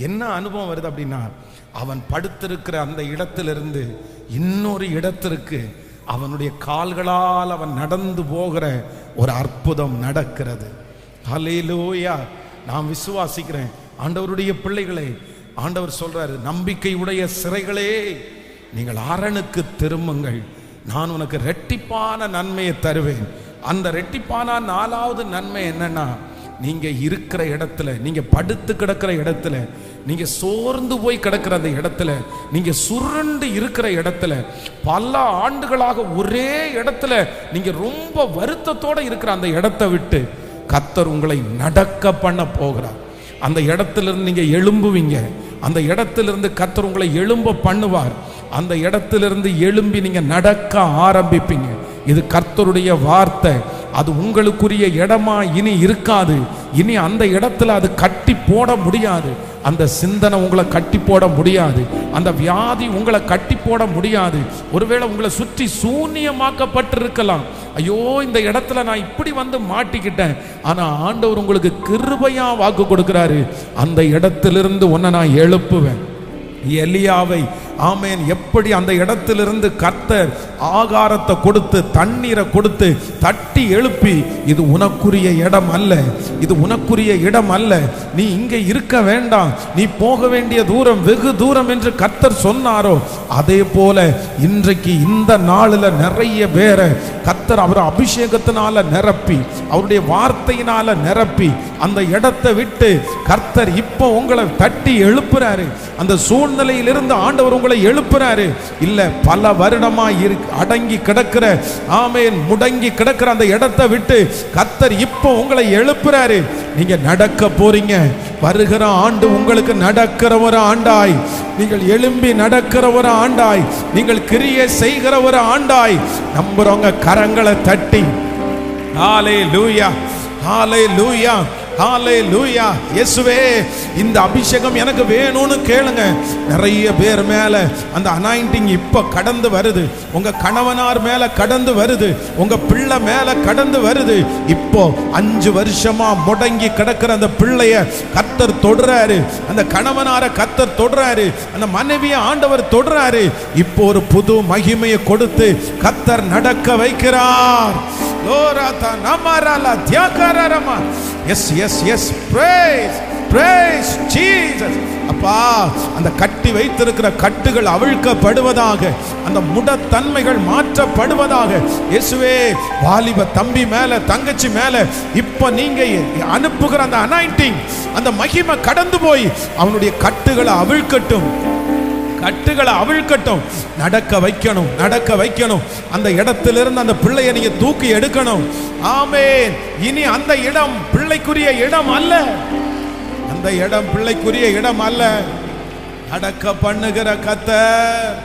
என்ன அனுபவம் வருது அப்படின்னா, அவன் படுத்திருக்கிற அந்த இடத்திலிருந்து இன்னொரு இடத்திற்கு அவனுடைய கால்களால் அவன் நடந்து போகிற ஒரு அற்புதம் நடக்கிறது. ஹல்லேலூயா. நான் விசுவாசிக்கிறேன் ஆண்டவருடைய பிள்ளைகளே, ஆண்டவர் சொல்றாரு, நம்பிக்கையுடைய சிறைகளே நீங்கள் அரணுக்கு திரும்புங்கள், நான் உனக்கு ரெட்டிப்பான நன்மையை தருவேன். அந்த ரெட்டிப்பான 4வது நன்மை என்னன்னா, நீங்க இருக்கிற இடத்துல, நீங்க படுத்து கிடக்கிற இடத்துல, நீங்க சோர்ந்து போய் கிடக்கிற அந்த இடத்துல, நீங்க சுருண்டு இருக்கிற இடத்துல, பல ஆண்டுகளாக ஒரே இடத்துல நீங்க ரொம்ப வருத்தத்தோட இருக்கிற அந்த இடத்தை விட்டு கர்த்தர் உங்களை நடக்க பண்ண போகிறார். அந்த இடத்திலிருந்து நீங்க எழும்புவீங்க. அந்த இடத்திலிருந்து கர்த்தர் உங்களை எழும்ப பண்ணுவார். அந்த இடத்திலிருந்து எழும்பி நீங்க நடக்க ஆரம்பிப்பீங்க. இது கர்த்தருடைய வார்த்தை. அது உங்களுக்குரிய இடமா இனி இருக்காது. இனி அந்த இடத்துல அது கட்டி போட முடியாது. அந்த சிந்தனை உங்களை கட்டி போட முடியாது. அந்த வியாதி உங்களை கட்டி போட முடியாது. ஒருவேளை உங்களை சுற்றி சூன்யமாக்கப்பட்டிருக்கலாம். ஐயோ, இந்த இடத்துல நான் இப்படி வந்து மாட்டிக்கிட்டேன். ஆனா ஆண்டவர் உங்களுக்கு கிருபையா வாக்கு கொடுக்கிறாரு, அந்த இடத்திலிருந்து உன்னை நான் எழுப்புவேன். எலியாவை ஆமென் எப்படி அந்த இடத்திலிருந்து கர்த்தர் ஆகாரத்தை கொடுத்து தண்ணீரை கொடுத்து தட்டி எழுப்பி, இது உனக்குரிய இடம் அல்ல, இது உனக்குரிய இடம் அல்ல, நீ இங்கே இருக்க வேண்டாம், நீ போக வேண்டிய தூரம் வெகு தூரம் என்று கர்த்தர் சொன்னாரோ, அதே போல இன்றைக்கு இந்த நாளில் நிறைய பேரை கர்த்தர் அவர் அபிஷேகத்தினால நிரப்பி, அவருடைய வார்த்தையினால நிரப்பி, அந்த இடத்தை விட்டு கர்த்தர் இப்போ உங்களை தட்டி எழுப்புறாரு. அந்த சூழ்நிலையிலிருந்து ஆண்டவர் உங்களை எழுப்புறாரு. இல்ல பல வருடமா அடங்கி கிடக்கிற ஆமென் முடங்கி கிடக்கிற அந்த இடத்தை விட்டு கர்த்தர் இப்போ உங்களை எழுப்புறாரு. நீங்க நடக்க போறீங்க. வருகிற ஆண்டு உங்களுக்கு நடக்கிற ஒரு ஆண்டாய், நீங்கள் எழும்பி நடக்கிற ஒரு ஆண்டாய், நீங்கள் கிரியை செய்கிற ஒரு ஆண்டாய் நம்புறவங்க கரங்களை தட்டி ஹல்லேலூயா, ஹல்லேலூயா, ஹல்லேலூயா. இயேசுவே, இந்த அபிஷேகம் எனக்கு வேணும்னு கேளுங்க. நிறைய பேர் மேல அந்த அனாயிண்டிங் இப்ப கடந்து வருது. உங்க கணவனார் மேல கடந்து வருது, உங்க பிள்ளை மேல கடந்து வருது. இப்போ 5 வருஷமா முடங்கி கிடக்கிற அந்த பிள்ளைய கர்த்தர் தொடுறாரு, அந்த கணவனார கர்த்தர் தொடுறாரு, அந்த மனைவியை ஆண்டவர் தொடுறாரு. இப்போ ஒரு புது மகிமையை கொடுத்து கர்த்தர் நடக்க வைக்கிறார். லோராதா நமரலா தியாகரரமா. Yes, yes, yes. Praise, praise Jesus. அப்பா, அந்த கட்டி வைத்திருக்கிற கட்டுகள் அவிழ்க்கப்படுவதாக, அந்த முடத்தன்மைகள் மாற்றப்படுவதாக. இயேசுவே, வாலிப தம்பி மேல தங்கச்சி மேல இப்ப நீங்க அனுப்புகிற அந்த அனாயிண்டிங், அந்த மகிமை கடந்து போய் அவனுடைய கட்டுகளை அவிழ்க்கட்டும், கட்டுகளை அவிழ்க்கட்டும். நடக்க வைக்கணும், நடக்க வைக்கணும். அந்த இடத்திலிருந்து அந்த பிள்ளையை நீங்க தூக்கி எடுக்கணும். ஆமென். இனி அந்த இடம் பிள்ளைக்குரிய இடம் அல்ல, அந்த இடம் பிள்ளைக்குரிய இடம் அல்ல. நடக்க பண்ணுகிற கர்த்தர்,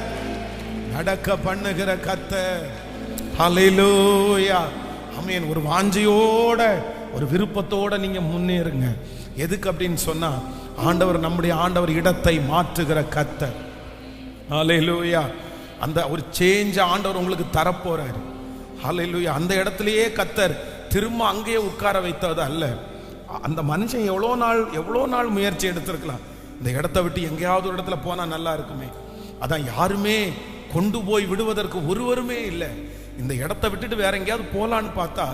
நடக்க பண்ணுகிற கர்த்தர். ஹல்லேலூயா, ஆமென். ஒரு வாஞ்சையோட ஒரு விருப்பத்தோட நீங்க முன்னேறுங்க. எதுக்கு அப்படின்னு சொன்னா, ஆண்டவர் நம்முடைய ஆண்டவர் இடத்தை மாற்றுகிற கர்த்தர். ஹல்லேலூயா. அந்த ஒரு சேஞ்ச் ஆண்டவர் உங்களுக்கு தரப்போறாரு. ஹல்லேலூயா. அந்த இடத்திலேயே கர்த்தர் திரும்ப அங்கேயே உட்கார வைத்தது அல்ல. அந்த மனுஷன் எவ்வளோ நாள் முயற்சி எடுத்திருக்கலாம். இந்த இடத்தை விட்டு எங்கேயாவது ஒரு இடத்துல போனா நல்லா இருக்குமே, அதான் யாருமே கொண்டு போய் விடுவதற்கு ஒருவருமே இல்லை. இந்த இடத்தை விட்டுட்டு வேற எங்கேயாவது போலான்னு பார்த்தா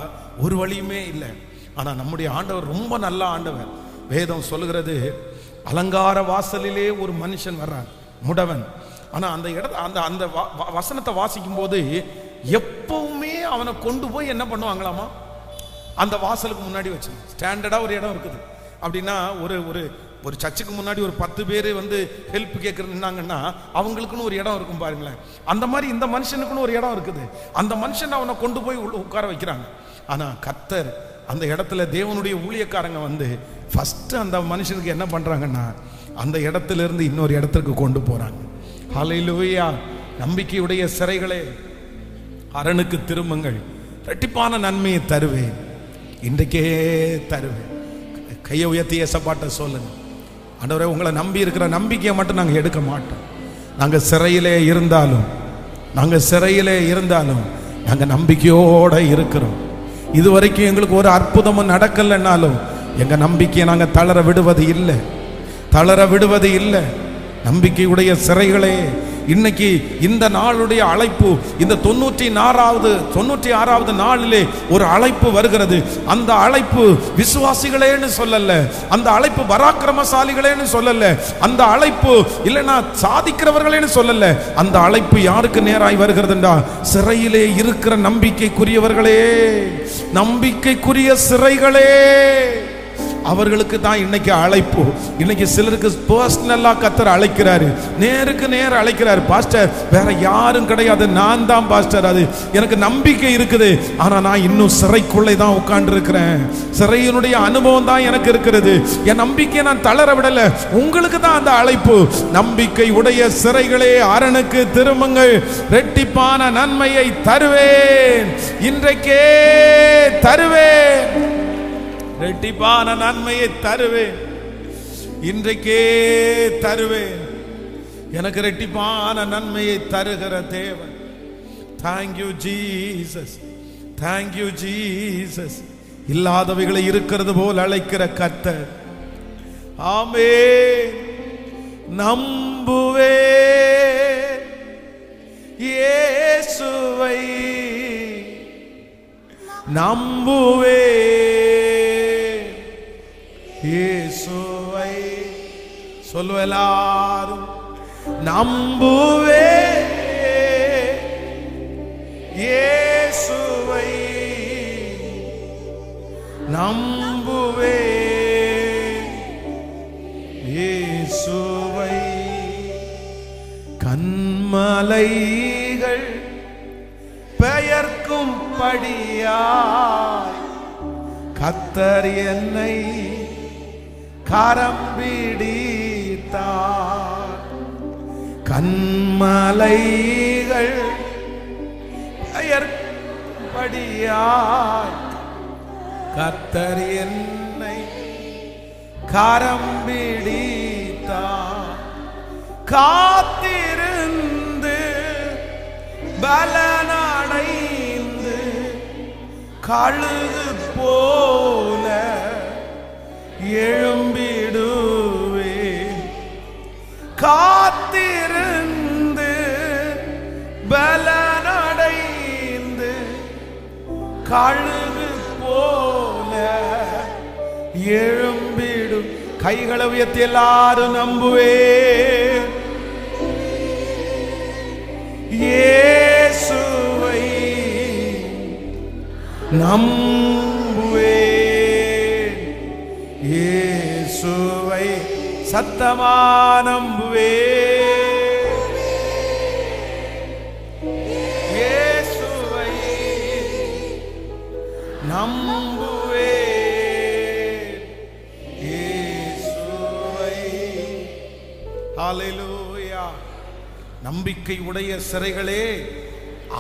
ஒரு வழியுமே இல்லை. ஆனா நம்முடைய ஆண்டவர் ரொம்ப நல்ல ஆண்டவர். வேதம் சொல்லுகிறது, அலங்கார வாசலிலே ஒரு மனுஷன் வர்றான், முடவன். ஆனா அந்த இடத்த அந்த வசனத்தை வாசிக்கும் போது எப்பவுமே அவனை கொண்டு போய் என்ன பண்ணுவாங்களாமா, அந்த வாசலுக்கு முன்னாடி வச்சு ஸ்டாண்டர்டா ஒரு இடம் இருக்குது. அப்படின்னா ஒரு ஒரு ஒரு சர்ச்சுக்கு முன்னாடி ஒரு 10 பேர் வந்து ஹெல்ப் கேட்கறாங்கன்னா அவங்களுக்குன்னு ஒரு இடம் இருக்கும் பாருங்களேன். அந்த மாதிரி இந்த மனுஷனுக்குன்னு ஒரு இடம் இருக்குது. அந்த மனுஷன் அவனை கொண்டு போய் உட்கார வைக்கிறாங்க. ஆனா கர்த்தர் அந்த இடத்துல தேவனுடைய ஊழியக்காரங்க வந்து ஃபர்ஸ்ட் அந்த மனுஷனுக்கு என்ன பண்றாங்கன்னா, அந்த இடத்துல இருந்து இன்னொரு இடத்துக்கு கொண்டு போறாங்க. ஹல்லேலூயா. நம்பிக்கையுடைய சிறைகளே, அரணுக்கு திரும்புங்கள், இரட்டிப்பான நன்மையை தருவேன், இன்றைக்கே தருவேன். கையை உயர்த்தி ஏசப்பாட்ட சொல்லுங்க, ஆண்டவரே, உங்களை நம்பி இருக்கிற நம்பிக்கையை மட்டும் நாங்கள் எடுக்க மாட்டோம். நாங்கள் சிறையிலே இருந்தாலும் நாங்கள் நம்பிக்கையோட இருக்கிறோம். இதுவரைக்கும் எங்களுக்கு ஒரு அற்புதமும் நடக்கலைன்னாலும் எங்க நம்பிக்கையை நாங்கள் தளர விடுவது இல்லை. நம்பிக்கையுடைய சிறைகளே, இன்னைக்கு இந்த நாளுடைய அழைப்பு, இந்த 96வது நாளிலே ஒரு அழைப்பு வருகிறது. அந்த அழைப்பு விசுவாசிகளேன்னு சொல்லல, அந்த அழைப்பு பராக்கிரமசாலிகளேன்னு சொல்லல, அந்த அழைப்பு இல்லைன்னா சாதிக்கிறவர்களேன்னு சொல்லல. அந்த அழைப்பு யாருக்கு நேராய் வருகிறதுண்டா, சிறையிலே இருக்கிற நம்பிக்கைக்குரியவர்களே, நம்பிக்கைக்குரிய சிறைகளே, அவர்களுக்கு தான் இன்னைக்கு அழைப்பு. இன்னைக்கு சிலருக்கு பர்சனலா கர்த்தர் அழைக்கிறாரு, நேருக்கு நேர் அழைக்கிறாரு. பாஸ்டர் வேற யாரும் கிடையாது, நான் தான் பாஸ்டர். அது எனக்கு நம்பிக்கை இருக்குது, ஆனா நான் இன்னும் சிறைக்குள்ளே தான் உட்கார்ந்து இருக்கிறேன். சிறையினுடைய அனுபவம் தான் எனக்கு இருக்கிறது. என் நம்பிக்கையை நான் தளர விடல. உங்களுக்கு தான் அந்த அழைப்பு. நம்பிக்கை உடைய சிறைகளே, அரணுக்கு திரும்புங்கள், இரட்டிப்பான நன்மையை தருவேன், இன்றைக்கே தருவேன். இரட்டிப்பான நன்மையை தருவேன், இன்றைக்கே தருவேன். எனக்கு இரட்டிப்பான நன்மையை தருகிற தேவன். Thank you Jesus, thank you Jesus. இல்லாதவைகளை இருக்கிறது போல் அழைக்கிற கர்த்தர். ஆமென். நம்புவே இயேசுவை, நம்புவே இயேசுவை. சொல்லுவெல்லாரும் நம்புவே இயேசுவை, நம்புவே இயேசுவை. கண்மலைகள் பெயர்க்கும் படியாய் கர்த்தர் என்னை கரம் பிடித்தார். கண்மலைகள் பெயர்க்கும்படியாய் கர்த்தர் என்னை கரம் பிடித்தார். காத்திருந்து பலனடைந்து கழுகு போல எழும்பிடுவே. காத்திருந்து பலனடைந்து கழுகு போல எழும்பிடும். கைகளை உயர்த்தி எல்லாரும் நம்புவே இயேசுவை, நம்புவே இயேசுவை. சத்தமா நம்புவே இயேசுவை, நம்புவே இயேசுவை. ஹல்லேலூயா. நம்பிக்கை உடைய சிறைகளே,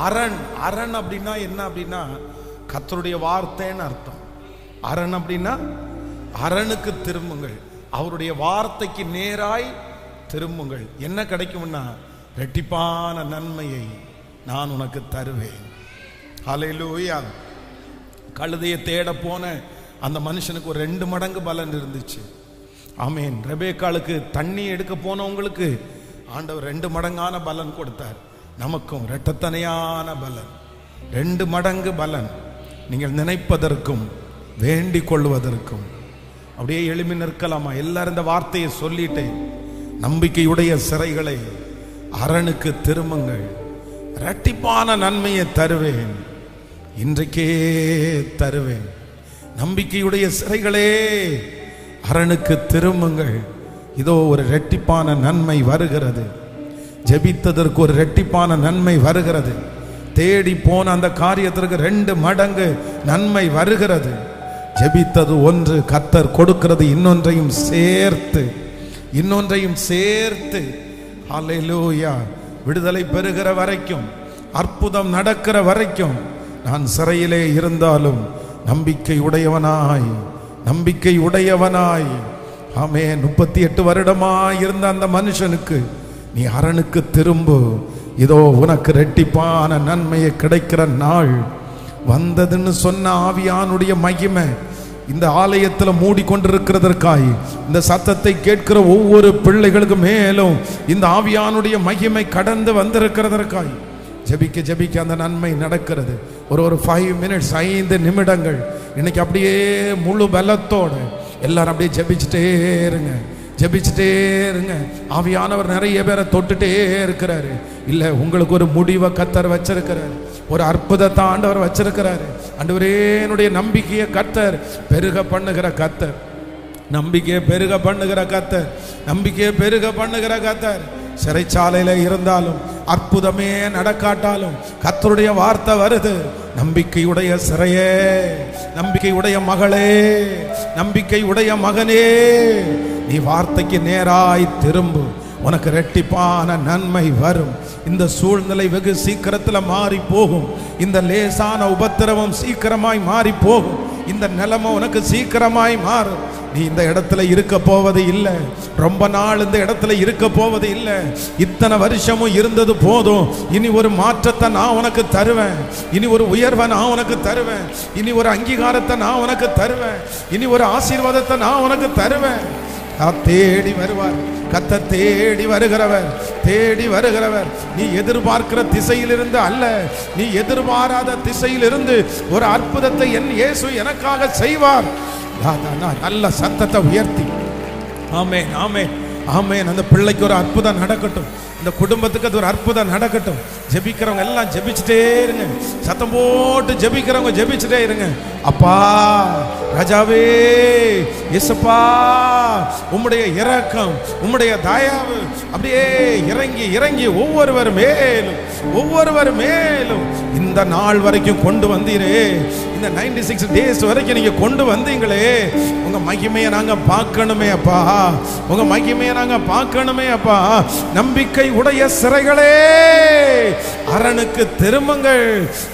அரண். அரண் அப்படின்னா என்ன அப்படின்னா கர்த்தருடைய வார்த்தைன்னு அர்த்தம். அரண் அப்படின்னா அரணுக்கு திரும்புங்கள், அவருடைய வார்த்தைக்கு நேராய் திரும்புங்கள். என்ன கிடைக்கும்னா இரட்டிப்பான நன்மையை நான் உனக்கு தருவேன். ஹல்லேலூயா. கழுதையை தேட போன அந்த மனுஷனுக்கு ஒரு 2 மடங்கு பலன் இருந்துச்சு. ஆமேன். ரெபேக்காளுக்கு தண்ணி எடுக்க போனவங்களுக்கு ஆண்டவர் 2 மடங்கான பலன் கொடுத்தார். நமக்கும் இரட்டத்தனையான பலன், 2 மடங்கு பலன். நீங்கள் நினைப்பதற்கும் வேண்டிக் கொள்வதற்கும் அப்படியே எளிமை நிற்கலாமா? எல்லாரும் இந்த வார்த்தையை சொல்லிட்டேன். நம்பிக்கையுடைய சிறைகளை, அரணுக்கு திரும்புங்கள், இரட்டிப்பான நன்மையை தருவேன், இன்றைக்கே தருவேன். நம்பிக்கையுடைய சிறைகளே, அரணுக்கு திரும்புங்கள், இதோ ஒரு இரட்டிப்பான நன்மை வருகிறது. ஜெபித்ததற்கு ஒரு இரட்டிப்பான நன்மை வருகிறது. தேடி போன அந்த காரியத்திற்கு 2 மடங்கு நன்மை வருகிறது. ஜெபித்தது ஒன்று, கர்த்தர் கொடுக்கிறது இன்னொன்றையும் சேர்த்து. ஹல்லேலூயா. விடுதலை பெறுகிற வரைக்கும், அற்புதம் நடக்கிற வரைக்கும் நான் சிறையிலே இருந்தாலும் நம்பிக்கை உடையவனாய் ஆமென். 38 வருடமாய் இருந்த அந்த மனுஷனுக்கு நீ அரணுக்கு திரும்பு, இதோ உனக்கு இரட்டிப்பான நன்மையை கிடைக்கிற நாள் வந்ததுன்னு சொன்ன ஆவியானுடைய மகிமை இந்த ஆலயத்தில் மூடிக்கொண்டிருக்கிறதற்காய், இந்த சத்தத்தை கேட்கிற ஒவ்வொரு பிள்ளைகளுக்கு மேலும் இந்த ஆவியானுடைய மகிமை கடந்து வந்திருக்கிறதற்காய் ஜெபிக்க ஜெபிக்க அந்த நன்மை நடக்கிறது. ஒரு 5 மினிட்ஸ் 5 நிமிடங்கள் இன்னைக்கு அப்படியே முழு பலத்தோடு எல்லாரும் அப்படியே ஜெபிச்சுட்டே இருங்க, ஜெபிச்சுட்டே இருங்க. ஆவியானவர் நிறைய பேரை தொட்டுட்டே இருக்கிறாரு. இல்லை, உங்களுக்கு ஒரு முடிவை கர்த்தர் வச்சிருக்கிறார், ஒரு அற்புதத்தை ஆண்டவர் வச்சிருக்கிறாரு. ஆண்டவரே, என்னுடைய நம்பிக்கையை கர்த்தர் பெருக பண்ணுகிற கர்த்தர், நம்பிக்கையை பெருக பண்ணுகிற கர்த்தர், நம்பிக்கையை பெருக பண்ணுகிற கர்த்தர். சிறைச்சாலையில இருந்தாலும் அற்புதமே நடக்காட்டாலும் கர்த்தருடைய வார்த்தை வருது, நம்பிக்கையுடைய சிறையே, நம்பிக்கையுடைய மகளே, நம்பிக்கையுடைய மகனே, நீ வார்த்தைக்கு நேராய் திரும்பு, உனக்கு இரட்டிப்பான நன்மை வரும். இந்த சூழ்நிலை வெகு சீக்கிரத்தில் மாறி போகும். இந்த லேசான உபத்திரவம் சீக்கிரமாய் மாறி போகும். இந்த நிலைமை உனக்கு சீக்கிரமாய் மாறும். நீ இந்த இடத்துல இருக்க போவது இல்லை, ரொம்ப நாள் இந்த இடத்துல இருக்க போவது இல்லை. இத்தனை வருஷமும் இருந்தது போதும். இனி ஒரு மாற்றத்தை நான் உனக்கு தருவேன், இனி ஒரு உயர்வை நான் உனக்கு தருவேன், இனி ஒரு அங்கீகாரத்தை நான் உனக்கு தருவேன், இனி ஒரு ஆசீர்வாதத்தை நான் உனக்கு தருவேன். தேடி வருவார் கர்த்தர், தேடி வருகிறவர், தேடி வருகிறவர். நீ எதிர்பார்க்கிற திசையிலிருந்து அல்ல, நீ எதிர்பாராத திசையிலிருந்து ஒரு அற்புதத்தை என் இயேசு எனக்காக செய்வார். நல்ல சத்தத்தை உயர்த்தி ஆமென், ஆமென், ஆமென். அந்த பிள்ளைக்கு ஒரு அற்புதம் நடக்கட்டும், இந்த குடும்பத்துக்கு அது ஒரு அற்புதம் நடக்கட்டும். ஜெபிக்கிறவங்க எல்லாம் ஜெபிச்சுட்டே இருங்க, சத்தம் போட்டு ஜெபிக்கிறவங்க ஜெபிச்சுட்டே இருங்க. அப்பா ராஜாவே, இயேசுப்பா, உம்முடைய இரக்கம், உம்முடைய தயவு அப்படியே இறங்கி இறங்கி ஒவ்வொருவர் மேலும் ஒவ்வொருவர் மேலும் இந்த நாள் வரைக்கும் கொண்டு வந்தீரே, இந்த 96 டேஸ் வரைக்கும் நீங்க கொண்டு வந்தீங்களே, உங்க மகிமையை நாங்க பார்க்கணுமே அப்பா, உங்க மகிமையை நாங்க பார்க்கணுமே அப்பா. நம்பிக்கை உடைய சிறைகளே, அரணுக்கு திரும்புங்கள்,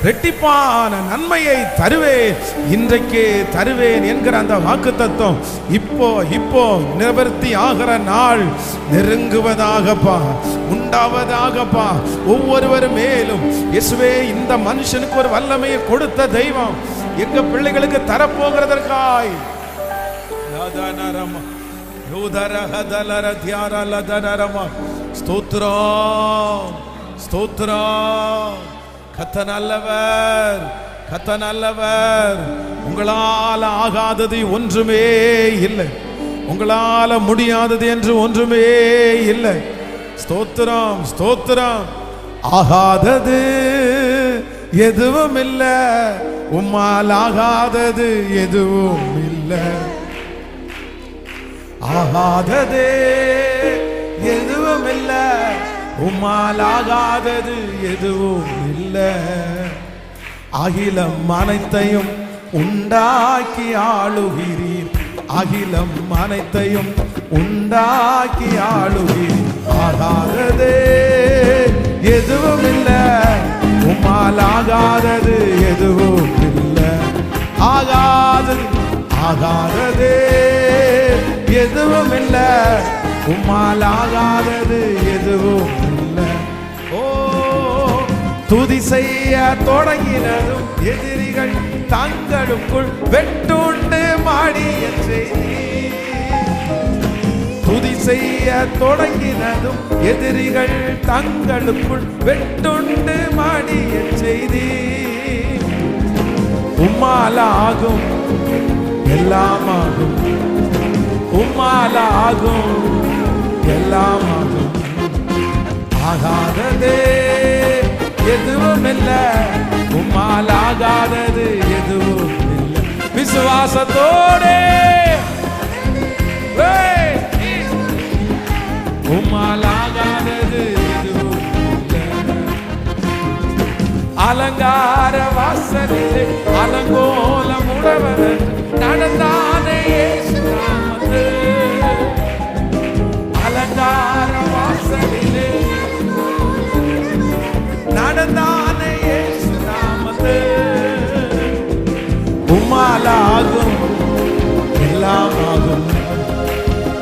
இரட்டிப்பான நன்மையை தருவேன், இன்றைக்கு தருவேன் என்கிற அந்த வாக்குத்தத்தம் இப்போ இப்போ நிவர்த்தி ஆகிற நாள் நெருங்குவதாகப்பா, உண்டாவதாகப்பா. ஒவ்வொருவர் மேலும் இயேசுவே, இந்த மனுஷனுக்கு ஒரு வல்லமையை கொடுத்த தெய்வம் எங்க பிள்ளைகளுக்கு தரப்போகிறதற்காய் ஸ்தோத்திரம், ஸ்தோத்திரம். கர்த்தர் நல்லவர், கர்த்தர் நல்லவர். உங்களால் ஆகாதது ஒன்றுமே இல்லை, உங்களால முடியாதது என்று ஒன்றுமே இல்லை. ஸ்தோத்திரம், ஸ்தோத்திரம். ஆகாதது எதுவும் இல்லை, உம்மால் ஆகாதது எதுவும் இல்லை. ஆகாதது எதுவும் இல்லை, உம்மால் ஆகாதது எதுவும் இல்லை. அகிலம் அனைத்தையும் உண்டாக்கி ஆளுகிறீர், அகிலம் அனைத்தையும் உண்டாக்கி ஆளுகிறீர். ஆகாதது எதுவும் இல்லை, உம்மால் ஆகாதது எதுவும் இல்லை. ஆகாதது, ஆகாதது எதுவும் இல்லை, உம்மால் ஆகாதது எதுவும் இல்லை. ஓ, துதி செய்ய தொடங்கினதும் எதிரிகள் தங்களுக்குள் வெட்டுண்டு மாடிய செய்தி. துதி செய்ய தொடங்கினதும் எதிரிகள் தங்களுக்குள் வெட்டுண்டு மாடிய செய்தி. உம்மாலாகும் எல்லாமாகும், உம்மாலாகும் எல்லாமாகும். ஆகாததே எதுவும் இல்லை, உம்மால் ஆகாதது எதுவும் இல்லை. விசுவாசத்தோடே உம்மால் ஆகாதது எதுவும் இல்லை. அலங்கார வாசலிலே அலங்கோலம் உடவன் நடந்தானே இயேசு நாமத்தில். அலங்கார வாசலிலே நடந்தானே இயேசு நாமத்தில். உம்மாலாகும் எல்லாமாகும்,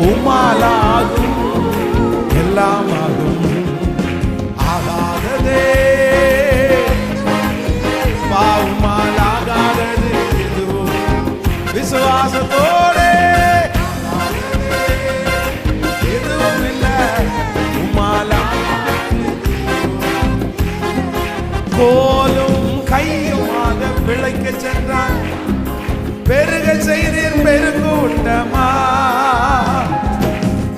உம்மாலாகும் எல்லாமாகும். ஆகாததே உம்மால் ஆகாதது எதுவும். விசுவாச கோலும் கையுமாக பிழைக்க சென்றான், பெருக செய்தீர் பெருங்கூட்டமா.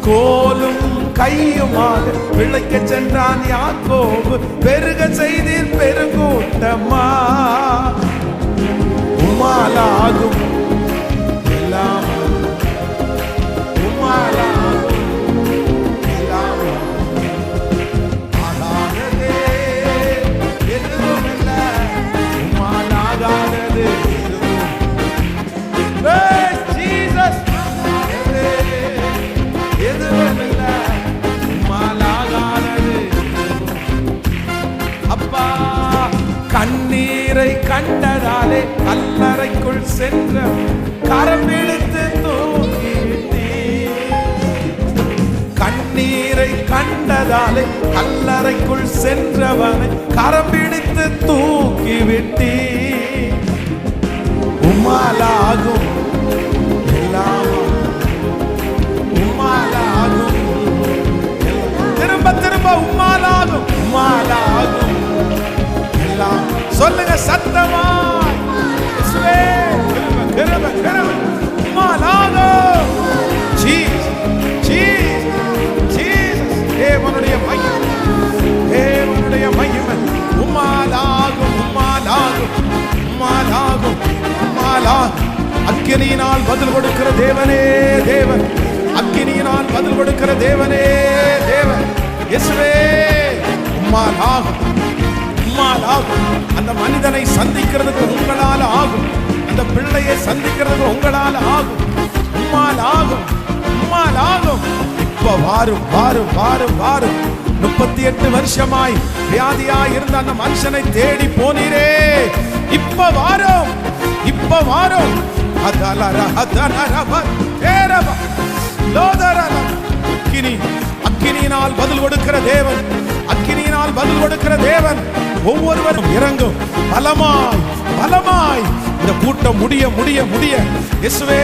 கோலும் கையுமாக பிழைக்க சென்றான் யாக்கோபு, பெருக செய்தீர் பெருங்கூட்டமா. உம்மாலாகும் எல்லாம், உம்மாலாகும் எல்லாம், ஆகாததே எதுவும் இல்லை, உம்மாலாகாதது எதுவும். ஜீசஸ் எதுவும் இல்லை, உம்மாலாகாதது அப்பா. கண்ணீரை கண்டதாலே கல்லறைக்குள் சென்ற கரம் பிடித்து தூக்கிவிட்டீர். கண்ணீரை கண்டதாலே கல்லறைக்குள் சென்றவனை கரம் பிடித்து தூக்கிவிட்டீர். உம்மாலாகும் எல்லாம், உம்மாலாகும் திரும்ப திரும்ப உம்மாலாகும், உம்மாலாகும் எல்லாம். சொல்லுங்க சத்தமா, தேவனுடைய மகிமை, தேவனுடைய மகிமை. உம்மாலாகும் உம்மாலாகும் உம்மாலாகும் உம்மாலாகும். அக்கினியினால் பதில் கொடுக்கிற தேவனே தேவன், அக்கினியினால் பதில் கொடுக்கிற தேவனே தேவன். இயேசுவே உம்மாலாகும் உம்மாலாகும். அந்த மனிதனை சந்திக்கிறதுக்கு உங்களால் ஆகும், அந்த பிள்ளையை சந்திக்கிறதுக்கு உங்களால் ஆகும். உம்மாலாகும் உம்மாலாகும். இப்ப வாரும் வாரும் வாரும் வாரும். 38 வருஷமாய் வியாதியாய் இருந்த அந்த மனுஷனை தேடி போனீரே, இப்ப வாரும், இப்ப வாரும். அக்கினியினால் பதில் கொடுக்கிற தேவன், அக்கினியினால் பதில் கொடுக்கிற தேவன். ஒவ்வொருவரும் இறங்கும் பலமாய் பலமாய். இந்த கூட்டம் முடிய முடிய முடிய இயேசுவே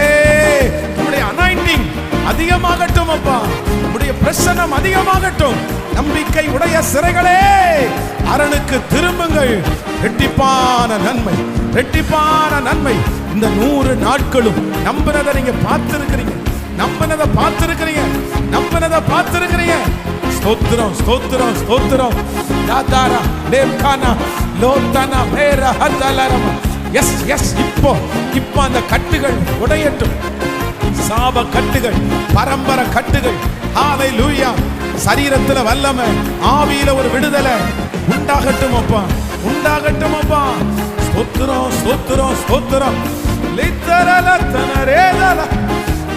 உம்முடைய அனாயிண்டிங் அதிகமாகட்டும் அப்பா, உம்முடைய பிரசன்னம் அதிகமாகட்டும். நம்பிக்கை உடைய சிறைகளே அரணுக்கு திரும்புங்கள். ரெட்டிப்பான நன்மை, ரெட்டிப்பான நன்மை. இந்த 100 நாட்களும் நம்பினதை நீங்க பார்த்திருக்கிறீங்க, நம்பினதை பார்த்திருக்கிறீங்க, நம்பினதை பார்த்திருக்கிறீங்க. ஸ்தோத்திரம் ஸ்தோத்திரம் ஸ்தோத்திரம். தாதாரா லேம்கானா லோதனா மேரா ஹதலரமா. Yes yes. இப்போ இப்போ அந்த கட்டுகள் உடையட்டும், சாப கட்டுகள், பரம்பரை கட்டுகள். ஹalleluya. சரீரத்துல வல்லமை, ஆவியில ஒரு விடுதலை உண்டாகட்டும் அப்பா, உண்டாகட்டும் அப்பா. ஸ்தோத்திரம் ஸ்தோத்திரம் ஸ்தோத்திரம். லித்தரலத்தனரேதல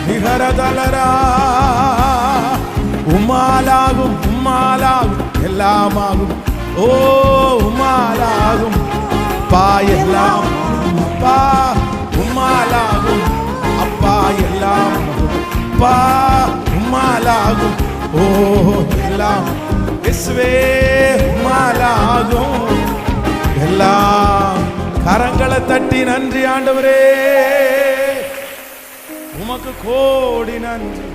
நிகரதலரா. உம்மாலாகும் உம்மாலாகும் எல்லாமாகும். ஓ உம்மாலாகும் அப்பா எல்லாம், அப்பா உம்மாலாகும் அப்பா எல்லாம், அப்பா உம்மாலாகும். ஓ எல்லாம் இயேசுவே உம்மாலாகும் எல்லாம். கரங்களை தட்டி நன்றி ஆண்டவரே, உமக்கு கோடி நன்றி,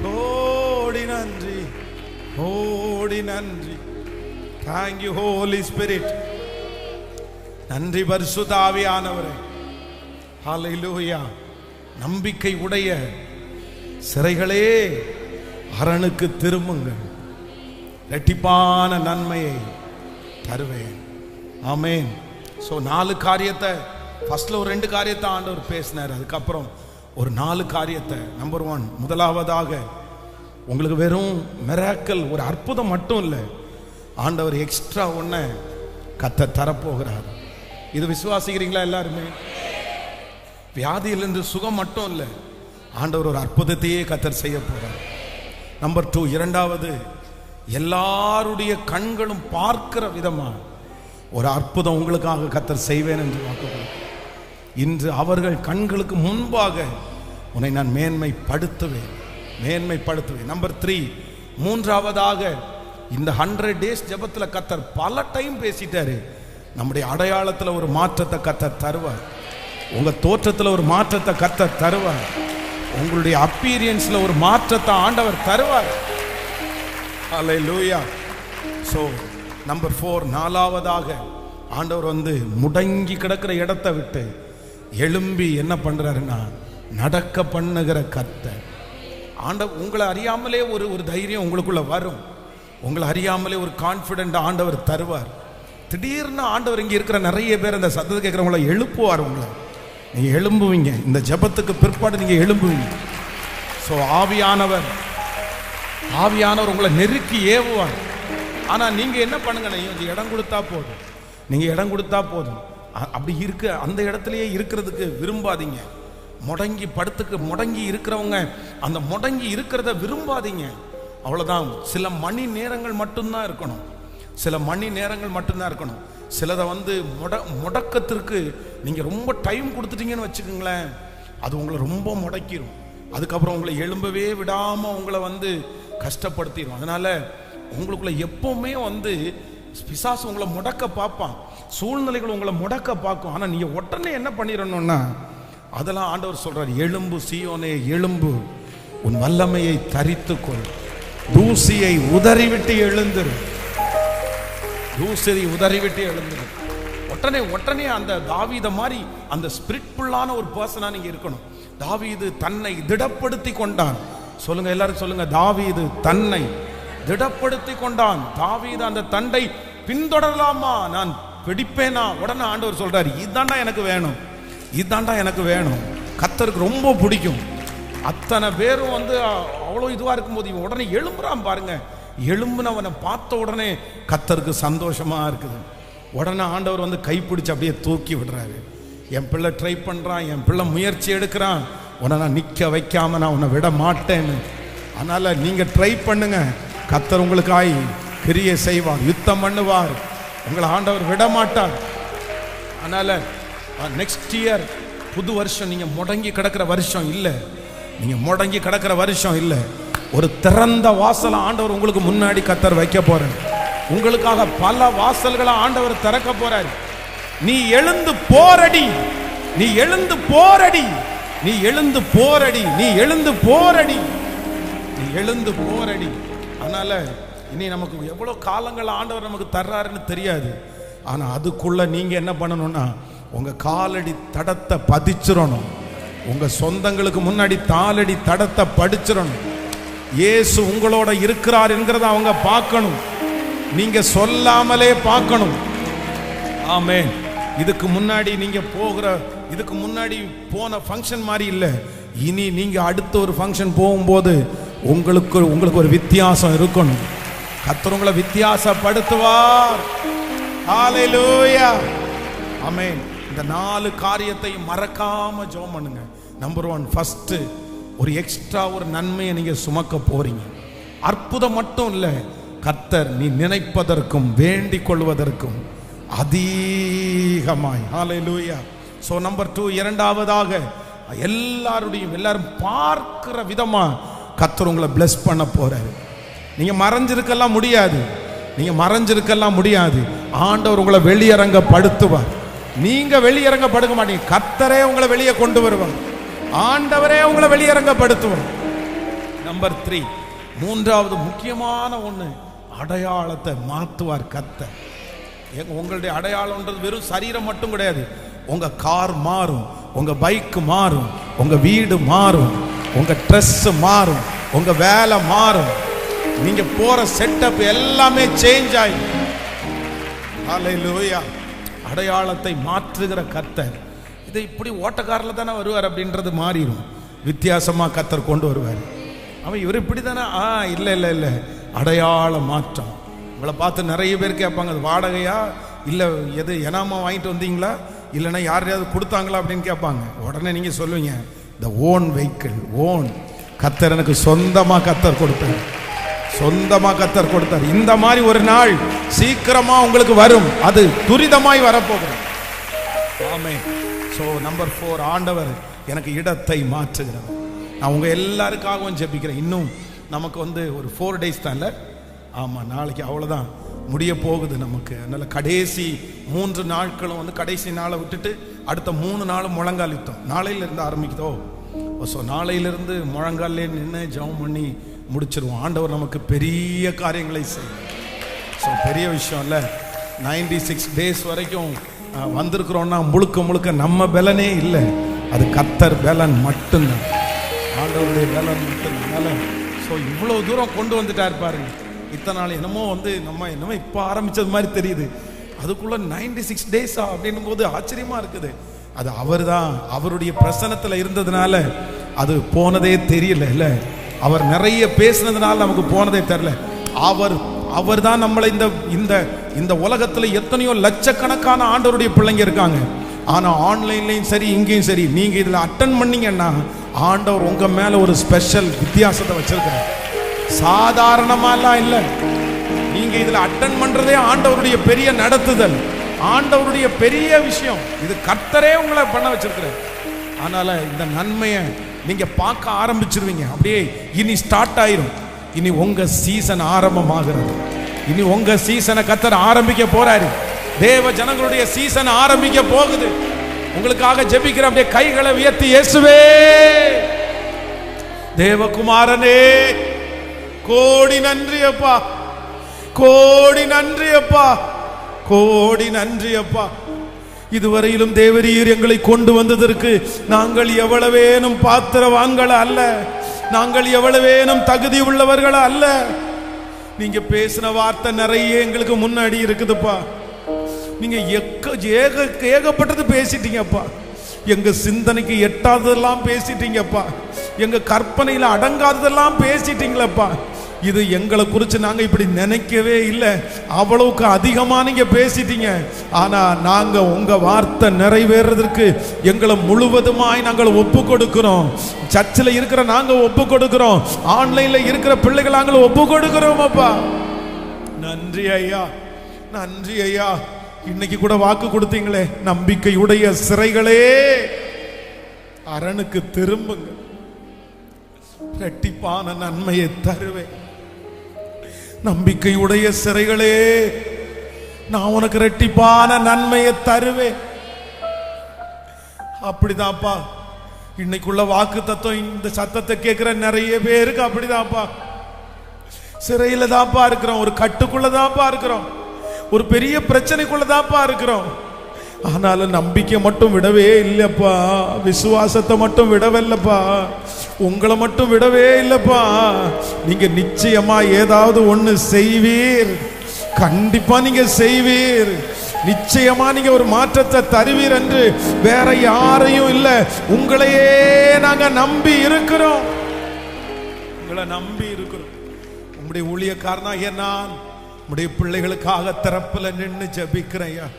கோடி நன்றி, கோடி நன்றி. Thank you Holy Spirit. நன்றி பரிசுத்த ஆவியானவரே. ஹalleluya. நம்பிக்கை உடைய சிறைகளே அரணுக்கு திரும்புங்கள், இரட்டிப்பான நன்மையை தருவேன். ஆமென். ஸோ 4 காரியத்தை, ஃபர்ஸ்ட்ல ஒரு 2 காரியத்தை ஆண்டவர் பேசினார், அதுக்கப்புறம் ஒரு 4 காரியத்தை. நம்பர் 1, முதலாவதாக உங்களுக்கு வெறும் மிராக்கிள், ஒரு அற்புதம் மட்டும் இல்லை, ஆண்டவர் எக்ஸ்ட்ரா ஒன்றை கத்த தரப்போகிறார். இது விசுவாசிக்கிறீங்களா எல்லாருமே? வியாதியிலிருந்து சுகம் மட்டும் இல்லை, ஆண்டவர் ஒரு அற்புதத்தையே கத்தர் செய்ய போறார். நம்பர் 2, இரண்டாவது, எல்லாருடைய கண்களும் பார்க்கிற விதமா ஒரு அற்புதம் உங்களுக்காக கத்தர் செய்வேன் என்று வாக்குறுதி. இன்று அவர்கள் கண்களுக்கு முன்பாக உன்னை நான் மேன்மைப்படுத்துவேன், மேன்மைப்படுத்துவேன். நம்பர் 3, மூன்றாவதாக, இந்த 100 days ஜெபத்தில் கத்தர் பல டைம் பேசிட்டாரு. நம்முடைய அடையாளத்தில் ஒரு மாற்றத்தை கத்தர் தருவார், உங்க தோற்றத்தில் ஒரு மாற்றத்தை கத்தர் தருவார், உங்களுடைய அப்பீரியன்ஸ்ல ஒரு மாற்றத்தை ஆண்டவர் தருவார். ஹalleluya. ஸோ நம்பர் 4, நாலாவதாக ஆண்டவர் வந்து முடங்கி கிடக்கிற இடத்தை விட்டு எழும்பி என்ன பண்றாருன்னா நடக்க பண்ணுகிற கர்த்தர். ஆண்டவர் உங்களை அறியாமலே ஒரு தைரியம் உங்களுக்குள்ள வரும். உங்களை அறியாமலே ஒரு கான்ஃபிடென்ட் ஆண்டவர் தருவார். திடீர்னு ஆண்டவர் இங்கே இருக்கிற நிறைய பேர் அந்த சத்தத்தை கேட்குறவங்கள எழுப்புவார். உங்களை நீங்கள் எழும்புவீங்க. இந்த ஜெபத்துக்கு பிற்பாடு நீங்கள் எழும்புவீங்க. ஸோ ஆவியானவர் உங்களை நெருக்கி ஏவுவார். ஆனால் நீங்கள் என்ன பண்ணுங்க, நீங்கள் இடம் கொடுத்தா போதும். நீங்கள் இடம் கொடுத்தா போதும். அப்படி இருக்க அந்த இடத்துலையே இருக்கிறதுக்கு விரும்பாதீங்க. முடங்கி இருக்கிறவங்க அந்த முடங்கி இருக்கிறத விரும்பாதீங்க. அவ்வளோதான். சில மணி நேரங்கள் மட்டும்தான் இருக்கணும். சிலதை வந்து முடக்கத்திற்கு நீங்கள் ரொம்ப டைம் கொடுத்துட்டீங்கன்னு வச்சுக்கோங்களேன், அது உங்களை ரொம்ப முடக்கிடும். அதுக்கப்புறம் உங்களை எழும்பவே விடாமல் உங்களை வந்து கஷ்டப்படுத்திடும். அதனால உங்களுக்குள்ள எப்பவுமே வந்து பிசாசு உங்களை முடக்க பார்ப்பான், சூழ்நிலைகள் உங்களை முடக்க பார்க்கும். ஆனால் நீங்கள் உடனே என்ன பண்ணிடணும்னா, அதெல்லாம் ஆண்டவர் சொல்றார், எழும்பு சீயோனே எழும்பு, உன் வல்லமையை தரித்துக்கொள், தூசியை உதறிவிட்டு எழுந்திரு. உடனே அந்த தாவீத மாதிரி அந்த ஸ்பிரிட்ஃபுல்லான ஒரு பர்சனா நீங்க இருக்கணும். தாவீது தன்னை திடப்படுத்தி கொண்டான். சொல்லுங்க, எல்லாரும் சொல்லுங்க, தாவீது தன்னை திடப்படுத்தி கொண்டான். தாவீது அந்த தண்டை பின்தொடரலாமா, நான் பிடிப்பேனா? உடனே ஆண்டவர் சொல்றாரு, இதுதான்டா எனக்கு வேணும். கர்த்தருக்கு ரொம்ப பிடிக்கும். அத்தனை பேரும் வந்து அவ்வளோ இதுவா இருக்கும்போது இவன் உடனே எழும்புறான் பாருங்க. எழும்புனவனை பார்த்த உடனே கர்த்தருக்கு சந்தோஷமா இருக்குது. உடனே ஆண்டவர் வந்து கைப்பிடிச்சு அப்படியே தூக்கி விடுறாரு. என் பிள்ளை ட்ரை பண்றான், என் பிள்ளை முயற்சி எடுக்கிறான், உன்னை நான் நிற்க வைக்காம நான் உன்னை விட மாட்டேன்னு. அதனால நீங்க ட்ரை பண்ணுங்க, கர்த்தர் உங்களுக்காய் கிரியை செய்வார், யுத்தம் பண்ணுவார், உங்களை ஆண்டவர் விட மாட்டார். அதனால நெக்ஸ்ட் இயர் புது வருஷம் நீங்க முடங்கி கிடக்கிற வருஷம் இல்லை. ஒரு திறந்த வாசலை ஆண்டவர் உங்களுக்கு முன்னாடி கர்த்தர் வைக்க போறார். உங்களுக்காக பல வாசல்களை ஆண்டவர் திறக்க போறார். நீ எழுந்து போரடி. அதனால இனி நமக்கு எவ்வளவு காலங்கள் ஆண்டவர் நமக்கு தர்றாருன்னு தெரியாது. ஆனா அதுக்குள்ள நீங்க என்ன பண்ணணும்னா, உங்க காலடி தடத்தை பதிச்சிடணும். உங்க சொந்தங்களுக்கு முன்னாடி காலடி தடத்தை படிச்சிடணும். இயேசு உங்களோட இருக்கிறார் என்கிறத அவங்க பார்க்கணும். நீங்க சொல்லாமலே பார்க்கணும். ஆமென். இதுக்கு முன்னாடி போன ஃபங்க்ஷன் மாதிரி இல்லை. இனி நீங்க அடுத்த ஒரு ஃபங்க்ஷன் போகும்போது உங்களுக்கு ஒரு வித்தியாசம் இருக்கணும். கர்த்தர் உங்களை வித்தியாசப்படுத்துவார். ஹல்லேலூயா. ஆமென். இந்த 4 காரியத்தை மறக்காம ஜெபம் பண்ணுங்க. நம்பர் 1, ஃபர்ஸ்ட் ஒரு எக்ஸ்ட்ரா ஒரு நன்மையை நீங்க சுமக்க போறீங்க. அற்புதம் மட்டும் இல்ல, கர்த்தர் நீ நினைப்பதற்கும் வேண்டிக் கொள்வதற்கும் அதிகமாய். ஹல்லேலூயா. சோ நம்பர் 2, இரண்டாவதாக எல்லாரும் பார்க்கிற விதமா கர்த்தர் உங்களை bless பண்ண போறாரு. நீங்க மறைஞ்சிருக்கலாம் முடியாது. ஆண்டவர் உங்களை வெளியரங்கப்படுத்துவார். நீங்க வெளியரங்கப்படுத்த மாட்டீங்க, கர்த்தரே உங்களை வெளியே கொண்டு வருவார். ஆண்டவரே உங்களை வெளியரங்கப்படுத்துவார். நம்பர் 3, மூன்றாவது முக்கியமான ஒண்ணு, அடையாளத்தை மாத்துவார் கர்த்தர். உங்களுடைய அடையாளம்ன்றது வெறும் சரீரம் மட்டும் கிடையாது. உங்க கார் மாறும், உங்க பைக் மாறும், உங்க வீடு மாறும், உங்க ட்ரெஸ் மாறும், உங்க வேலை மாறும், நீங்க போற செட்டப் எல்லாமே சேஞ்ச் ஆகும். ஹல்லேலூயா. அடையாளத்தை மாற்றுகிற கர்த்தர். இது இப்படி ஓட்டக்காரில் தானே வருவார் அப்படின்றது மாறிடும். வித்தியாசமா கர்த்தர் கொண்டு வருவார். அவன் இவர் இப்படி தானே, இல்லை, அடையாள மாற்றம். உங்களை பார்த்து நிறைய பேர் கேட்பாங்க, அது வாடகையா இல்லை எது எனாமா வாங்கிட்டு வந்தீங்களா, இல்லைன்னா யாரையாவது கொடுத்தாங்களா அப்படின்னு கேட்பாங்க. உடனே நீங்க சொல்லுவீங்க, த ஓன் வெஹிக்கிள், ஓன். கர்த்தர் எனக்கு சொந்தமா கர்த்தர் கொடுத்தார். இந்த மாதிரி ஒரு நாள் சீக்கிரமா உங்களுக்கு வரும். அது துரிதமாய் வரப்போகிறது. ஆமென். சோ நம்பர் 4, ஆண்டவர் எனக்கு இடத்தை மாற்றுகிறார். நான் உங்க எல்லாருக்காகவும் ஜெபிக்கிறேன். இன்னும் நமக்கு வந்து ஒரு 4 days தான் இல்லை. ஆமா, நாளைக்கு அவ்வளவுதான் முடிய போகுது நமக்கு. அதனால கடைசி 3 நாட்களும் வந்து கடைசி நாளை விட்டுட்டு அடுத்த 3 நாளும் முழங்கால் யுத்தம் நாளையிலிருந்து ஆரம்பிக்குதோ. ஸோ நாளையிலிருந்து முழங்காலே நின்று ஜெபம் பண்ணி முடிச்சிருவோம். ஆண்டவர் நமக்கு பெரிய காரியங்களை செய்யும். ஸோ பெரிய விஷயம் இல்லை. 96 days வரைக்கும் வந்திருக்கிறோன்னா முழுக்க முழுக்க நம்ம பலனே இல்லை, அது கர்த்தர் பலன் மட்டும்தான், ஆண்டவருடைய பலன் மட்டும்தான். ஸோ இவ்வளோ தூரம் கொண்டு வந்துட்டார் பாருங்க. இத்தனை நாள் என்னமோ நம்ம இப்போ ஆரம்பித்தது மாதிரி தெரியுது, அதுக்குள்ள 96 days அப்படின்னும் போது ஆச்சரியமா இருக்குது. அது அவர் தான், அவருடைய பிரசன்னத்தில் இருந்ததுனால அது போனதே தெரியல. இல்லை, அவர் நிறைய பேசினதுனால நமக்கு போனதே தெரியல. அவர் தான் நம்மளை இந்த உலகத்தில் எத்தனையோ லட்சக்கணக்கான ஆண்டவருடைய பிள்ளைங்க இருக்காங்க. ஆனால் ஆன்லைன்லையும் சரி இங்கேயும் சரி நீங்கள் இதில் அட்டன் பண்ணீங்கன்னா ஆண்டவர் உங்கள் மேலே ஒரு ஸ்பெஷல் வித்தியாசத்தை வச்சிருக்கிறார். சாதாரணமாலாம் இல்லை, நீங்க இதுல அட்டன் பண்றதே ஆண்டவருடைய பெரிய நடத்துதல், ஆண்டவருடைய பெரிய விஷயம். இது கர்த்தரே உங்களை பண்ண வச்சிருக்கிறார். அதனால இந்த நன்மையை நீங்க பார்க்க ஆரம்பிச்சிருவீங்க. அப்படியே இனி ஸ்டார்ட் ஆயிரும். இனி உங்க சீசன் ஆரம்பமாகிறது. இனி உங்க சீசனை கர்த்தர் ஆரம்பிக்க போறாரு. தேவ ஜனங்களுடைய சீசன் ஆரம்பிக்க போகுது. உங்களுக்காக ஜெபிக்கிற அப்படியே கைகளை உயர்த்தி, இயேசுவே தேவகுமாரனே கோடி நன்றி அப்பா, கோடி நன்றி அப்பா, கோடி நன்றி அப்பா. இதுவரையிலும் தேவரீர் எங்களை கொண்டு வந்ததற்கு நாங்கள் எவ்வளவேனும் பாத்திரவான்கள் அல்ல, நாங்கள் எவ்வளவேனும் தகுதி உள்ளவர்கள் அல்ல. நீங்க பேசின வார்த்தை நிறைய எங்களுக்கு முன்னாடி இருக்குதுப்பா. நீங்க ஏகப்பட்டது பேசிட்டீங்கப்பா. எங்க சிந்தனைக்கு எட்டாததெல்லாம் பேசிட்டீங்கப்பா. எங்க கற்பனையில அடங்காததெல்லாம் பேசிட்டீங்களப்பா. இது எங்களை குறித்து நாங்கள் இப்படி நினைக்கவே இல்லை, அவ்வளவுக்கு அதிகமாக நீங்கள் பேசிட்டீங்க. ஆனால் நாங்கள் உங்கள் வார்த்தை நிறைவேறதற்கு எங்களை முழுவதுமாய் நாங்கள் ஒப்பு கொடுக்கிறோம். சர்ச்சில் இருக்கிற நாங்கள் ஒப்பு கொடுக்கிறோம், ஆன்லைனில் இருக்கிற பிள்ளைகள் நாங்கள் ஒப்பு கொடுக்கிறோம் அப்பா. நன்றி ஐயா, நன்றி ஐயா. இன்னைக்கு கூட வாக்கு கொடுத்தீங்களே, நம்பிக்கையுடைய சிறைகளே அரணுக்கு திரும்புங்க, இரட்டிப்பான நன்மையை தருவேன். நம்பிக்கையுடைய சிறைகளே, நான் உனக்கு இரட்டிப்பான நன்மையை தருவேன். அப்படிதான்ப்பா இன்னைக்குள்ள வாக்கு தத்துவம். இந்த சத்தத்தை கேட்கிற நிறைய பேருக்கு அப்படிதான்ப்பா. சிறையில தான்ப்பா இருக்கிறோம், ஒரு கட்டுக்குள்ளதான்ப்பா இருக்கிறோம், ஒரு பெரிய பிரச்சனைக்குள்ளதான்ப்பா இருக்கிறோம். ஆனாலும் நம்பிக்கை மட்டும் விடவே இல்லைப்பா, விசுவாசத்தை மட்டும் விடவில்லைப்பா, உங்களை மட்டும் விடவே இல்லைப்பா. நீங்க நிச்சயமா ஏதாவது ஒண்ணு செய்வீர், கண்டிப்பா நீங்க செய்வீர், நிச்சயமா நீங்க ஒரு மாற்றத்தை தருவீர் என்று வேற யாரையும் இல்லை, உங்களையே நாங்க நம்பி இருக்கிறோம், உங்களை நம்பி இருக்கிறோம். உங்களுடைய ஊழியக்காரனாகிய நான் உங்களுடைய பிள்ளைகளுக்காக திறப்புல நின்று ஜெபிக்கிறேன்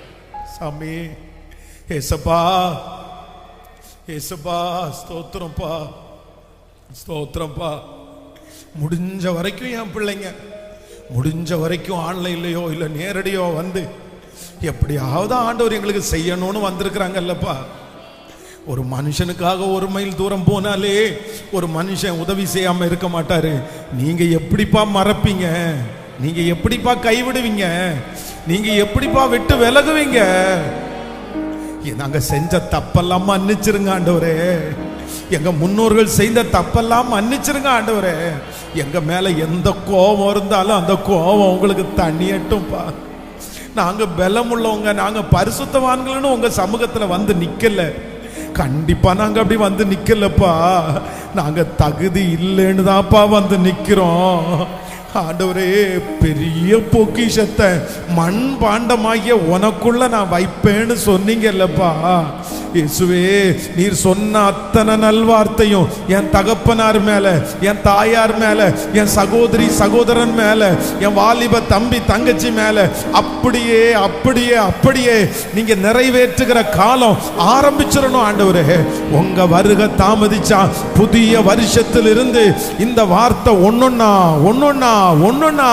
சாமி. ஏசப்பா, ஏசப்பா, ஸ்தோத்திரம்ப்பா, ஸ்தோத்திரம்ப்பா. முடிஞ்ச வரைக்கும் என் பிள்ளைங்க முடிஞ்ச வரைக்கும் ஆன்லைன்லையோ இல்லை நேரடியோ வந்து எப்படியாவது ஆண்டவர் எங்களுக்கு செய்யணும்னு வந்திருக்கிறாங்கல்லப்பா. ஒரு மனுஷனுக்காக 1 மைல் தூரம் போனாலே ஒரு மனுஷன் உதவி செய்யாம இருக்க மாட்டாரு. நீங்க எப்படிப்பா மறப்பீங்க? நீங்க எப்படிப்பா கைவிடுவீங்க? நீங்க எப்படிப்பா விட்டு விலகுவீங்க? நாங்க செஞ்ச தப்பெல்லாம் மன்னிச்சிருங்க ஆண்டவரே, எங்க முன்னோர்கள் செய்த தப்பெல்லாம் மன்னிச்சிருங்க ஆண்டவரே. எங்க மேல எந்த கோபம் இருந்தாலும் அந்த கோபம் உங்களுக்கு தண்ணியட்டும்பா. நாங்க பலம் உள்ளவங்க, நாங்க பரிசுத்தவான்கள்னு உங்க சமூகத்துல வந்து நிக்கல, கண்டிப்பா நாங்க அப்படி வந்து நிக்கலப்பா. நாங்க தகுதி இல்லைன்னு தான்ப்பா வந்து நிக்கிறோம். ஆண்டவரே, பெரிய பொக்கிஷத்தை மண் பாண்டமாகிய உனக்குள்ள நான் வைப்பேன்னு சொன்னீங்கல்லப்பா. இயேசுவே, நீர் சொன்ன அத்தனை நல்வார்த்தையும் என் தகப்பனார் மேல, என் தாயார் மேல, என் சகோதரி சகோதரன் மேல, என் வாலிப தம்பி தங்கச்சி மேல அப்படியே அப்படியே அப்படியே நீங்க நிறைவேற்றுகிற காலம் ஆரம்பிச்சிடணும் ஆண்டவரே. உங்க வருகை தாமதிச்சா புதிய வருஷத்தில் இருந்து இந்த வார்த்தை ஒன்னொன்னா ஒன்னொன்னா ஒன்னொன்னா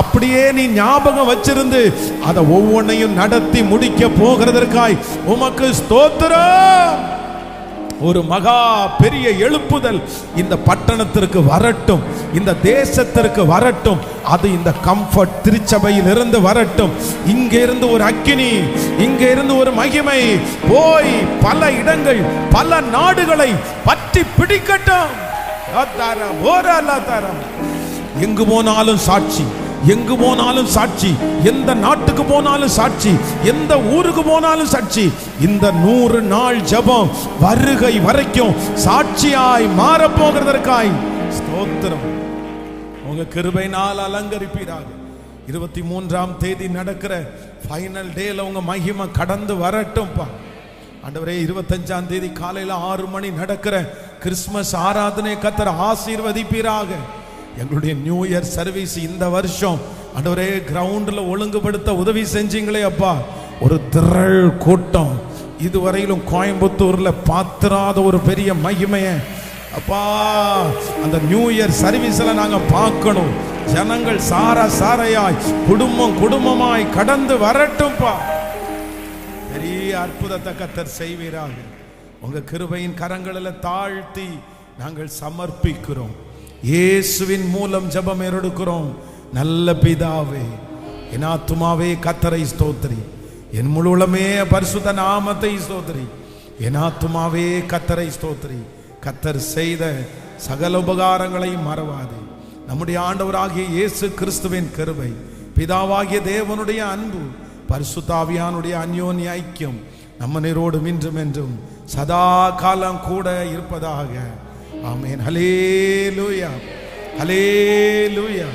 அப்படியே நீ ஞாபகம் வச்சிருந்து அதை ஒவ்வொன்னையும் நடத்தி முடிக்க போகிறதற்காய் உமக்கு ஸ்தோத்திரம். ஒரு மகா பெரிய எழுப்புதல் இந்த பட்டணத்திற்கு வரட்டும், இந்த தேசத்திற்கு வரட்டும். அது இந்த கம்ஃபர்ட் திருச்சபையில் இருந்து வரட்டும். இங்க இருந்து ஒரு அக்கினி, இங்க இருந்து ஒரு மகிமை போய் பல இடங்கள் பல நாடுகளை பற்றி பிடிக்கட்டும். எங்கு போனாலும் சாட்சி, எங்கு போனாலும் சாட்சி, எந்த நாட்டுக்கு போனாலும் சாட்சி, எந்த ஊருக்கு போனாலும் சாட்சி. இந்த 100 நாள் ஜெபம் வருகை வரைக்கும் சாட்சியாய் மாறப்போகிறதற்காய் ஸ்தோத்திரம். உங்க கிருபையினால் அலங்கரிப்பீராக. 23ஆம் தேதி நடக்கிற ஃபைனல் டேல உங்க மகிமை கடந்து வரட்டும்பா ஆண்டவரே. 25ஆம் தேதி காலையில 6 மணி நடக்கிற கிறிஸ்துமஸ் ஆராதனை கர்த்தர் ஆசீர்வதிப்பீராக. எங்களுடைய நியூ இயர் சர்வீஸ் இந்த வருஷம் ஆண்டவரே கிரவுண்ட்ல ஒழுங்குபடுத்த உதவி செஞ்சீங்களே அப்பா. ஒரு திரள் கூட்டம், இதுவரையிலும் கோயம்புத்தூர்ல பாத்திராத ஒரு பெரிய மகிமையை அப்பா அந்த நியூ இயர் சர்வீஸ்ல நாங்க பார்க்கணும். ஜனங்கள் சாரையாய் குடும்பம் குடும்பமாய் கடந்து வரட்டும்பா. பெரிய அற்புதத்தை கர்த்தர் செய்வீராக. உங்க கிருபையின் கரங்களில் தாழ்த்தி நாங்கள் சமர்ப்பிக்கிறோம். இயேசுவின் மூலம் ஜெபம் எடுக்கிறோம் நல்ல பிதாவே. என் ஆத்துமாவே கர்த்தரை ஸ்தோத்திரி, என் முழு உள்ளமே பரிசுத்த நாமத்தை ஸ்தோத்திரி. என் ஆத்துமாவே கர்த்தரை ஸ்தோத்திரி. கர்த்தர் செய்த சகல உபகாரங்களை மறவாதே. நம்முடைய ஆண்டவராகிய இயேசு கிறிஸ்துவின் கிருபை, பிதாவாகிய தேவனுடைய அன்பு, பரிசுத்த ஆவியானுடைய அந்யோன்ய ஐக்கியம் நம்ம நீரோடும் இன்றும் என்றும் சதா காலம் கூட இருப்பதாக. ஆமென். ஹல்லேலூயா, ஹல்லேலூயா.